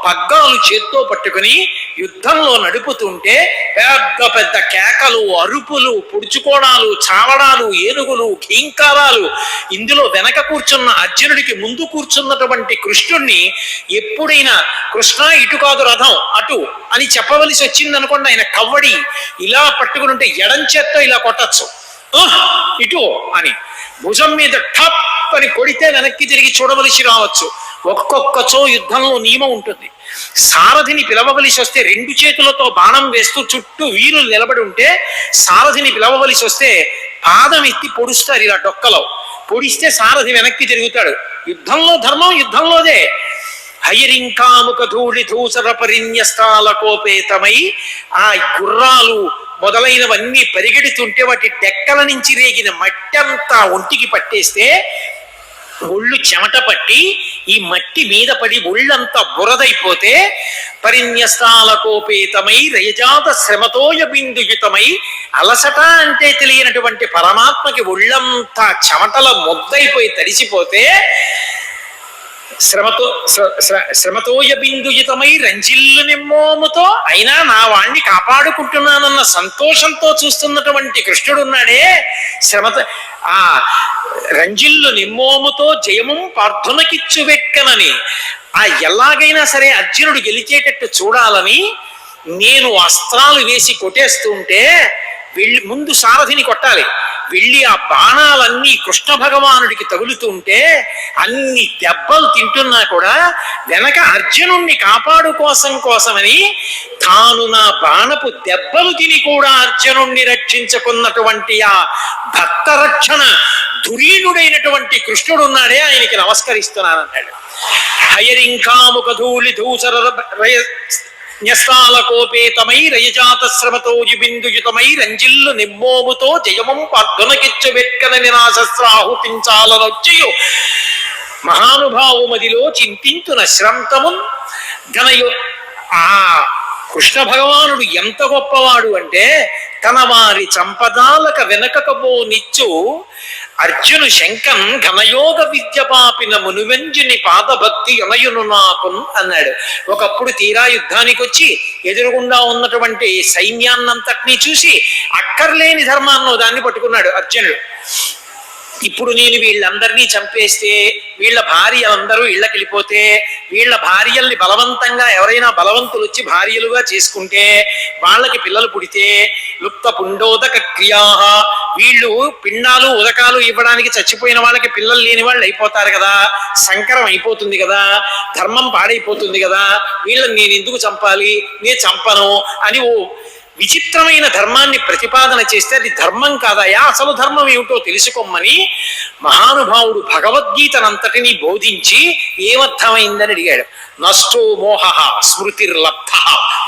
పగ్గాలు చేత్తో పట్టుకుని యుద్ధంలో నడుపుతుంటే పెద్ద పెద్ద కేకలు, అరుపులు, పుడుచుకోవడాలు, చావడాలు, ఏనుగులు, కీంకారాలు. ఇందులో వెనక కూర్చున్న అర్జునుడికి ముందు కూర్చున్నటువంటి కృష్ణుణ్ణి ఎప్పుడైనా కృష్ణ ఇటు కాదు రథం అటు అని చెప్పవలసి వచ్చింది అనుకోండి, ఆయన కవ్వడి ఇలా పట్టుకుని ఉంటే ఎడం చేత్తో ఇలా కొట్టచ్చు, ఇటు అని భుజం మీద ఠప్ అని కొడితే వెనక్కి తిరిగి చూడవలసి రావచ్చు. ఒక్కొక్కచో యుద్ధంలో నియమం ఉంటుంది. సారథిని పిలవవలసి వస్తే రెండు చేతులతో బాణం వేస్తూ చుట్టూ వీరులు నిలబడి ఉంటే సారథిని పిలవవలసి వస్తే పాదం ఎత్తి పొడుస్తారు ఇలా డొక్కలో. పొడిస్తే సారథి వెనక్కి తిరుగుతాడు. యుద్ధంలో ధర్మం యుద్ధంలోదే. హయరింకాముక ధూళి ధూసర పరిన్యస్తాల కోపేతమై ఆ గుర్రాలు మొదలైనవన్నీ పరిగెడుతుంటే వాటి డెక్కల నుంచి రేగిన మట్టి అంతా ఒంటికి పట్టేస్తే ఒళ్ళు చెమట పట్టి ఈ మట్టి మీద పడి ఒళ్ళంతా బురదైపోతే పరిన్యస్తాల కోపేతమై రయజాత శ్రమతోయ బిందుయుతమై, అలసట అంటే తెలియనటువంటి పరమాత్మకి ఒళ్ళంతా చెమటల ముద్దైపోయి తడిసిపోతే శ్రమతోయ బిందుయుతమై రంజిల్లు నిమ్మోముతో అయినా నా వాణ్ణి కాపాడుకుంటున్నానన్న సంతోషంతో చూస్తున్నటువంటి కృష్ణుడున్నాడే, ఆ రంజిల్లు నిమ్మోముతో జయము పార్థునకిచ్చు వెక్కనని, ఆ ఎలాగైనా సరే అర్జునుడు గెలిచేటట్టు చూడాలని నేను అస్త్రాలు వేసి కొట్టేస్తుంటే వెళ్ళి ముందు సారథిని కొట్టాలి. వెళ్ళి ఆ బాణాలన్నీ కృష్ణ భగవానుడికి తగులుతుంటే అన్ని దెబ్బలు తింటున్నా కూడా వెనక అర్జునుణ్ణి కోసమని తాను నా బాణపు దెబ్బలు తిని కూడా అర్జునుణ్ణి రక్షించుకున్నటువంటి ఆ భక్త రక్షణ ధురీనుడైనటువంటి కృష్ణుడున్నాడే, ఆయనకి నమస్కరిస్తున్నానంటాడు. హయరింకాముక ధూళి ధూసర న్యస్తాల కోపేతమై రయజాత శ్రమతోజి బిందుయుతమై రంజిల్లు నిమ్మోముతో జయమం పార్థునకిచ్చు వెక్కనని నా శస్త్రాహుతించాలనొచ్చియు మహానుభావు మదిలో చింతింతున శ్రంతమున్ ఘనయో. ఆ కృష్ణ భగవానుడు ఎంత గొప్పవాడు అంటే తన వారి సంపదాలక వెనకకపో నిచ్చు అర్జును శంకం ఘనయోగ విద్య పాపిన మునువెంజుని పాదభక్తి యనయును నాకున్ అన్నాడు. ఒకప్పుడు తీరా యుద్ధానికి వచ్చి ఎదురుగుండా ఉన్నటువంటి సైన్యాన్నంతటినీ చూసి అక్కర్లేని ధర్మాన్నో దాన్ని పట్టుకున్నాడు అర్జునుడు. ఇప్పుడు నేను వీళ్ళందరినీ చంపేస్తే, వీళ్ళ భార్యలందరూ ఇళ్ళకి వెళ్ళిపోతే, వీళ్ళ భార్యల్ని బలవంతంగా ఎవరైనా బలవంతులు వచ్చి భార్యలుగా చేసుకుంటే, వాళ్ళకి పిల్లలు పుడితే లుప్త పుండోదక క్రియా, వీళ్ళు పిండాలు ఉదకాలు ఇవ్వడానికి చచ్చిపోయిన వాళ్ళకి పిల్లలు లేని వాళ్ళు అయిపోతారు కదా, సంకరం అయిపోతుంది కదా, ధర్మం పాడైపోతుంది కదా, వీళ్ళని నేను ఎందుకు చంపాలి, నేను చంపను అని ఓ విచిత్రమైన ధర్మాన్ని ప్రతిపాదన చేస్తే అది ధర్మం కాదయా, అసలు ధర్మం ఏమిటో తెలుసుకోమని మహానుభావుడు భగవద్గీతనంతటినీ బోధించి ఏమర్థమైందని అడిగాడు. నష్టో మోహ స్మృతిర్లబ్ధ,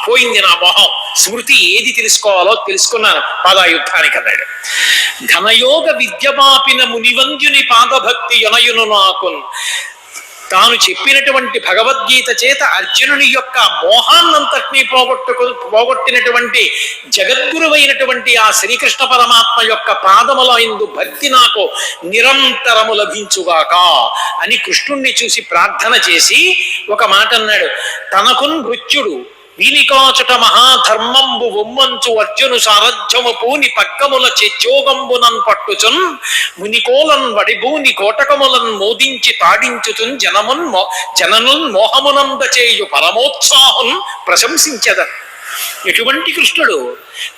పోయింది నా మోహం, స్మృతి ఏది తెలుసుకోవాలో తెలుసుకున్నాను పాదాయుద్ధానికి అన్నాడు. ఘనయోగ విద్యపాపిన మునివంద్యుని పాదభక్తి యొనయును నాకున్. తాను చెప్పినటువంటి భగవద్గీత చేత అర్జునుని యొక్క మోహాన్నంతటినీ పోగొట్టినటువంటి జగద్గురువైనటువంటి ఆ శ్రీకృష్ణ పరమాత్మ యొక్క పాదముల యందు భక్తి నాకు నిరంతరము లభించుగాక అని కృష్ణుణ్ణి చూసి ప్రార్థన చేసి ఒక మాట అన్నాడు. తనకున్ మృత్యుడు వీనికాచుట మహాధర్మంబు ఉమ్మంచు అర్జును సారథ్యము పూని పక్కముల చెచ్చోగంబునన్ పట్టుచున్ మునికోలన్ వడిభూని కోటకములన్ మోదించి తాడించుచున్ జననున్ మోహమునంద చేయు పరమోత్సాహం ప్రశంసించద. ఎటువంటి కృష్ణుడు?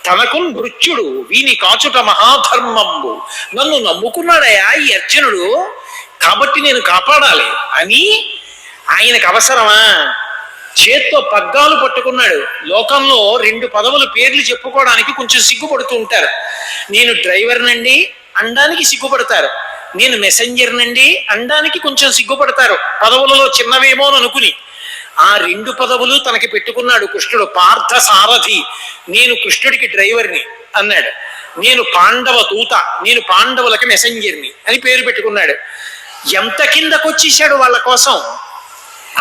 తనకున్ మృత్యుడు వీని కాచుట మహాధర్మంబు, నన్ను నమ్ముకున్నాడయా ఈ అర్జునుడు, కాబట్టి నేను కాపాడాలి అని. ఆయనకు అవసరమా? చేత్తో పగ్గాలు పట్టుకున్నాడు. లోకంలో 2 పదవుల పేర్లు చెప్పుకోవడానికి కొంచెం సిగ్గుపడుతూ ఉంటారు. నేను డ్రైవర్నండి అనడానికి సిగ్గుపడతారు, నేను మెసెంజర్నండి అనడానికి కొంచెం సిగ్గుపడతారు, పదవులలో చిన్నవేమో అనుకుని. ఆ 2 పదవులు తనకి పెట్టుకున్నాడు కృష్ణుడు. పార్థ సారథి, నేను కృష్ణుడికి డ్రైవర్ని అన్నాడు. నేను పాండవ దూత, నేను పాండవులకి మెసెంజర్ని అని పేరు పెట్టుకున్నాడు. ఎంత కిందకొచ్చేసాడు వాళ్ళ కోసం.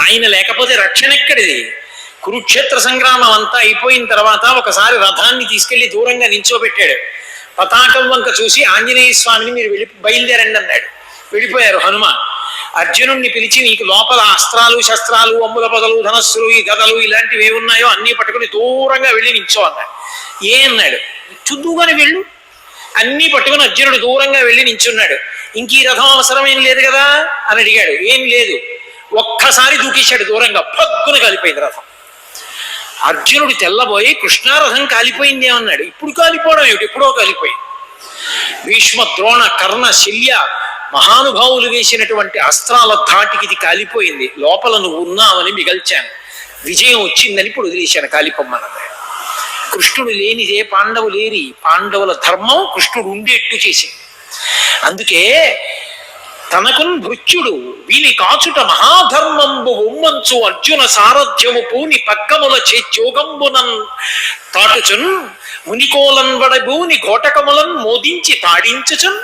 ఆయన లేకపోతే రక్షణ ఎక్కడిది? కురుక్షేత్ర సంగ్రామం అంతా అయిపోయిన తర్వాత ఒకసారి రథాన్ని తీసుకెళ్లి దూరంగా నించోబెట్టాడు. పతాకం వంక చూసి ఆంజనేయ స్వామిని మీరు బయలుదేరండి అన్నాడు. వెళ్ళిపోయారు హనుమాన్. అర్జునుడిని పిలిచి నీకు లోపల అస్త్రాలు శస్త్రాలు అమ్ముల పొదలు ధనస్సులు ఈ గదలు ఇలాంటివి ఏమున్నాయో అన్నీ పట్టుకుని దూరంగా వెళ్ళి నించో అన్నాడు. ఏ అన్నాడు? చుద్దుగానే వెళ్ళు. అన్నీ పట్టుకుని అర్జునుడు దూరంగా వెళ్ళి నించున్నాడు. ఇంక ఈ రథం అవసరమేం లేదు కదా అని అడిగాడు. ఏం లేదు. ఒక్కసారి దూకేశాడు దూరంగా, పగ్గున కాలిపోయింది రథం. అర్జునుడు తెల్లబోయి కృష్ణారథం కాలిపోయింది ఏమన్నాడు. ఇప్పుడు కాలిపోవడం ఏమిటి, ఎప్పుడో కాలిపోయింది. భీష్మ ద్రోణ కర్ణ శల్య మహానుభావులు వేసినటువంటి అస్త్రాల ధాటికి ఇది కాలిపోయింది. లోపల నువ్వు ఉన్నావని మిగల్చాను, విజయం వచ్చిందని ఇప్పుడు వదిలేశాను కాలిపోమ్మన్నది. కృష్ణుడు లేనిదే పాండవు లేరి, పాండవుల ధర్మం కృష్ణుడు ఉండేట్టు చేసింది. అందుకే తనకున్ మృత్యుడు వీని కాచుట మహాధర్మంబు ఉమ్మంచు అర్జున సారథ్యము పూని పక్కముల చేద్యోగంబునన్ తాటుచున్ మునికోలన్ వడబూని ఘోటకములన్ మోదించి తాడించుచున్.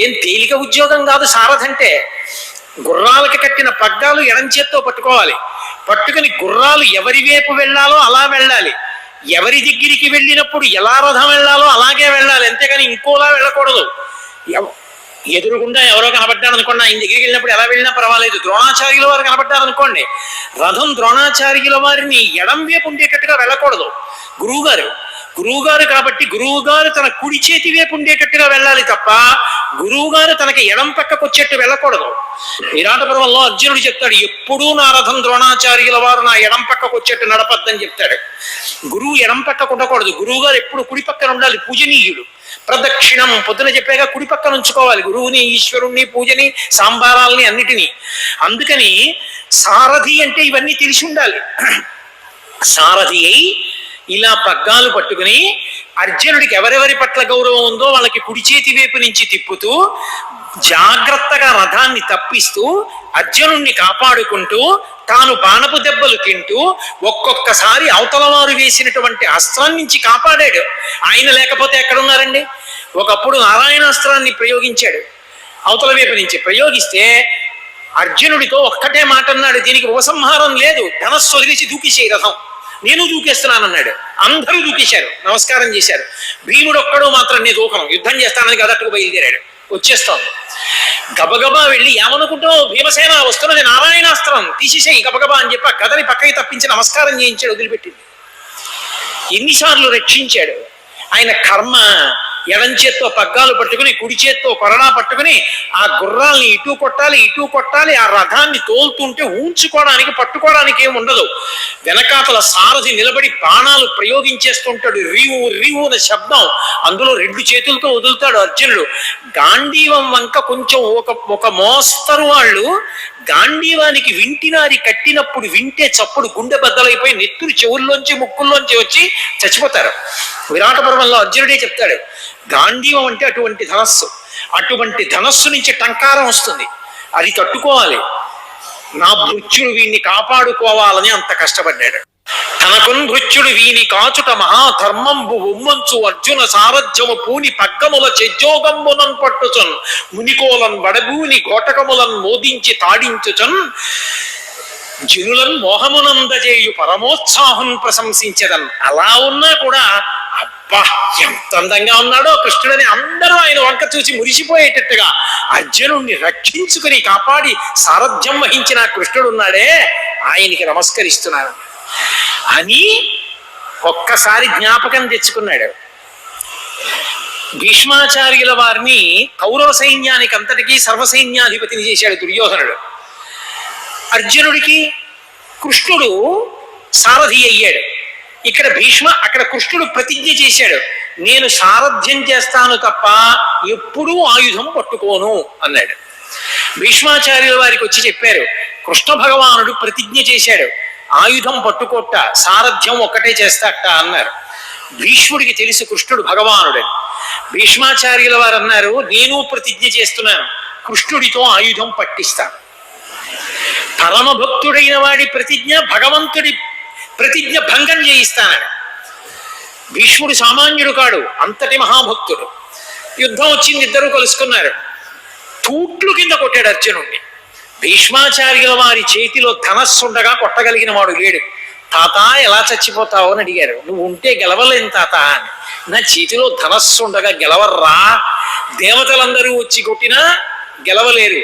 ఏం తేలిక ఉద్యోగం కాదు సారథంటే. గుర్రాలకి కట్టిన పగ్గాలు ఎడంచేత్తో పట్టుకోవాలి. పట్టుకుని గుర్రాలు ఎవరి వైపు వెళ్ళాలో అలా వెళ్ళాలి. ఎవరి దగ్గరికి వెళ్ళినప్పుడు ఎలా రథం వెళ్ళాలో అలాగే వెళ్ళాలి, అంతేగాని ఇంకోలా వెళ్ళకూడదు. ఎదురుగుండా ఎవరో కనబడ్డారు అనుకోండి, ఆయన దగ్గరికి వెళ్ళినప్పుడు ఎలా వెళ్ళినా పర్వాలేదు. ద్రోణాచార్యుల వారు కనబడ్డారు అనుకోండి, రథం ద్రోణాచార్యుల వారిని ఎడం వైపు ఉండేటట్టుగా వెళ్ళకూడదు. గురువుగారు కాబట్టి గురువుగారు తన కుడి చేతి వైపు ఉండేటట్టుగా వెళ్ళాలి తప్ప గురువుగారు తనకి ఎడం పక్కకు వచ్చేట్టు వెళ్ళకూడదు. విరాట పర్వంలో అర్జునుడు చెప్తాడు, ఎప్పుడూ నా రథం ద్రోణాచార్యుల వారు నా ఎడం పక్కకు వచ్చేట్టు నడపద్దని చెప్తాడు. గురువు ఎడం పక్కకు ఉండకూడదు, గురువుగారు ఎప్పుడు కుడి పక్కన ఉండాలి. పూజనీయుడు. ప్రదక్షిణం పొద్దున చెప్పాక కుడి పక్కన ఉంచుకోవాలి గురువుని, ఈశ్వరుణ్ణి, పూజని, సాంబారాల్ని, అన్నిటినీ. అందుకని సారథి అంటే ఇవన్నీ తెలిసి ఉండాలి. సారథి అయి ఇలా పగ్గాలు పట్టుకుని అర్జునుడికి ఎవరెవరి పట్ల గౌరవం ఉందో వాళ్ళకి కుడి చేతి వైపు నుంచి తిప్పుతూ జాగ్రత్తగా రథాన్ని తప్పిస్తూ అర్జునుణ్ణి కాపాడుకుంటూ తాను బాణపు దెబ్బలు తింటూ ఒక్కొక్కసారి అవతల వారు వేసినటువంటి అస్త్రం నుంచి కాపాడాడు. ఆయన లేకపోతే ఎక్కడున్నారండి? ఒకప్పుడు నారాయణాస్త్రాన్ని ప్రయోగించాడు. అవతల వైపు నుంచి ప్రయోగిస్తే అర్జునుడితో ఒక్కటే మాట అన్నాడు, దీనికి ఉపసంహారం లేదు, ధనస్సు వదిలేసి దూకేసేయి రథం, నేను దూకేస్తున్నానన్నాడు. అందరూ దూకేశారు, నమస్కారం చేశారు. భీముడు ఒక్కడు మాత్రం నేను దూకను, యుద్ధం చేస్తానని కదట్టుకు బయలుదేరాడు. వచ్చేస్తోంది. గబగబా వెళ్ళి ఏమనుకుంటావు, భీమసేన వస్తున్నది, నారాయణాస్త్రం తీసేసేయి గబగబా అని చెప్పి ఆ గదని పక్కకి తప్పించి నమస్కారం చేయించాడు, వదిలిపెట్టింది. ఎన్నిసార్లు రక్షించాడు. ఆయన కర్మ ఎడం చేత్తో పగ్గాలు పట్టుకుని కుడి చేత్తో కొరడా పట్టుకుని ఆ గుర్రాల్ని ఇటు కొట్టాలి, ఆ రథాన్ని తోలుతుంటే ఊంచుకోవడానికి పట్టుకోవడానికి ఏమి ఉండదు. వెనకాతల సారథి నిలబడి బాణాలు ప్రయోగించేస్తుంటాడు, రీవున శబ్దం, అందులో 2 చేతులతో వదులుతాడు అర్జునుడు. గాంధీవం వంక కొంచెం ఒక మోస్తరు వాళ్ళు గాంధీవానికి వింటినారి కట్టినప్పుడు వింటే చప్పుడు గుండె బద్దలైపోయి నెత్తురు చెవుల్లోంచి ముక్కుల్లోంచి వచ్చి చచ్చిపోతారు. విరాట పర్వంలో అర్జునుడే చెప్తాడు, గాంధీవం అంటే అటువంటి ధనస్సు, అటువంటి ధనస్సు నుంచి టంకారం వస్తుంది, అది తట్టుకోవాలి. నా భృత్యుడు వీణ్ణి కాపాడుకోవాలని అంత కష్టపడ్డాడు. తనకున్ భృత్యుడు వీని కాచుట మహాధర్మంబు ఉమ్మంచు అర్జున సారథ్యము పూని పగ్గముల చెజ్జోగంబునన్ పట్టుచున్ మునికోలన్ వడబూని గోటకములన్ మోదించి తాడించుచున్ జనులను మోహమునందజేయు పరమోత్సాహం ప్రశంసించదన్. అలా ఉన్నా కూడా అబ్బా ఎంత అందంగా ఉన్నాడో కృష్ణుడని అందరూ ఆయన వంక చూసి మురిసిపోయేటట్టుగా అర్జునుడిని రక్షించుకుని కాపాడి సారథ్యం వహించిన కృష్ణుడు ఉన్నాడే, ఆయనకి నమస్కరిస్తున్నాను అని ఒక్కసారి జ్ఞాపకం తెచ్చుకున్నాడు. భీష్మాచార్యుల వారిని కౌరవ సైన్యానికి అంతటికీ సర్వసైన్యాధిపతిని చేశాడు దుర్యోధనుడు. అర్జునుడికి కృష్ణుడు సారథి అయ్యాడు. ఇక్కడ అక్కడ కృష్ణుడు ప్రతిజ్ఞ చేశాడు, నేను సారథ్యం చేస్తాను తప్ప ఎప్పుడూ ఆయుధం పట్టుకోను అన్నాడు. భీష్మాచార్యుల వారికి వచ్చి చెప్పారు, కృష్ణ భగవానుడు ప్రతిజ్ఞ చేశాడు, ఆయుధం పట్టుకోట సారథ్యం ఒక్కటే చేస్తాట అన్నారు. భీష్ముడికి తెలుసు కృష్ణుడు భగవానుడని. భీష్మాచార్యుల వారు అన్నారు, నేను ప్రతిజ్ఞ చేస్తున్నాను, కృష్ణుడితో ఆయుధం పట్టిస్తాను. పరమ భక్తుడైన వాడి ప్రతిజ్ఞ భగవంతుడి ప్రతిజ్ఞ భంగం చేయిస్తానని. భీష్ముడు సామాన్యుడు కాడు, అంతటి మహాభక్తుడు. యుద్ధం వచ్చింది, ఇద్దరు కలుసుకున్నారు. తూట్లు కింద కొట్టాడు అర్జునుడిని. భీష్మాచార్యుల వారి చేతిలో ధనస్సుండగా కొట్టగలిగిన వాడు లేడు. తాత ఎలా చచ్చిపోతావు అని అడిగారు. నువ్వు ఉంటే గెలవలేను తాత అని. నా చేతిలో ధనస్సుండగా గెలవర్రా, దేవతలందరూ వచ్చి కొట్టినా గెలవలేరు.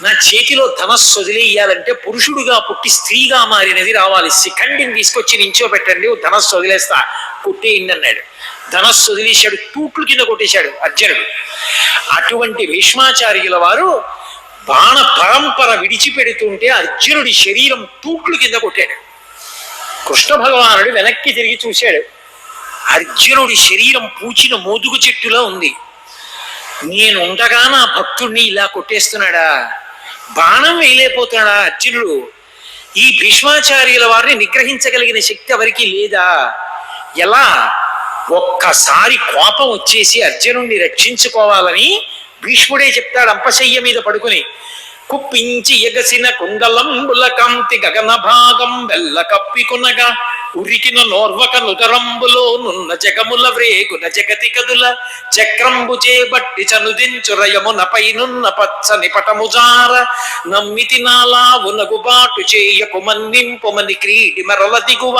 నా చేతిలో ధనస్సు వదిలేయాలంటే పురుషుడుగా పుట్టి స్త్రీగా మారినది రావాలి. శిఖండిని తీసుకొచ్చి నించోబెట్టండి, ధనస్సు వదిలేస్తా, కొట్టేయండి అన్నాడు. ధనస్సు వదిలేశాడు, తూట్లు కింద కొట్టేశాడు అర్జునుడు. అటువంటి భీష్మాచార్యుల వారు బాణ పరంపర విడిచిపెడుతుంటే అర్జునుడి శరీరం తూట్లు కింద కొట్టాడు. కృష్ణ భగవానుడు వెనక్కి తిరిగి చూశాడు, అర్జునుడి శరీరం పూచిన మోదుగు చెట్టులా ఉంది. నేను ఉండగా నా భక్తుడిని ఇలా కొట్టేస్తున్నాడా, బాణం వేయలేకపోతున్నాడా అర్జునుడు? ఈ భీష్మాచార్యుల వారిని నిగ్రహించగలిగిన శక్తి ఎవరికి లేదా? ఎలా? ఒక్కసారి కోపం వచ్చేసి అర్జునుడిని రక్షించుకోవాలని భీష్ముడే చెప్తాడు అంపశయ్య మీద పడుకుని, కుప్పించి ఎగసిన కుండలంబుల కాంతి గగన భాగం వెల్ల కప్పికొనగా ఉరికిన నోర్వక నుదరంబులో నున్న జగముల వ్రేగున జగతి కదుల చక్రంబు చేబట్టి చనుదించురయమునపై నున్న పచ్చని పటముజార నమ్మితి నాలావునగుబాటు చేయకు మన్నింపుమని క్రీడి మరల దిగువ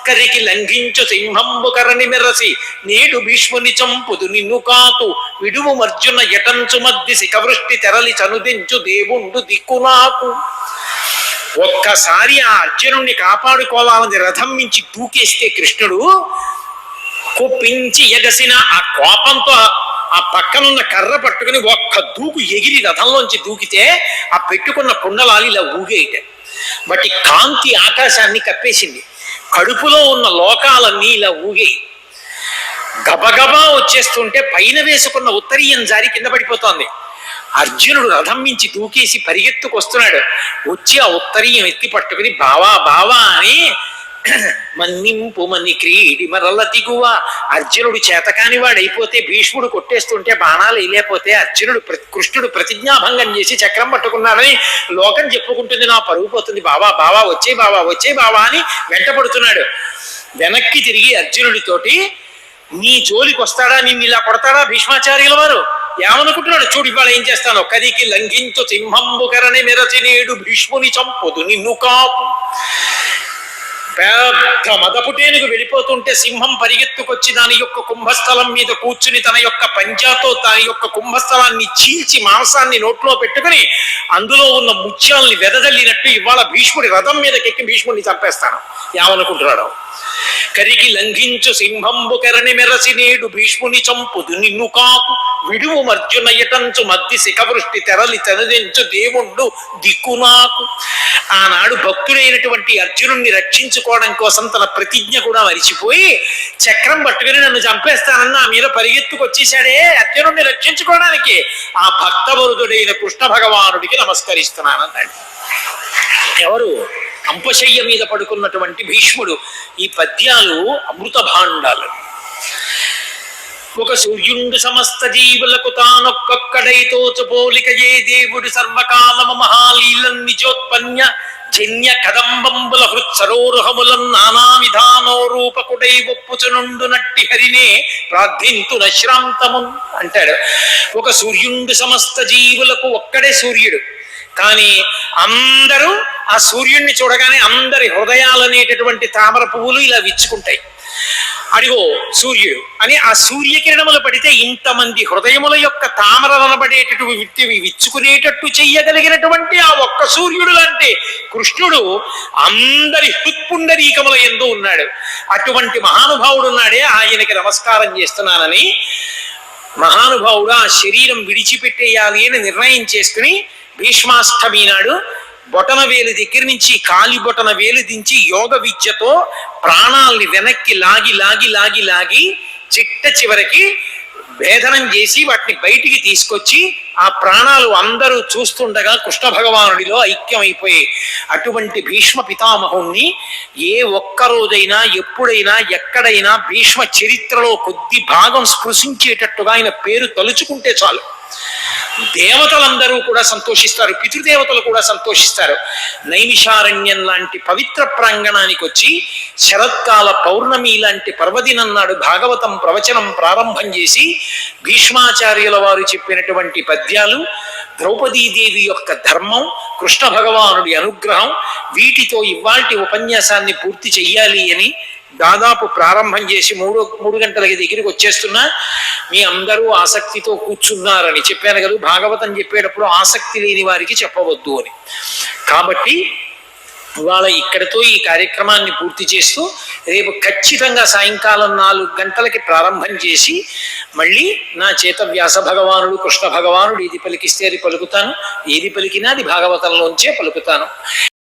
కరికి లంఘించు సింహంబు కరణి మెరసి నేడు భీష్ముని చంపుదు నిన్ను కాతు విడువు అర్జున ఎటంచు మద్ది శిఖవృష్టి తెరలి చనుదించు దేవుండు దిక్కు నాకు. ఒక్కసారి ఆ అర్జునుడిని కాపాడుకోవాలని రథం మించి దూకేస్తే కృష్ణుడు కుప్పించి ఎగసిన ఆ కోపంతో ఆ పక్కనున్న కర్ర పట్టుకుని ఒక్క దూకు ఎగిరి రథంలోంచి దూకితే ఆ పెట్టుకున్న కుండలాలు ఇలా ఊగేయట. బట్టి కాంతి ఆకాశాన్ని కప్పేసింది, కడుపులో ఉన్న లోకాలన్నీ ఇలా ఊగేయి. గబగబా వచ్చేస్తుంటే పైన వేసుకున్న ఉత్తరీయం జారి కింద పడిపోతోంది. అర్జునుడు రథం మించి దూకేసి పరిగెత్తుకొస్తున్నాడు. వచ్చి ఆ ఉత్తరీయం ఎత్తి పట్టుకుని బావా బావా అని మన్నింపు మన్ని క్రీడి మరల దిగువ. అర్జునుడు చేతకాని వాడైపోతే భీష్ముడు కొట్టేస్తుంటే బాణాలు వేయలేకపోతే కృష్ణుడు ప్రతిజ్ఞాభంగం చేసి చక్రం పట్టుకున్నాడని లోకం చెప్పుకుంటుంది, నా పరుగు పోతుంది, బావా బావా వచ్చే బావా వచ్చే బావా అని వెంటపడుతున్నాడు. వెనక్కి తిరిగి అర్జునుడితోటి, నీ జోలికి వస్తాడా, నిన్ను ఇలా కొడతాడా భీష్మాచార్యుల వారు, ఏమనుకుంటున్నాడు? చూడు ఇవాళ ఏం చేస్తాను, కరికి లంఘించు సింహంబు కరణి మెరచి నేడు భీష్ముని చంపుదు నిన్ను కాపు. పెద్ద మదపుటేనుగు వెళ్ళిపోతుంటే సింహం పరిగెత్తుకొచ్చి దాని యొక్క కుంభస్థలం మీద కూర్చుని తన యొక్క పంజాతో దాని యొక్క కుంభస్థలాన్ని చీల్చి మాంసాన్ని నోట్లో పెట్టుకుని అందులో ఉన్న ముత్యాల్ని వెదజల్లినట్టు ఇవాళ భీష్ముడి రథం మీదకెక్కి భీష్ముడిని చంపేస్తాను. ఏమనుకుంటున్నాడు? కరికి లంఘించు సింహంబు కరణి మెరసి నేడు భీష్ముని చంపుదు నిన్ను కాకు. విడువు మర్జునయటంచు మద్ది శిఖవృష్టి తెరలి తెనదెంచు దేవుండు దిక్కు నాకు. ఆనాడు భక్తుడైనటువంటి అర్జునుణ్ణి రక్షించుకోవడం కోసం తన ప్రతిజ్ఞ కూడా మరిచిపోయి చక్రం పట్టుకుని నన్ను చంపేస్తానని నా మీద పరిగెత్తుకొచ్చేశాడే అర్జునుణ్ణి రక్షించుకోవడానికి, ఆ భక్తవరుదుడైన కృష్ణ భగవానుడికి నమస్కరిస్తున్నానన్నాడు. ఎవరు? అంపశయ్య మీద పడుకున్నటువంటి భీష్ముడు. ఈ పద్యాలు అమృత భాండాలు. ఒక సూర్యుండు సమస్త జీవులకు తానొక్కొక్కడైతోచు పోలిక ఏ దేవుడు సర్వకాలమ మహాలీలం నిజోత్పన్య జన్య కదంబంబుల హృత్సరోరుహములం నానా విధానో రూపకుడై ఒప్పుచునుండు నట్టి హరినే ప్రార్థింతు నశ్రాంతము అంటాడు. ఒక సూర్యుండు సమస్త జీవులకు ఒక్కడే సూర్యుడు, కానీ అందరూ ఆ సూర్యుడిని చూడగానే అందరి హృదయాలనేటటువంటి తామర పువ్వులు ఇలా విచ్చుకుంటాయి. అడిగో సూర్యుడు అని ఆ సూర్యకిరణములు పడితే ఇంతమంది హృదయముల యొక్క తామరలనబడేటటువంటి విచ్చుకునేటట్టు చెయ్యగలిగినటువంటి ఆ ఒక్క సూర్యుడు లాంటి కృష్ణుడు అందరి హృత్పుండరీకముల యందు ఉన్నాడు. అటువంటి మహానుభావుడు ఉన్నాడే, ఆయనకి నమస్కారం చేస్తున్నానని మహానుభావుడు ఆ శరీరం విడిచిపెట్టేయాలి అని నిర్ణయం చేసుకుని భీష్మాష్టమి నాడు బొటన వేలు దగ్గర నుంచి కాలి బొటన వేలు దించి యోగ విద్యతో ప్రాణాల్ని వెనక్కి లాగి లాగి లాగి లాగి చిట్ట చివరికి భేదనం చేసి వాటిని బయటికి తీసుకొచ్చి ఆ ప్రాణాలు అందరూ చూస్తుండగా కృష్ణ భగవానుడిలో ఐక్యమైపోయి అటువంటి భీష్మ పితామహుణ్ణి ఏ ఒక్కరోజైనా ఎప్పుడైనా ఎక్కడైనా భీష్మ చరిత్రలో కొద్ది భాగం స్పృశించేటట్టుగా ఆయన పేరు తలుచుకుంటే చాలు. దేవతలందరూ కూడా సంతోషిస్తారు, పితృదేవతలు కూడా సంతోషిస్తారు. నైమిషారణ్యం లాంటి పవిత్ర ప్రాంగణానికి వచ్చి శరత్కాల పౌర్ణమి లాంటి పర్వదినం నాడు భాగవతం ప్రవచనం ప్రారంభం చేసి భీష్మాచార్యుల వారు చెప్పినటువంటి పద్యాలు, ద్రౌపదీదేవి యొక్క ధర్మం, కృష్ణ భగవానుడి అనుగ్రహం, వీటితో ఇవాల్టి ఉపన్యాసాన్ని పూర్తి చెయ్యాలి అని దాదాపు ప్రారంభం చేసి మూడు గంటలకి దగ్గరికి వచ్చేస్తున్నా. మీ అందరూ ఆసక్తితో కూర్చున్నారని చెప్పాను కదా, భాగవతం చెప్పేటప్పుడు ఆసక్తి లేని వారికి చెప్పవద్దు అని. కాబట్టి ఇవాళ ఇక్కడితో ఈ కార్యక్రమాన్ని పూర్తి చేస్తూ రేపు ఖచ్చితంగా సాయంకాలం 4 గంటలకి ప్రారంభం చేసి మళ్ళీ నా చేత వ్యాస భగవానుడు కృష్ణ భగవానుడు ఏది పలికిస్తే అది పలుకుతాను, ఏది పలికినా అది భాగవతంలోంచే పలుకుతాను.